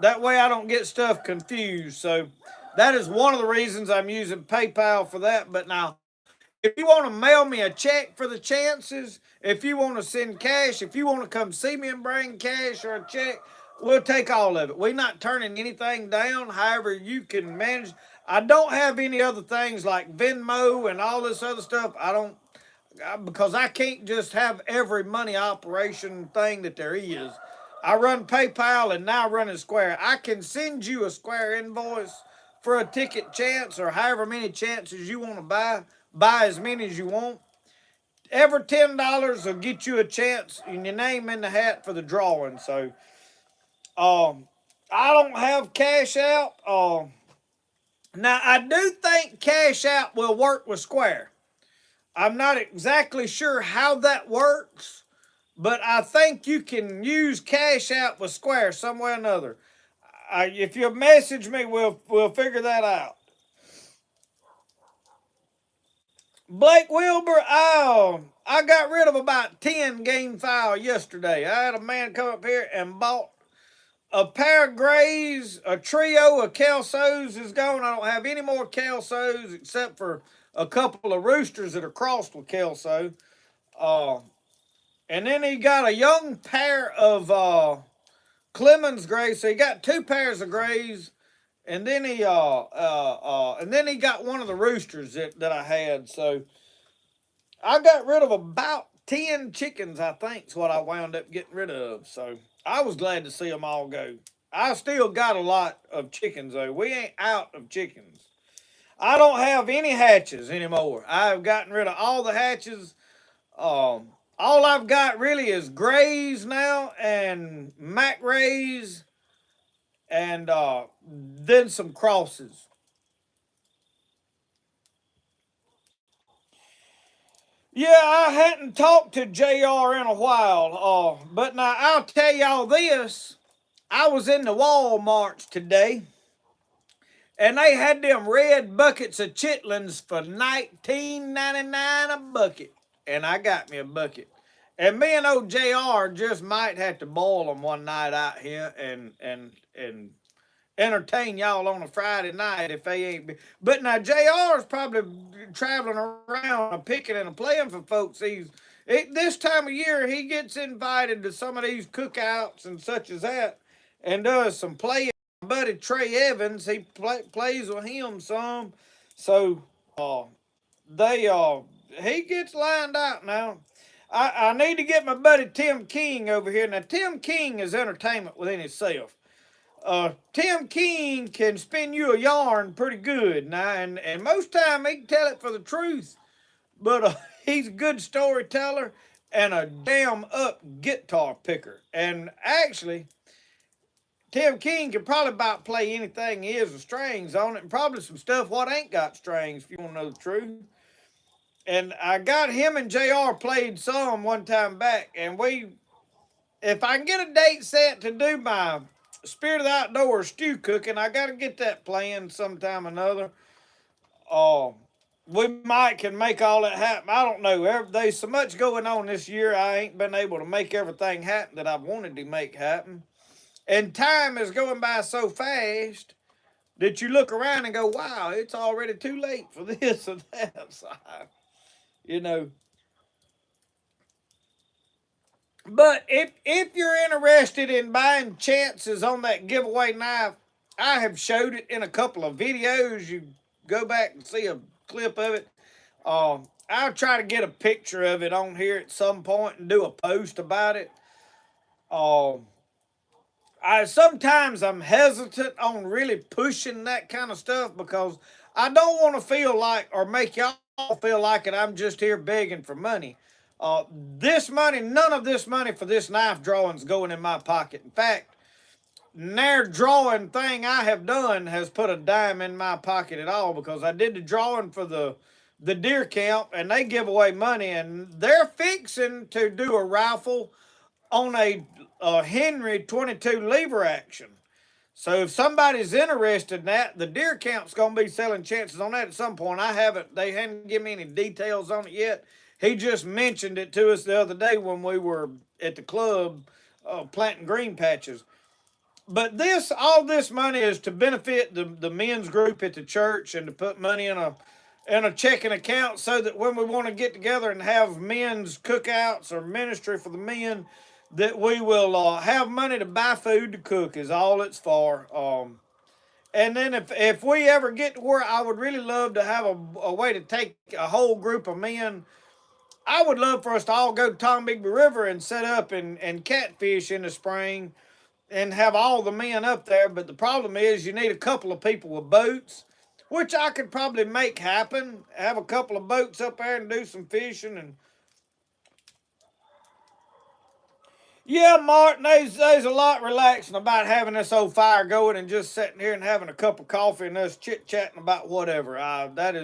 That way I don't get stuff confused. So that is one of the reasons I'm using PayPal for that. But now, if you want to mail me a check for the chances, if you want to send cash, if you want to come see me and bring cash or a check, we'll take all of it. We're not turning anything down. However, you can manage. I don't have any other things like Venmo and all this other stuff. I don't, because I can't just have every money operation thing that there is. I run PayPal and now running Square. I can send you a Square invoice for a ticket chance or however many chances you want to buy. Buy as many as you want. Every $10 will get you a chance and your name in the hat for the drawing. So, I don't have cash out. Now I do think cash out will work with Square. I'm not exactly sure how that works, but I think you can use cash out with Square some way or another. If you message me, we'll figure that out. Blake Wilbur, I got rid of about 10 game file yesterday. I had a man come up here and bought a pair of grays, a trio of Kelsos is gone. I don't have any more Kelsos except for a couple of roosters that are crossed with Kelso. Uh, and then he got a young pair of Clemens grays. So he got two pairs of grays, and then he got one of the roosters that I had. So I got rid of about 10 chickens, I think, is what I wound up getting rid of. So I was glad to see them all go. I still got a lot of chickens, though. We ain't out of chickens. I don't have any hatches anymore. I've gotten rid of all the hatches. All I've got really is grays now and Mac rays and then some crosses. Yeah, I hadn't talked to JR in a while, but now I'll tell y'all this. I was in the Walmart today, and they had them red buckets of chitlins for $19.99 a bucket, and I got me a bucket. And me and old JR just might have to boil them one night out here and entertain y'all on a Friday night if they ain't. But now JR's probably traveling around picking and playing for folks. This time of year he gets invited to some of these cookouts and such as that, and does some playing. My buddy Trey Evans, he plays with him some, so they he gets lined out now. I need to get my buddy Tim King over here. Now Tim King is entertainment within itself. Tim King can spin you a yarn pretty good now, and most time he can tell it for the truth. But he's a good storyteller and a damn up guitar picker. And actually, Tim King can probably about play anything he is with strings on it, and probably some stuff what ain't got strings, if you want to know the truth. And I got him and JR played some one time back, and if I can get a date set to do my Spirit of the Outdoors stew cooking, I got to get that planned sometime or another. Uh, we might can make all that happen. I don't know. There's so much going on this year, I ain't been able to make everything happen that I've wanted to make happen. And time is going by so fast that you look around and go, wow, it's already too late for this or that. So, you know. But if you're interested in buying chances on that giveaway knife, I have showed it in a couple of videos. You go back and see a clip of it. I'll try to get a picture of it on here at some point and do a post about it. I sometimes I'm hesitant on really pushing that kind of stuff because I don't want to feel like or make y'all feel like it. I'm just here begging for money. This money, none of this money for this knife drawing is going in my pocket. In fact, near drawing thing I have done has put a dime in my pocket at all because I did the drawing for the the deer camp, and they give away money, and they're fixing to do a raffle on a Henry 22 lever action. So if somebody's interested in that, the deer camp's gonna be selling chances on that at some point. They hadn't given me any details on it yet. He just mentioned it to us the other day when we were at the club planting green patches. But all this money is to benefit the men's group at the church and to put money in a checking account so that when we want to get together and have men's cookouts or ministry for the men, that we will have money to buy food to cook is all it's for. And then if we ever get to where I would really love to have a way to take a whole group of men, I would love for us to all go to Tombigbee River and set up and catfish in the spring and have all the men up there. But the problem is you need a couple of people with boats, which I could probably make happen. Have a couple of boats up there and do some fishing. And yeah, Martin, there's a lot relaxing about having this old fire going and just sitting here and having a cup of coffee and us chit-chatting about whatever. That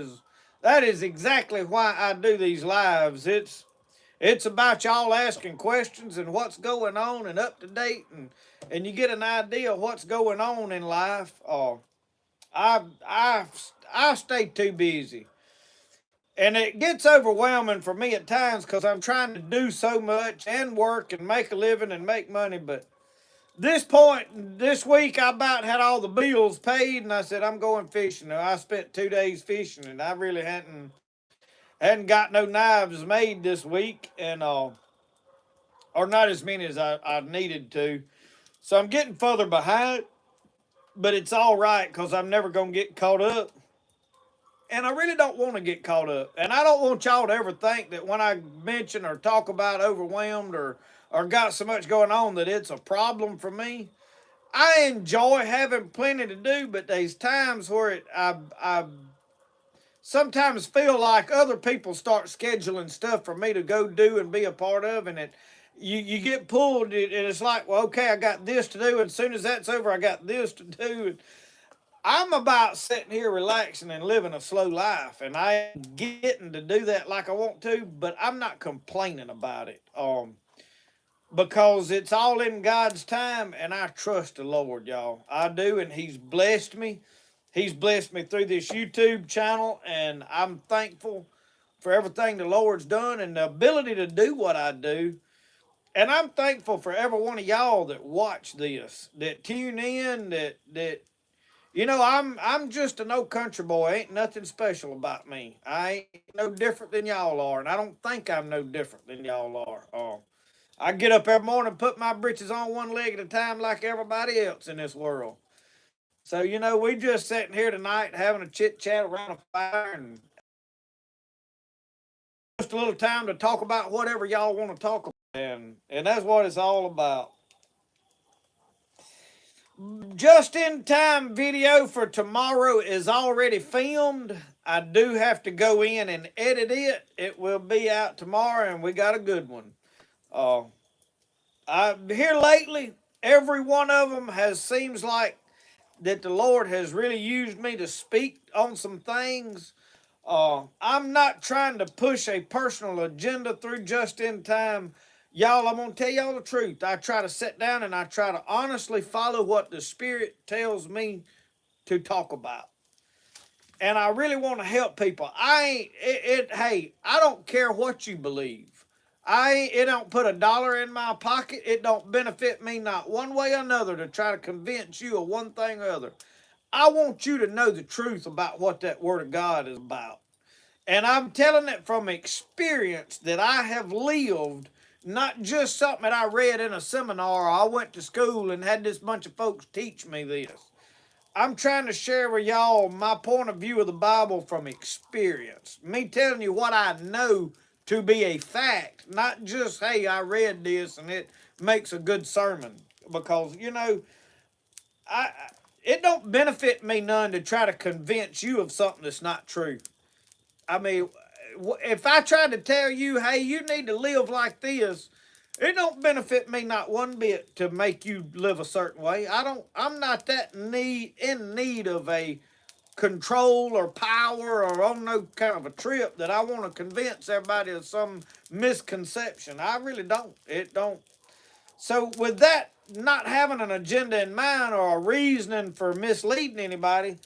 is exactly why I do these lives. It's about y'all asking questions and what's going on and up to date, and you get an idea of what's going on in life. I stay too busy. And it gets overwhelming for me at times because I'm trying to do so much and work and make a living and make money. But this week, I about had all the bills paid, and I said, I'm going fishing. I spent 2 days fishing, and I really hadn't got no knives made this week, and or not as many as I needed to. So I'm getting further behind, but it's all right because I'm never going to get caught up. And I really don't want to get caught up. And I don't want y'all to ever think that when I mention or talk about overwhelmed or got so much going on that it's a problem for me. I enjoy having plenty to do, but there's times where I sometimes feel like other people start scheduling stuff for me to go do and be a part of, and you get pulled, and it's like, well, okay, I got this to do, and as soon as that's over, I got this to do. And I'm about sitting here relaxing and living a slow life, and I ain't getting to do that like I want to, but I'm not complaining about it. Because it's all in God's time, and I trust the Lord, y'all. I do, and He's blessed me. He's blessed me through this YouTube channel, and I'm thankful for everything the Lord's done and the ability to do what I do. And I'm thankful for every one of y'all that watch this, that tune in, that I'm just a no country boy. Ain't nothing special about me. I ain't no different than y'all are, and I don't think I'm no different than y'all are. I get up every morning, put my britches on one leg at a time like everybody else in this world. So, we just sitting here tonight having a chit chat around a fire and just a little time to talk about whatever y'all want to talk about. And that's what it's all about. Just in time video for tomorrow is already filmed. I do have to go in and edit it. It will be out tomorrow, and we got a good one. Here lately, every one of them seems like that the Lord has really used me to speak on some things. I'm not trying to push a personal agenda through just in time. Y'all, I'm going to tell y'all the truth. I try to sit down and I try to honestly follow what the Spirit tells me to talk about. And I really want to help people. Hey, I don't care what you believe. It don't put $1 in my pocket. It don't benefit me not one way or another to try to convince you of one thing or other. I want you to know the truth about what that Word of God is about. And I'm telling it from experience that I have lived, not just something that I read in a seminar or I went to school and had this bunch of folks teach me this. I'm trying to share with y'all my point of view of the Bible from experience. Me telling you what I know to be a fact, not just, hey, I read this and it makes a good sermon. Because, it don't benefit me none to try to convince you of something that's not true. I mean, if I tried to tell you, hey, you need to live like this, it don't benefit me not one bit to make you live a certain way. I'm not that in need of a control or power or on no kind of a trip that I want to convince everybody of some misconception. I really don't. It don't. So with that, not having an agenda in mind or a reasoning for misleading anybody,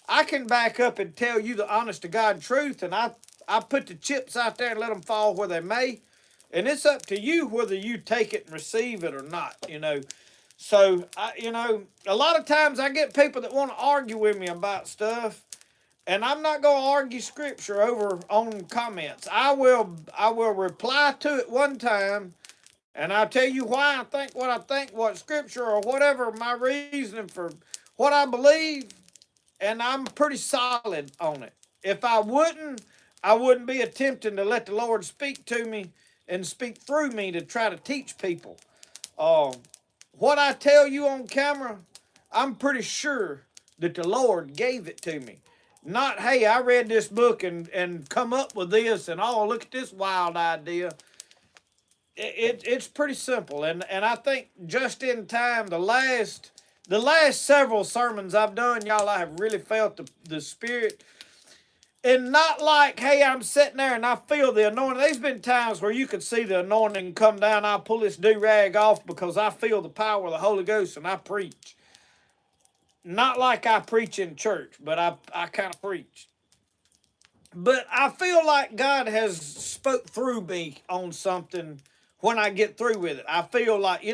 I can back up and tell you the honest to God truth, and I put the chips out there and let them fall where they may, and it's up to you whether you take it and receive it or not. So a lot of times I get people that want to argue with me about stuff, and I'm not going to argue scripture over on comments. I will reply to it one time, and I'll tell you why I think, what scripture or whatever my reasoning for what I believe, and I'm pretty solid on it. If I wouldn't be attempting to let the Lord speak to me and speak through me to try to teach people. Uh, what I tell you on camera, I'm pretty sure that the Lord gave it to me. Not, hey, I read this book and come up with this, and oh, look at this wild idea. It's pretty simple, and I think just in time, the last several sermons I've done, y'all, I have really felt the Spirit. And not like, hey, I'm sitting there and I feel the anointing. There's been times where you could see the anointing come down. I'll pull this do-rag off because I feel the power of the Holy Ghost and I preach. Not like I preach in church, but I kind of preach. But I feel like God has spoke through me on something when I get through with it. I feel like,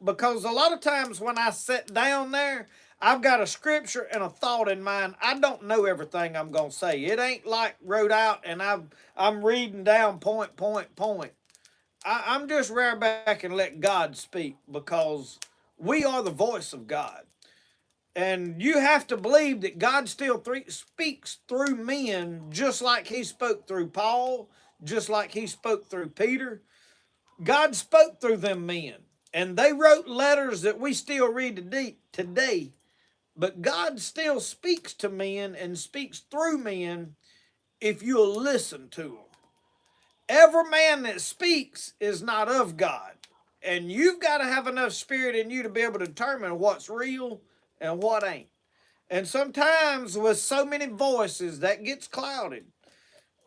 because a lot of times when I sit down there, I've got a scripture and a thought in mind. I don't know everything I'm going to say. It ain't like wrote out and I'm reading down point, point, point. I'm just rear back and let God speak because we are the voice of God. And you have to believe that God still speaks through men just like he spoke through Paul, just like he spoke through Peter. God spoke through them men. And they wrote letters that we still read today. But God still speaks to men and speaks through men if you'll listen to them. Every man that speaks is not of God. And you've got to have enough spirit in you to be able to determine what's real and what ain't. And sometimes with so many voices, that gets clouded.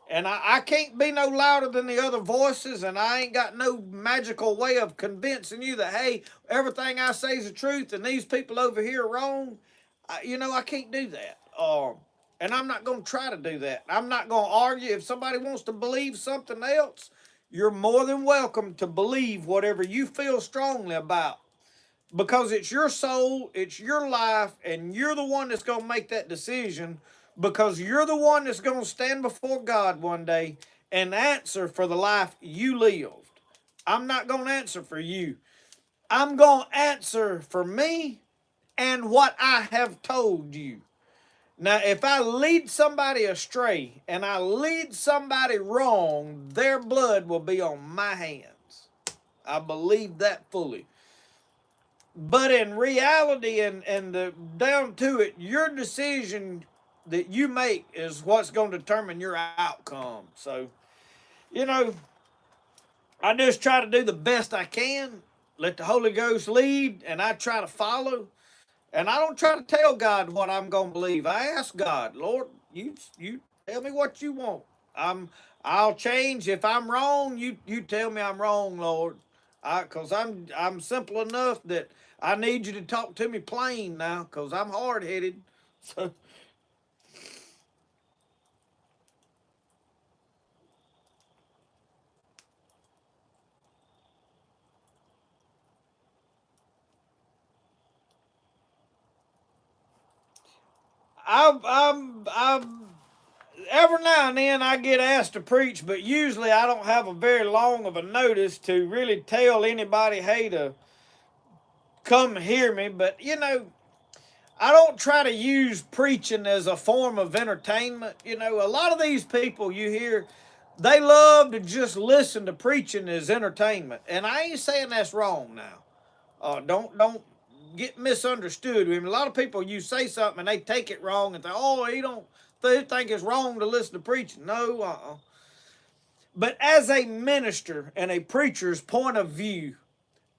And I can't be no louder than the other voices, and I ain't got no magical way of convincing you that, hey, everything I say is the truth and these people over here are wrong. I can't do that. And I'm not going to try to do that. I'm not going to argue. If somebody wants to believe something else, you're more than welcome to believe whatever you feel strongly about. Because it's your soul, it's your life, and you're the one that's going to make that decision because you're the one that's going to stand before God one day and answer for the life you lived. I'm not going to answer for you. I'm going to answer for me and what I have told you. Now, if I lead somebody astray and I lead somebody wrong, their blood will be on my hands. I believe that fully. But in reality and down to it, your decision that you make is what's going to determine your outcome. So, you know, I just try to do the best I can, let the Holy Ghost lead, and I try to follow. And I don't try to tell God what I'm going to believe. I ask God, Lord, you tell me what you want. I'll change if I'm wrong. You tell me I'm wrong, Lord. Cause I'm simple enough that I need you to talk to me plain now, cause I'm hard headed. So I'm every now and then I get asked to preach, but usually I don't have a very long of a notice to really tell anybody, hey, to come hear me. But I don't try to use preaching as a form of entertainment. A lot of these people you hear, they love to just listen to preaching as entertainment, and I ain't saying that's wrong now. Don't get misunderstood. I mean, a lot of people, you say something and they take it wrong and think, oh, they think it's wrong to listen to preaching. No, But as a minister and a preacher's point of view,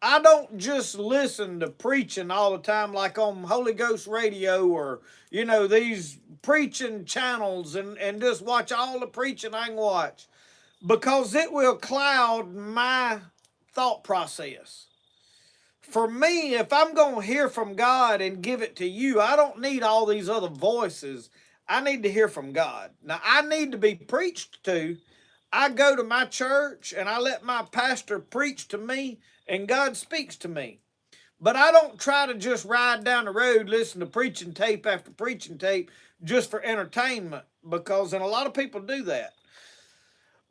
I don't just listen to preaching all the time like on Holy Ghost radio or, these preaching channels and just watch all the preaching I can watch because it will cloud my thought process. For me, if I'm going to hear from God and give it to you, I don't need all these other voices. I need to hear from God. Now, I need to be preached to. I go to my church and I let my pastor preach to me, and God speaks to me. But I don't try to just ride down the road, listen to preaching tape after preaching tape just for entertainment, because, and a lot of people do that.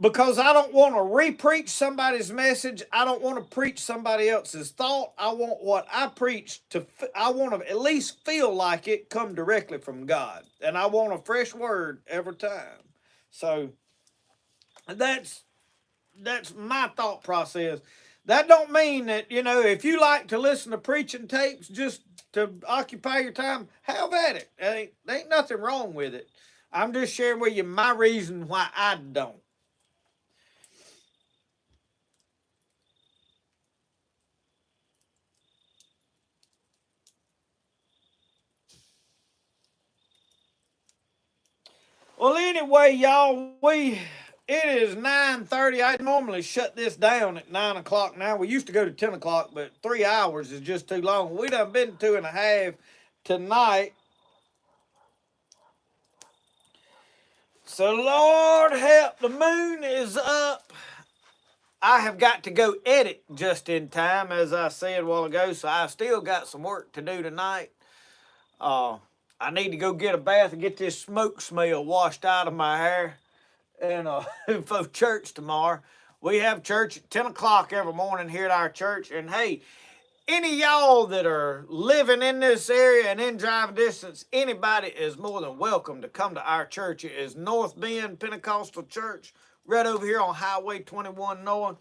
Because I don't want to re-preach somebody's message. I don't want to preach somebody else's thought. I want what I preach I want to at least feel like it come directly from God. And I want a fresh word every time. So that's my thought process. That don't mean that, if you like to listen to preaching tapes just to occupy your time, have at it. There ain't nothing wrong with it. I'm just sharing with you my reason why I don't. Well, anyway, y'all, it is 9:30. I normally shut this down at 9 o'clock now. We used to go to 10 o'clock, but 3 hours is just too long. We done been 2.5 tonight. So, Lord help, the moon is up. I have got to go edit just in time, as I said a while ago, so I still got some work to do tonight. I need to go get a bath and get this smoke smell washed out of my hair. And for church tomorrow. We have church at 10 o'clock every morning here at our church. And hey, any of y'all that are living in this area and in driving distance, anybody is more than welcome to come to our church. It is North Bend Pentecostal Church, right over here on Highway 21 North.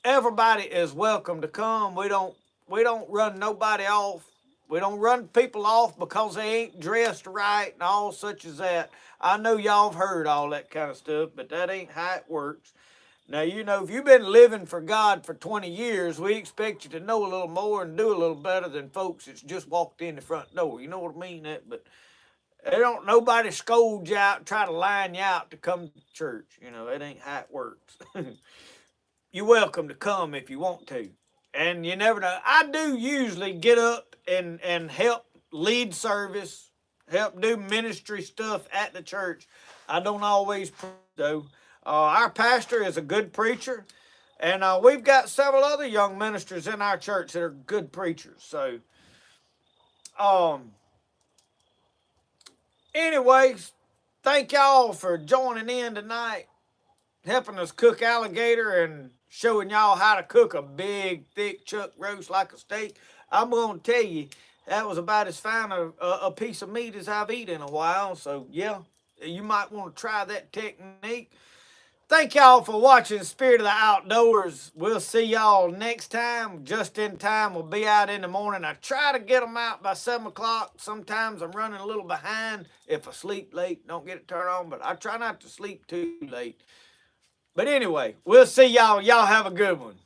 Everybody is welcome to come. We don't run nobody off. We don't run people off because they ain't dressed right and all such as that. I know y'all have heard all that kind of stuff, but that ain't how it works. Now, if you've been living for God for 20 years, we expect you to know a little more and do a little better than folks that's just walked in the front door. You know what I mean? But they don't nobody scold you out and try to line you out to come to church. That ain't how it works. You're welcome to come if you want to. And you never know. I do usually get up and help lead service, help do ministry stuff at the church. I don't always preach, though. Our pastor is a good preacher, and we've got several other young ministers in our church that are good preachers. So, anyways, thank y'all for joining in tonight, helping us cook alligator and showing y'all how to cook a big, thick chuck roast like a steak. I'm going to tell you, that was about as fine a piece of meat as I've eaten in a while. So, yeah, you might want to try that technique. Thank y'all for watching Spirit of the Outdoors. We'll see y'all next time. Just in time. We'll be out in the morning. I try to get them out by 7 o'clock. Sometimes I'm running a little behind. If I sleep late, don't get it turned on. But I try not to sleep too late. But anyway, we'll see y'all. Y'all have a good one.